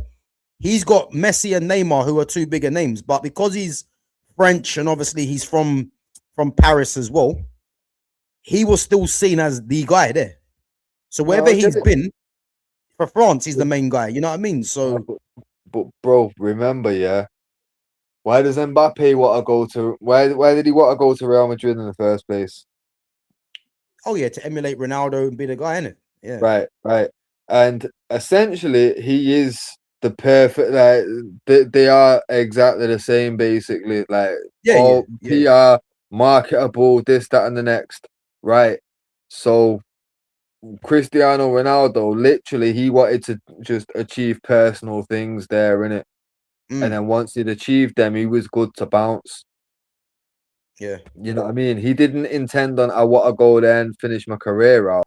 he's got Messi and Neymar, who are two bigger names, but because he's French and obviously he's from Paris as well, he was still seen as the guy there. So no, wherever I get he's it. been for France, he's the main guy. You know what I mean? No, So but bro, remember, yeah. Why does Mbappe want to go to? Why did he want to go to Real Madrid in the first place? oh yeah, to emulate Ronaldo and be the guy in it. Yeah, Right, right. And essentially, he is the perfect. Like they are exactly the same, basically. Like yeah, yeah, all yeah. PR, marketable, this, that, and the next. Right. So Cristiano Ronaldo, literally, he wanted to just achieve personal things there, in it. And Mm, then once he'd achieved them, he was good to bounce. yeah. You know what I mean? He didn't intend on I want to go there and finish my career out.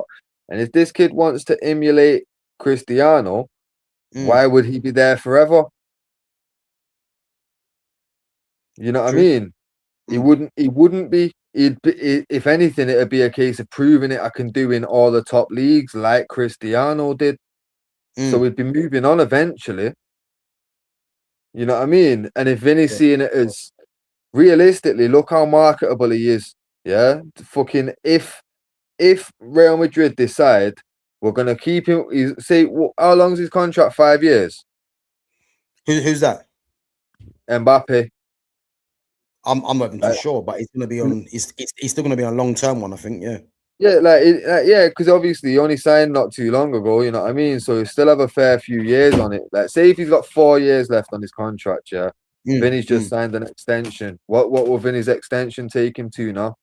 And if this kid wants to emulate Cristiano, Mm, why would he be there forever? You know what I true. mean? He Mm, wouldn't if anything, it'd be a case of proving it I can do in all the top leagues, like Cristiano did. So we'd be moving on eventually. You know what I mean? And if Vinny's seeing it as realistically, look how marketable he is. Yeah, fucking if Real Madrid decide we're gonna keep him, how long's his contract? 5 years. Who's that? Mbappe. I'm not even too sure, but it's gonna be on. It's still gonna be a long term one, I think. Yeah. Yeah, because obviously he only signed not too long ago. You know what I mean? So he still have a fair few years on it. Like, say if he's got 4 years left on his contract, yeah. Vinny's just signed an extension. What will Vinny's extension take him to now?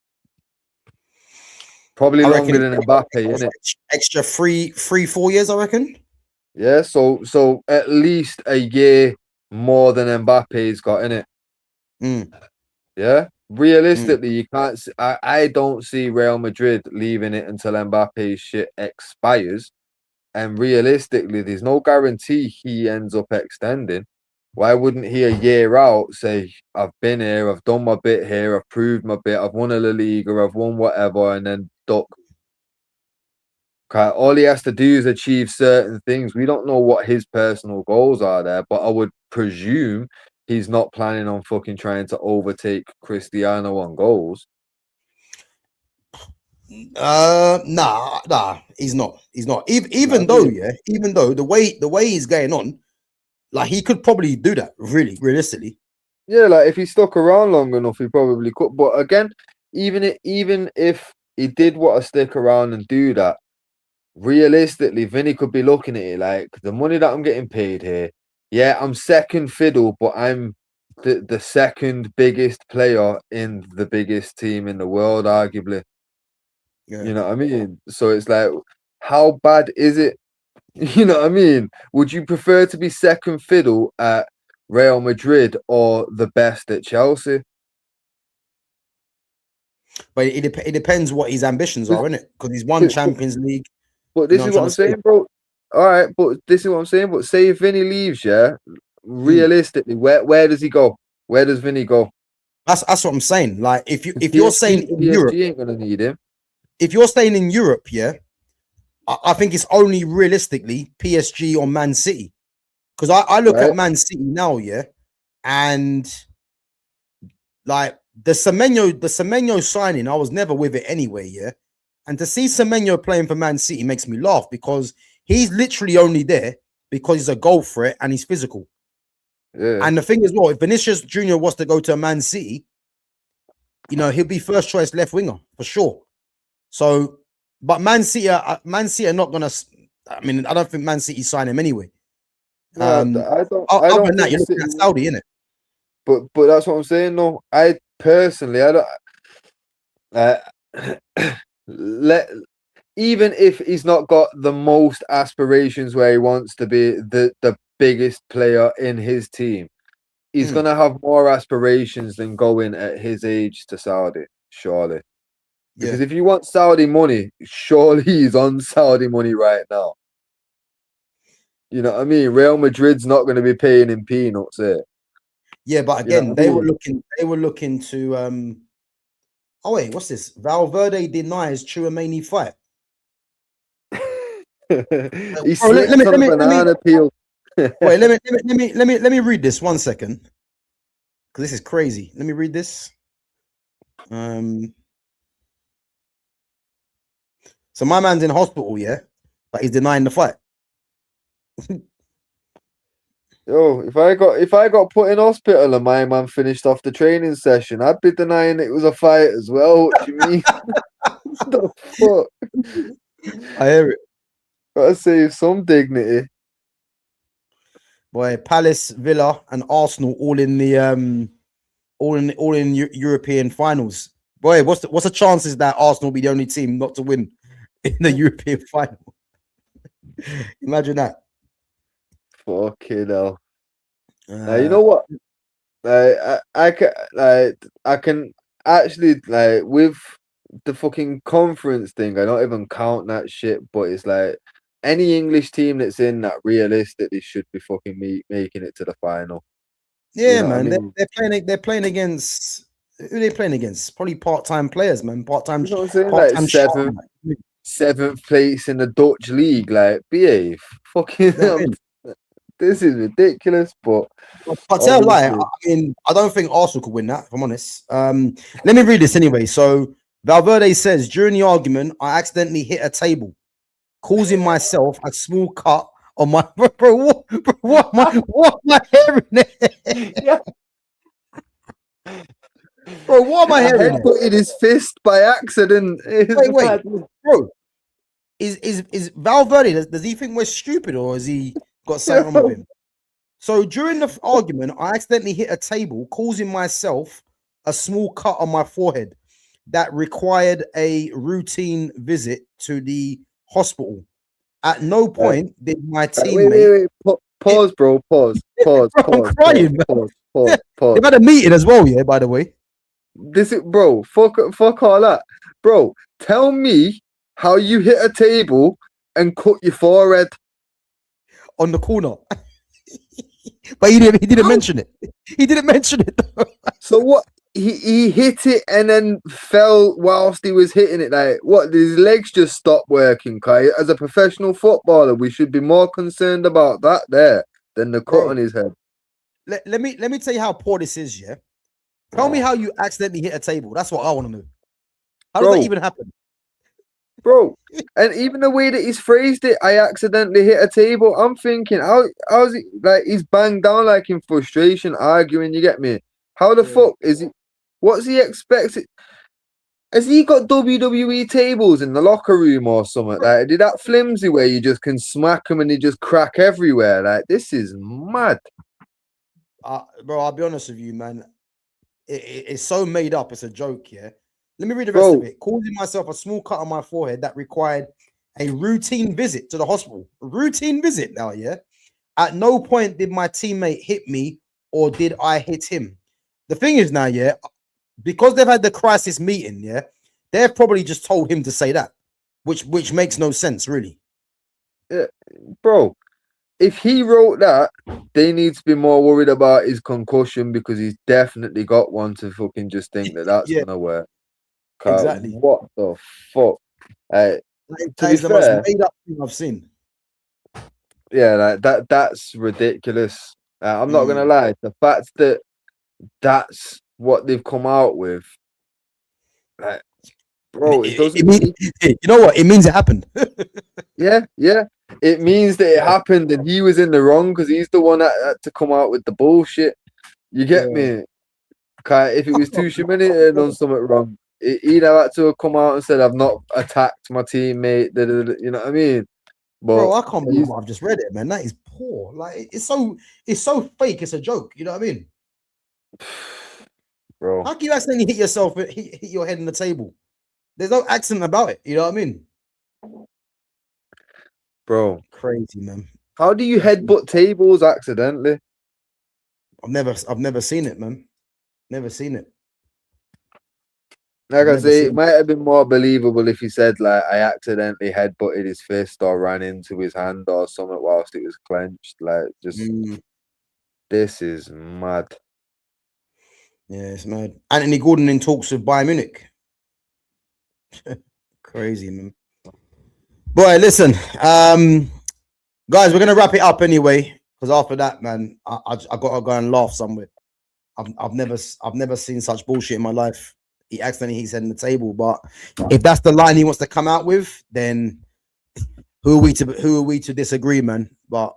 Probably longer than Mbappe, isn't it? Extra 4 years, I reckon. Yeah, so at least a year more than Mbappe's got in it. Yeah, realistically, you can't. I don't see Real Madrid leaving it until Mbappe's shit expires. And realistically, there's no guarantee he ends up extending. Why wouldn't he a year out say, I've been here, I've done my bit here, I've proved my bit, I've won a La Liga, I've won whatever, and then duck. All he has to do is achieve certain things. We don't know what his personal goals are there, but I would presume he's not planning on fucking trying to overtake Cristiano on goals. Nah, he's not. Even though the way he's going on, like he could probably do that, really, realistically. Yeah, like if he stuck around long enough, he probably could. But again, even if he did want to stick around and do that, realistically, Vinny could be looking at it like the money that I'm getting paid here. Yeah, I'm second fiddle, but I'm the second biggest player in the biggest team in the world, arguably. Yeah. You know what I mean? So it's like, how bad is it? You know what I mean? Would you prefer to be second fiddle at Real Madrid or the best at Chelsea? But it depends what his ambitions are, innit? Because he's won Champions League. But this is what I'm saying, bro. All right, but this is what I'm saying. But say if Vinny leaves, yeah, realistically, where does he go? Where does Vinny go? That's what I'm saying. Like if you're saying in PSG Europe, ain't gonna need him. If you're staying in Europe, yeah, I think it's only realistically PSG or Man City. Because I look at Man City now, yeah, and like the Semenyo signing, I was never with it anyway, yeah. And to see Semenyo playing for Man City makes me laugh because he's literally only there because he's a goal threat and he's physical. Yeah. And the thing is, well, if Vinicius Jr. was to go to Man City, you know, he'll be first choice left winger for sure. So, but Man City are not gonna. I mean, I don't think Man City sign him anyway. I don't. Other than that, you're looking at Saudi, innit? But that's what I'm saying. No, I personally, I don't. Even if he's not got the most aspirations where he wants to be the biggest player in his team, he's gonna have more aspirations than going at his age to Saudi, surely. Because if you want Saudi money, surely he's on Saudi money right now. You know what I mean? Real Madrid's not going to be paying him peanuts there. Yeah, but again, they were looking to oh wait, what's this? Valverde denies Chouameni fight. He slipped on a banana peel. Wait, let me read this 1 second. Because this is crazy. Let me read this. So my man's in hospital, yeah, but he's denying the fight. Yo, if I got put in hospital and my man finished off the training session, I'd be denying it was a fight as well. What do you mean? What the fuck? I hear it. Gotta save some dignity. Boy, Palace, Villa, and Arsenal all in the European finals. Boy, what's the chances that Arsenal be the only team not to win in the European final? Imagine that. Fucking hell. You know what? I can actually, like, with the fucking conference thing, I don't even count that shit, but it's like any English team that's in that realistically should be fucking making it to the final. Yeah, you know man. I mean? They're playing against Who are they playing against? Probably part-time players, man. Part-time, You know what I'm saying? part-time Like seventh place in the Dutch league. Like, behave. Fucking You know what I mean? this is ridiculous, but But tell a lie. obviously, I mean, I don't think Arsenal could win that, if I'm honest. Let me read this anyway. So Valverde says, during the argument, I accidentally hit a table, causing myself a small cut on my what am I hearing? yeah, Bro, what am I I hearing? headbutted his fist by accident. Wait, bro. Is Valverde? Does he think we're stupid, or has he got something wrong with him? So during the argument, I accidentally hit a table, causing myself a small cut on my forehead that required a routine visit to the hospital. At no point did my teammate. Wait. Pause, bro. Pause. Bro, I'm crying, Pause. They've had a meeting as well, yeah. By the way, This is, bro. Fuck all that, bro. Tell me how you hit a table and cut your forehead. on the corner, but he didn't mention it. He didn't mention it. So what? He hit it and then fell whilst he was hitting it. Like what? His legs just stopped working. Kai, as a professional footballer, we should be more concerned about that there than the cut Bro. on his head. Let me tell you how poor this is. Yeah, tell me how you accidentally hit a table. That's what I want to know. How does that even happen? Bro, and even the way that he's phrased it, I accidentally hit a table. I'm thinking, how's he like? He's banged down like in frustration, arguing. You get me? How the fuck is he? What's he expected? Has he got WWE tables in the locker room or something? Like, did that flimsy where you just can smack him and he just crack everywhere? Like, this is mad. Bro, I'll be honest with you, man. It's so made up. It's a joke, yeah. Let me read the rest of it. Causing myself a small cut on my forehead that required a routine visit to the hospital. Routine visit now, yeah. At no point did my teammate hit me or did I hit him. The thing is now, yeah, because they've had the crisis meeting, yeah, they've probably just told him to say that, which makes no sense, really. Yeah, bro. If he wrote that, they need to be more worried about his concussion because he's definitely got one to fucking just think that that's gonna work. Exactly. What the fuck? That is the most made up thing I've seen. Yeah, like that's ridiculous. I'm not gonna lie. The fact that that's what they've come out with, like, bro, it doesn't. You know what? It means it happened. Yeah. It means that it happened and he was in the wrong because he's the one that had to come out with the bullshit. You get me? If it was Tuchel and done something wrong, he'd have had to have come out and said, "I've not attacked my teammate." You know what I mean? But bro, I can't believe I've just read it, man. That is poor. Like it's so fake. It's a joke. You know what I mean? Bro, how can you accidentally hit yourself, hit your head in the table? There's no accident about it. You know what I mean? Bro, crazy, man. How do you headbutt tables accidentally? I've never seen it, man. Never seen it. Like I say, it might have been more believable if he said, like, I accidentally headbutted his fist or ran into his hand or something whilst it was clenched. Like, just this is mad. Yeah, it's mad. Anthony Gordon in talks with Bayern Munich. Crazy, man. Boy, listen, guys, we're gonna wrap it up anyway because after that, man, I gotta go and laugh somewhere. I've never seen such bullshit in my life. He accidentally hits head on the table, but if that's the line he wants to come out with, then who are we to disagree, man? But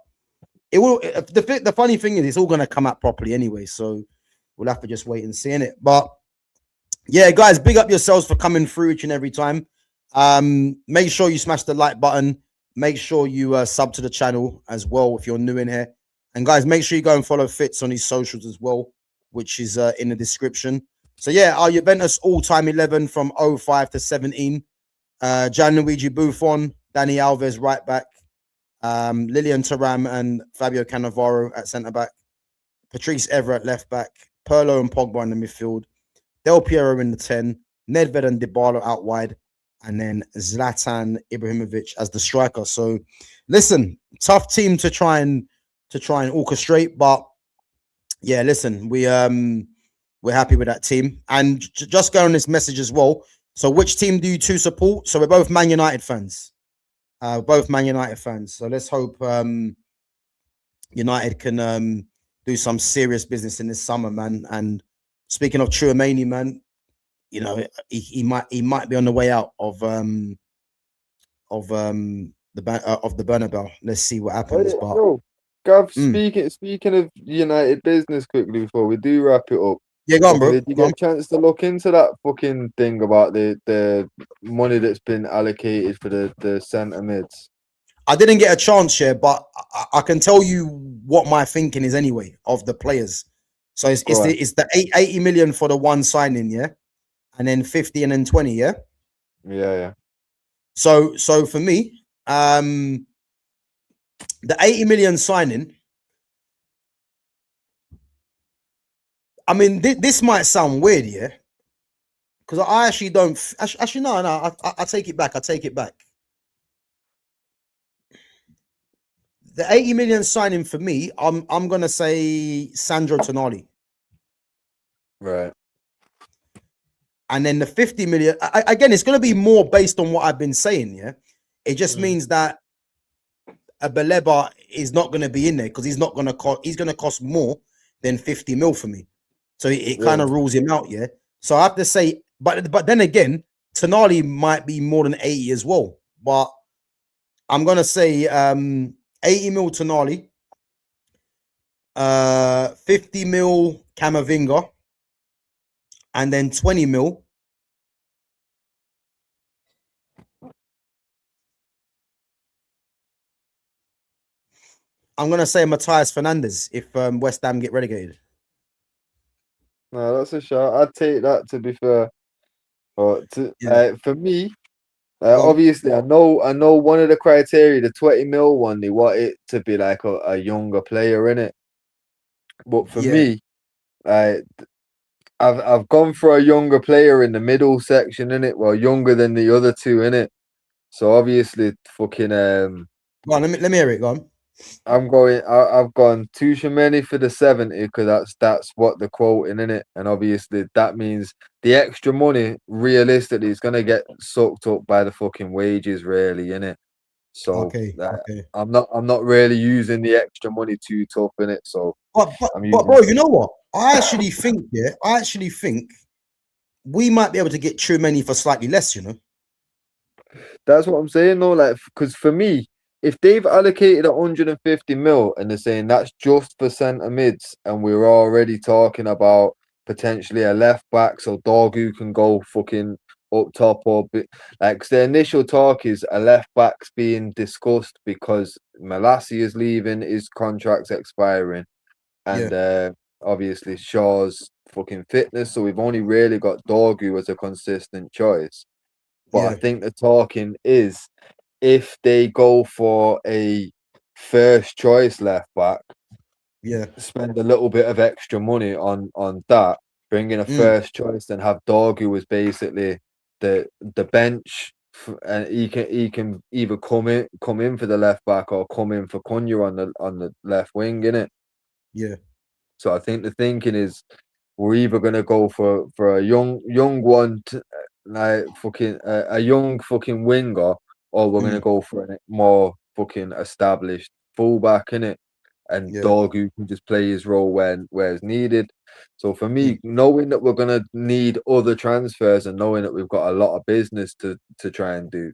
it will. The funny thing is, it's all gonna come out properly anyway, so we'll have to just wait and see in it. But yeah, guys, big up yourselves for coming through each and every time. Make sure you smash the like button. Make sure you sub to the channel as well if you're new in here. And guys, make sure you go and follow Fitz on his socials as well, which is in the description. So yeah, our Juventus All Time 11 from 05 to 17. Gianluigi Buffon, Dani Alves right back, Lilian Thuram and Fabio Cannavaro at centre back, Patrice Evra at left back, Pirlo and Pogba in the midfield, Del Piero in the 10, Nedved and Dybala out wide, and then Zlatan Ibrahimovic as the striker. So listen, tough team to try and orchestrate, but yeah, listen, We're happy with that team. And just go on this message as well. So, which team do you two support? So, we're both Man United fans. Both Man United fans. So, let's hope United can do some serious business in this summer, man. And speaking of Chouameni, man, you know, he might be on the way out of the Bernabeu. Let's see what happens. But Yo, Gav, speaking of United business quickly before we do wrap it up. yeah, go on, bro. Did you get a chance to look into that fucking thing about the money that's been allocated for the centre mids? I didn't get a chance yet, but I can tell you what my thinking is anyway of the players. So it's the 80 million for the one signing, yeah, and then 50 and then 20, yeah. Yeah. So for me, the 80 million signing. I mean, this might sound weird, yeah, because I actually don't. Actually, no. I take it back. I take it back. The 80 million signing for me, I'm gonna say Sandro Tonali. Right. And then the 50 million, again, it's gonna be more based on what I've been saying, yeah. It just means that a Baleba is not gonna be in there because he's gonna cost more than 50 mil for me. So it kind of rules him out, yeah. So I have to say, but then again, Tonali might be more than 80 as well. But I'm gonna say 80 mil Tonali, 50 mil Camavinga, and then 20 mil. I'm gonna say Matthias Fernandes if West Ham get relegated. No, that's a shot. I'd take that, to be fair. But for me, obviously, I know one of the criteria, the 20 mil one, they want it to be like a younger player in it. But for me, I've gone for a younger player in the middle section in it. Well, younger than the other two in it. So obviously, fucking Go on, let me hear it. Go on. I've gone Tchouameni for the 70 because that's what the quoting in it, and obviously that means the extra money realistically is gonna get sucked up by the fucking wages, really, in it. So Okay. I'm not really using the extra money too tough in it. So But bro, you know what? I actually think we might be able to get Tchouameni for slightly less. You know. That's what I'm saying, though. Like, because for me, if they've allocated 150 mil and they're saying that's just for centre mids, and we're already talking about potentially a left back, so Dorgu can go fucking up top, or like, 'cause the initial talk is a left back's being discussed because Malassi is leaving, his contract's expiring, and obviously Shaw's fucking fitness, so we've only really got Dorgu as a consistent choice. But I think the talking is, if they go for a first choice left back, spend a little bit of extra money on that, bring in a first choice, then have Dorgu as basically the bench, and he can either come in for the left back or come in for Cunha on the left wing, innit? Yeah. So I think the thinking is, we're either gonna go for a young one, like fucking a young fucking winger, or we're gonna go for a more fucking established fullback, in it, and Dorgu can just play his role where it's needed. So for me, knowing that we're gonna need other transfers and knowing that we've got a lot of business to try and do,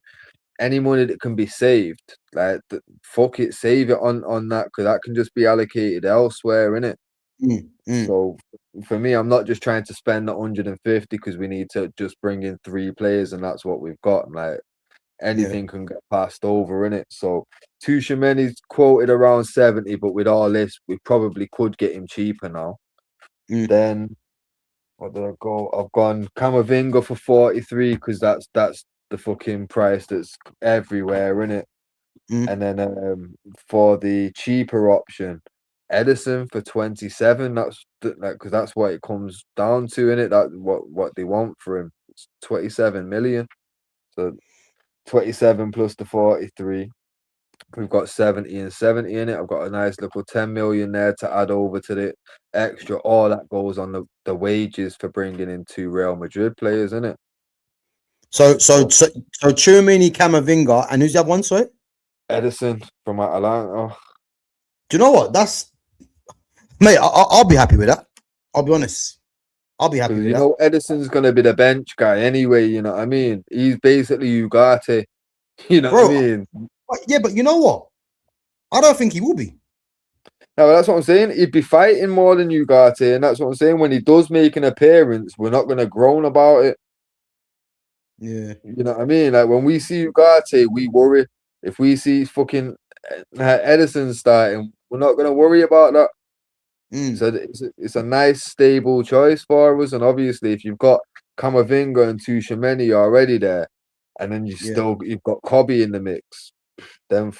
any money that can be saved, like, fuck it, save it on that, because that can just be allocated elsewhere, innit? So for me, I'm not just trying to spend 150 because we need to just bring in 3 players and that's what we've got. Like, anything can get passed over in it. So Tchouameni's quoted around 70, but with all this, we probably could get him cheaper now. Then what did I go? I've gone Camavinga for 43 because that's the fucking price that's everywhere in it. And then for the cheaper option, Edison for 27. That's because that's what it comes down to, in it. That what they want for him. It's 27 million. So 27 plus the 43. We've got 70 and 70 in it. I've got a nice little 10 million there to add over to the extra. All that goes on the wages for bringing in 2 Real Madrid players, in it. So Tchouaméni, Camavinga, and who's the other one? Sorry, Edison from Atalanta. do you know what? That's mate. I'll be happy with that. I'll be honest. I'll be happy with You that. know, Edison's gonna be the bench guy anyway. You know what I mean? He's basically Ugarte. You know what I mean? Yeah, but you know what? I don't think he will be. No, that's what I'm saying. He'd be fighting more than Ugarte, and that's what I'm saying. When he does make an appearance, we're not gonna groan about it. Yeah. You know what I mean? Like when we see Ugarte, we worry. If we see fucking Edison starting, we're not gonna worry about that. So it's a nice stable choice for us. And obviously, if you've got Camavinga and Tchouaméni already there, and then you've got Kobe in the mix, then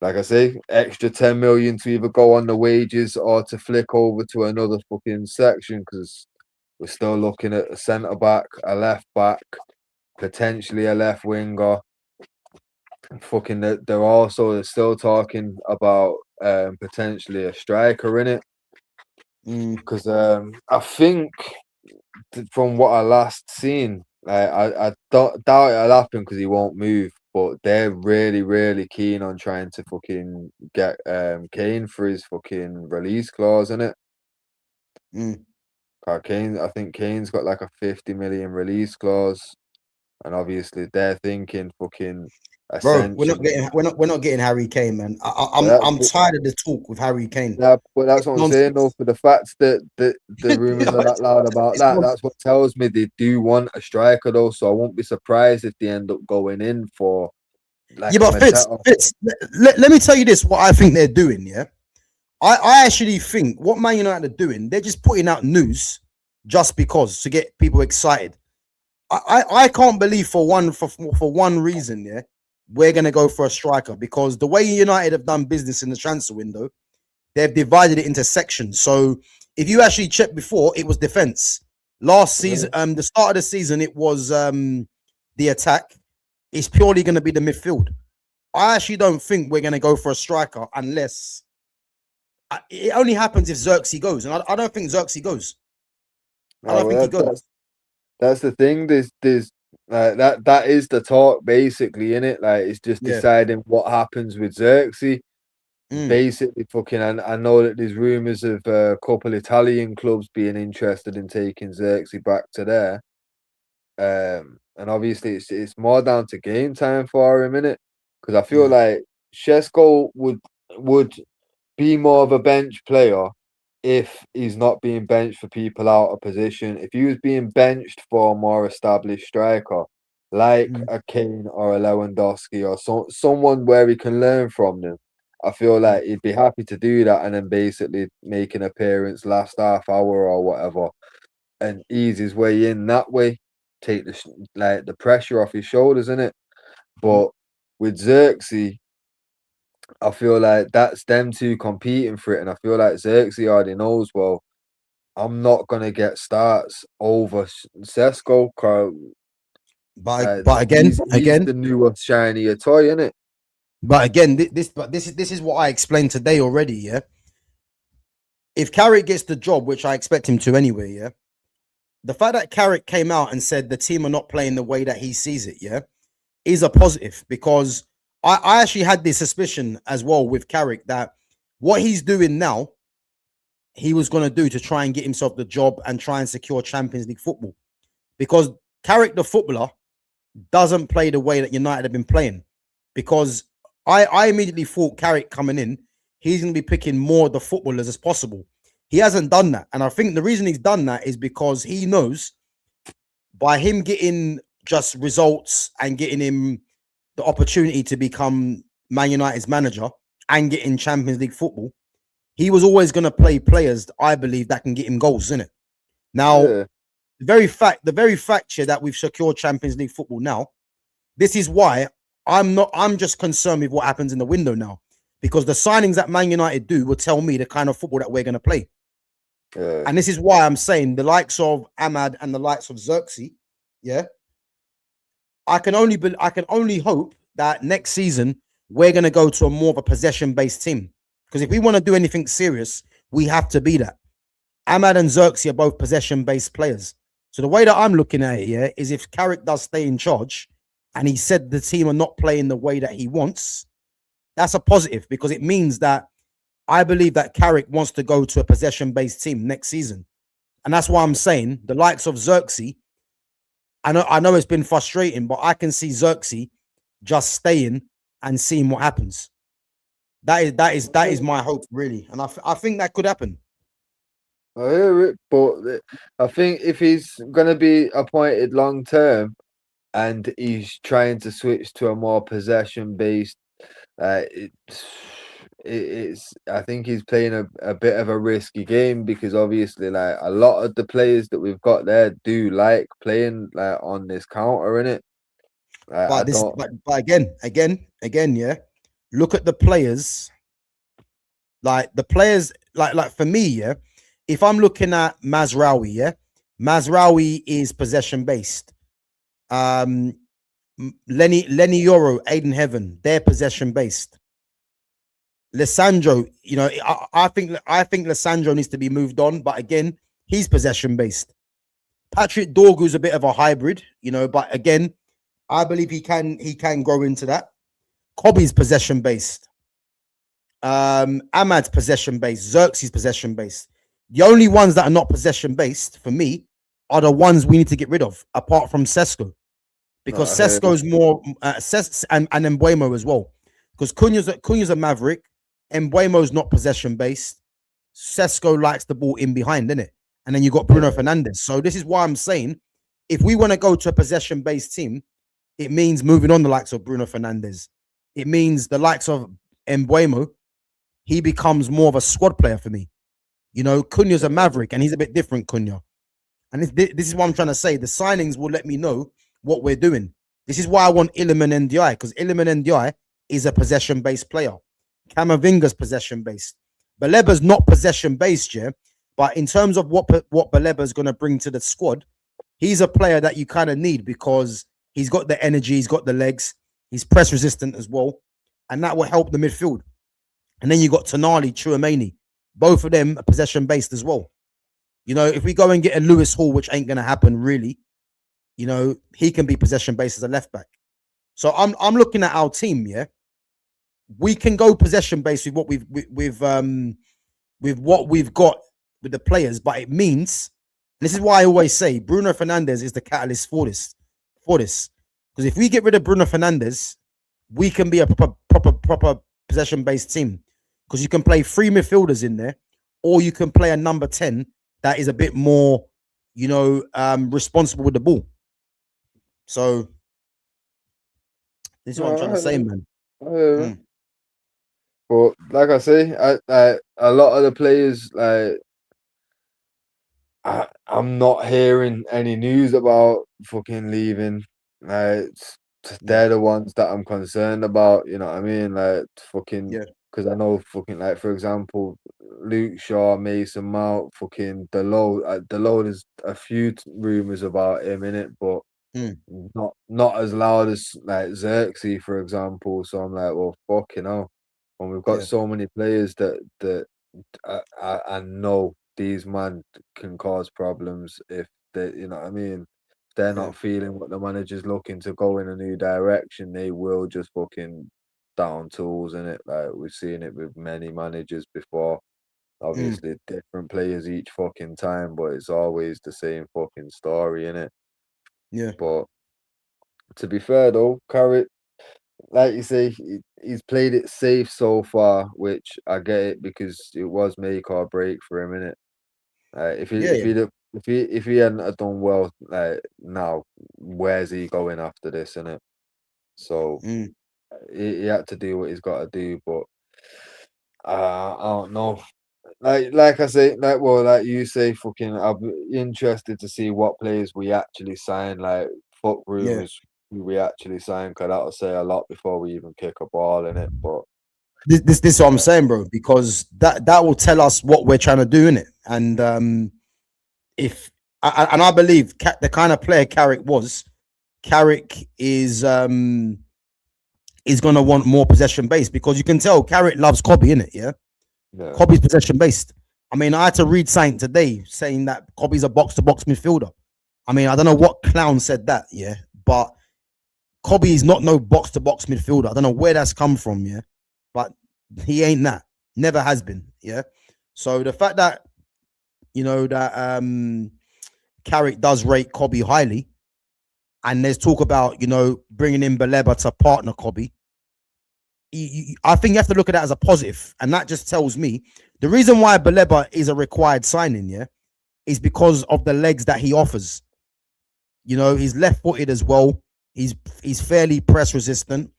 like I say, extra 10 million to either go on the wages or to flick over to another fucking section, because we're still looking at a centre back, a left back, potentially a left winger. Fucking, they're still talking about potentially a striker in it. Because I think from what I last seen, I doubt it'll happen because he won't move. But they're really, really keen on trying to fucking get Kane for his fucking release clause, in it. I think Kane's got like a 50 million release clause, and obviously they're thinking fucking. Bro, we're not getting Harry Kane, man. I'm tired of the talk with Harry Kane. Yeah, but that's what I'm saying though. For the fact that the rumors are that loud about that, that's what tells me they do want a striker though. So I won't be surprised if they end up going in for like. Yeah, but Fitz, let me tell you this: what I think they're doing. Yeah, I actually think what Man United are doing, they're just putting out news just because to get people excited. I can't believe for one reason, yeah, we're gonna go for a striker, because the way United have done business in the transfer window, they've divided it into sections. So if you actually check before, it was defense. Last season, the start of the season, it was the attack. It's purely going to be the midfield. I actually don't think we're going to go for a striker unless it only happens if Xerxes goes, and I don't think Xerxes goes. I don't think he goes. That's the thing. There's that is the talk basically, in it. Like it's just deciding what happens with Xerxes. Basically, fucking. I know that there's rumors of a couple Italian clubs being interested in taking Xerxes back to there. And obviously it's more down to game time for him, innit? Because I feel like Shesko would be more of a bench player if he's not being benched for people out of position. If he was being benched for a more established striker, like a Kane or a Lewandowski or someone where he can learn from them, I feel like he'd be happy to do that and then basically make an appearance last half hour or whatever and ease his way in that way. Take the pressure off his shoulders, innit? But with Xerxes, I feel like that's them two competing for it, and I feel like Xerxes already knows, well, I'm not gonna get starts over Sesko. But again, he's the newer, shinier toy, innit? But again, this is what I explained today already. Yeah, if Carrick gets the job, which I expect him to anyway, yeah, the fact that Carrick came out and said the team are not playing the way that he sees it, yeah, is a positive, because I actually had this suspicion as well with Carrick that what he's doing now, he was going to do to try and get himself the job and try and secure Champions League football, because Carrick, the footballer, doesn't play the way that United have been playing. Because I immediately thought Carrick coming in, he's going to be picking more of the footballers as possible. He hasn't done that. And I think the reason he's done that is because he knows by him getting just results and getting him the opportunity to become Man United's manager and getting Champions League football, he was always going to play players, I believe, that can get him goals, isn't it? Now, the very fact here that we've secured Champions League football now, this is why I'm just concerned with what happens in the window now, because the signings that Man United do will tell me the kind of football that we're going to play. And this is why I'm saying the likes of Ahmad and the likes of Xerxes, yeah, I can only hope that next season we're going to go to a more of a possession-based team. Because if we want to do anything serious, we have to be that. Ahmad and Xerxes are both possession-based players. So the way that I'm looking at it, yeah, is if Carrick does stay in charge and he said the team are not playing the way that he wants, that's a positive because it means that I believe that Carrick wants to go to a possession-based team next season. And that's why I'm saying the likes of Xerxes, I know it's been frustrating, but I can see Xerxes just staying and seeing what happens. That is my hope, really. And I think that could happen. I hear it, but I think if he's going to be appointed long term and he's trying to switch to a more possession based, it's I think he's playing a bit of a risky game because obviously like a lot of the players that we've got there do like playing like on this counter in it. But again, yeah. Look at the players. Like the players, like for me, yeah. If I'm looking at Mazraoui, yeah, Mazraoui is possession based. Lenny Yoro, Aiden Heaven, they're possession based. Lissandro, you know, I think Lissandro needs to be moved on, but again, he's possession based. Patrick Dorgu's a bit of a hybrid, you know, but again, I believe he can grow into that. Kobe's possession based. Ahmad's possession based. Xerxes possession based. The only ones that are not possession based for me are the ones we need to get rid of, apart from Sesko, because Sesko's more and Mbuemo as well. Because Cunha's a maverick, Mbuemo's not possession based. Sesko likes the ball in behind, innit? And then you got Bruno Fernandes. So this is why I'm saying, if we want to go to a possession based team, it means moving on the likes of Bruno Fernandes. It means the likes of Mbuemo, he becomes more of a squad player for me. You know, Cunha's a maverick and he's a bit different, Cunha. And this is what I'm trying to say. The signings will let me know what we're doing. This is why I want Iliman Ndiaye, because Iliman Ndiaye is a possession-based player. Camavinga's possession-based. Baleba's not possession-based, yeah. But in terms of what Baleba's going to bring to the squad, he's a player that you kind of need because he's got the energy, he's got the legs, he's press resistant as well. And that will help the midfield. And then you got Tonali, Tchouameni. Both of them are possession-based as well. You know, if we go and get a Lewis Hall, which ain't going to happen really, you know, he can be possession-based as a left back. So I'm looking at our team, yeah. We can go possession-based with what we've got with the players, but it means, this is why I always say Bruno Fernandes is the catalyst for this. Because if we get rid of Bruno Fernandes, we can be a proper possession-based team. Because you can play 3 midfielders in there, or you can play a number 10 that is a bit more, you know, responsible with the ball. So this is what I'm trying to say, man. But like I say, a lot of the players, like I'm not hearing any news about fucking leaving. Like they're the ones that I'm concerned about. You know what I mean? Like fucking. Yeah. Because I know fucking, like, for example, Luke Shaw, Mason Mount, fucking Delode. There's a few rumours about him in it, but not as loud as like Xerxes, for example. So I'm like, well, fucking hell. And we've got so many players that I know these man can cause problems if they, you know what I mean? If they're not feeling what the manager's looking to go in a new direction, they will just fucking down tools in it. Like we've seen it with many managers before. Obviously different players each fucking time, but it's always the same fucking story in it. Yeah. But to be fair though, Carrick, like you say, he's played it safe so far, which I get it because it was make or break for him, innit? If he hadn't done well, like now, where's he going after this, innit? So he had to do what he's got to do, but I don't know. Like I say, like you say, fucking, I'll be interested to see what players we actually sign. Like fuck rumors, who we actually sign, because that'll say a lot before we even kick a ball in it. But this is what I'm saying, bro, because that will tell us what we're trying to do in it, and I believe the kind of player Carrick is is gonna want more possession based because you can tell Carrick loves Kobe, innit? Yeah. Kobe's possession based. I mean, I had to read something today saying that Kobe's a box to box midfielder. I mean, I don't know what clown said that, yeah, but Kobe is not no box to box midfielder. I don't know where that's come from, yeah, but he ain't that. Never has been, yeah. So the fact that Carrick does rate Kobe highly, and there's talk about bringing in Baleba to partner Kobe. I think you have to look at that as a positive, and that just tells me the reason why Baleba is a required signing, yeah, is because of the legs that he offers. He's left-footed as well. He's fairly press resistant.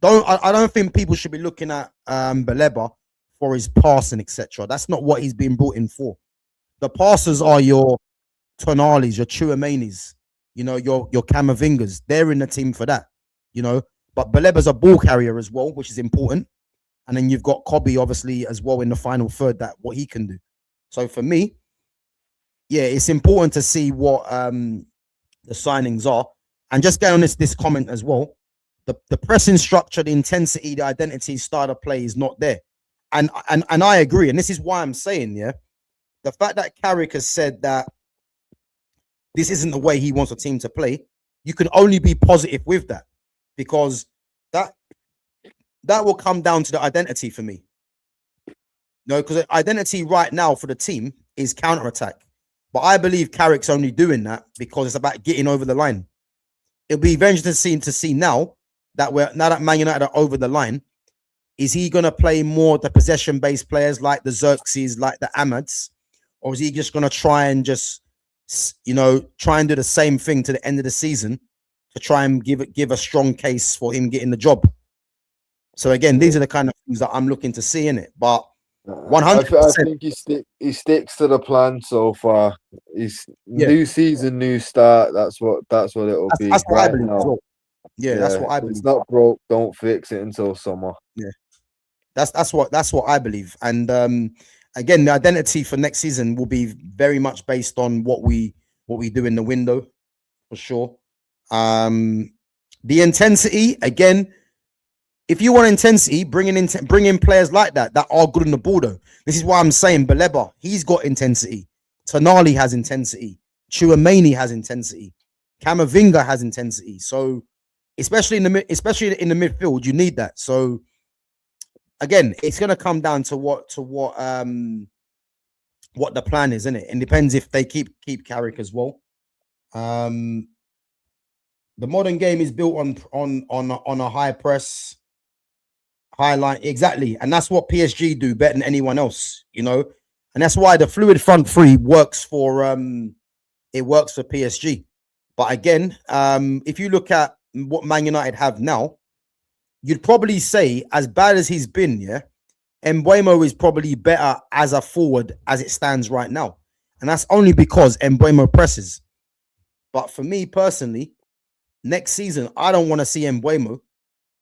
I don't think people should be looking at Baleba for his passing, etc. That's not what he's been brought in for. The passers are your Tonalis, your Chouamainis, your Camavingas. They're in the team for that, But Baleba's a ball carrier as well, which is important. And then you've got Kobe, obviously, as well in the final third, that what he can do. So for me, yeah, it's important to see what the signings are. And just get on this comment as well. The pressing structure, the intensity, the identity, style of play is not there. And I agree. And this is why I'm saying, yeah, the fact that Carrick has said that this isn't the way he wants a team to play, you can only be positive with that, because that will come down to the identity for me. Because the identity right now for the team is counter-attack. But I believe Carrick's only doing that because it's about getting over the line. It'll be very interesting to see now that Man United are over the line. Is he going to play more the possession-based players like the Xerxes, like the Amads? Or is he just going to try and do the same thing to the end of the season to try and give a strong case for him getting the job? So again, these are the kind of things that I'm looking to see in it. But 100%, I think he sticks to the plan so far. New season, new start. That's what it'll be. That's what I believe as well. Yeah, that's what I believe. It's not broke, don't fix it until summer. Yeah, that's what I believe. And again, the identity for next season will be very much based on what we do in the window, for sure. The intensity, again, if you want intensity, bring in players like that are good on the ball, though. This is why I'm saying Baleba, he's got intensity. Tonali has intensity. Chouamani has intensity. Camavinga has intensity. So especially in the midfield, you need that. So again, it's going to come down to what the plan is, isn't it? And depends if they keep Carrick as well. The modern game is built on a high press, high line, exactly, and that's what PSG do better than anyone else, and that's why the fluid front three works for PSG. But again, if you look at what Man United have now, you'd probably say, as bad as he's been, yeah, Mbeumo is probably better as a forward as it stands right now, and that's only because Mbeumo presses. But for me personally, next season, I don't want to see Mbeumo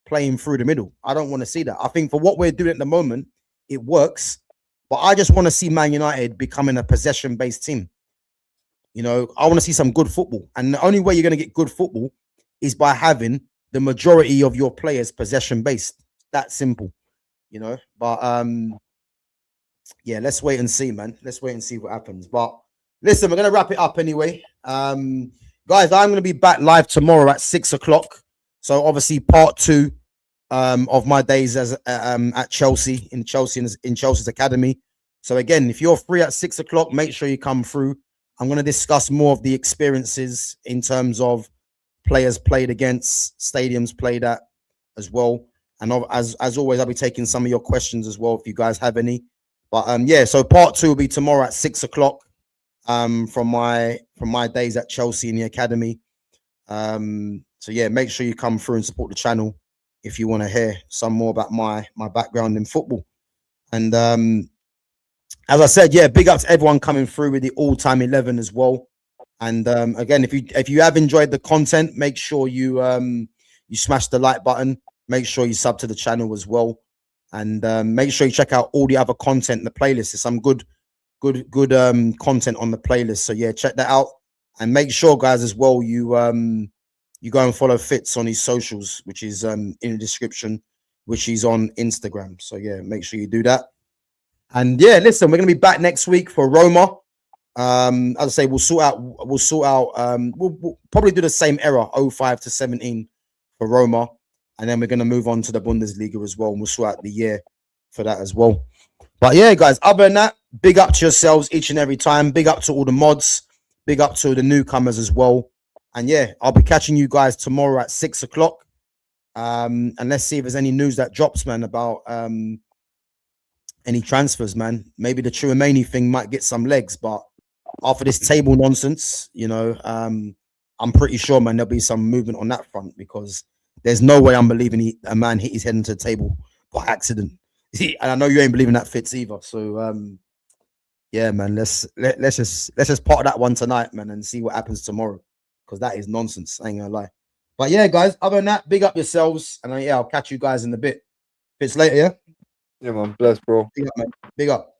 playing through the middle. I don't want to see that. I think for what we're doing at the moment, it works. But I just want to see Man United becoming a possession-based team. I want to see some good football. And the only way you're going to get good football is by having the majority of your players possession-based. That simple. But yeah, let's wait and see, man. Let's wait and see what happens. But listen, we're going to wrap it up anyway. Guys, I'm going to be back live tomorrow at 6 o'clock. So obviously part 2 of my days as at Chelsea, in Chelsea's academy. So again, if you're free at 6 o'clock, make sure you come through. I'm going to discuss more of the experiences in terms of players played against, stadiums played at as well. And as always, I'll be taking some of your questions as well if you guys have any. But yeah, so part 2 will be tomorrow at 6 o'clock. From my days at Chelsea in the academy. So yeah, make sure you come through and support the channel if you want to hear some more about my background in football. And as I said, yeah, big up to everyone coming through with the all-time 11 as well. And again, if you have enjoyed the content, make sure you smash the like button. Make sure you sub to the channel as well, and make sure you check out all the other content in the playlist. There's some good content on the playlist. So yeah, check that out, and make sure, guys, as well, you you go and follow Fitz on his socials, which is in the description, which is on Instagram. So yeah, make sure you do that. And yeah, listen, we're gonna be back next week for Roma. As I say, we'll sort out. We'll probably do the same era, 05 to 17 for Roma, and then we're gonna move on to the Bundesliga as well, and we'll sort out the year for that as well. But yeah, guys, other than that, big up to yourselves each and every time. Big up to all the mods. Big up to the newcomers as well. And yeah, I'll be catching you guys tomorrow at 6 o'clock. And let's see if there's any news that drops, man, about any transfers, man. Maybe the Chouameni thing might get some legs, but after this table nonsense, you know, I'm pretty sure, man, there'll be some movement on that front, because there's no way I'm believing a man hit his head into the table by accident. And I know you ain't believing that Fitz either. So yeah, man, let's just part of that one tonight, man, and see what happens tomorrow, because that is nonsense. I ain't gonna lie. But yeah, guys, other than that, big up yourselves, and yeah, I'll catch you guys in a bit. Fitz later, yeah. Yeah, man. Bless, bro. Big up, man. Big up.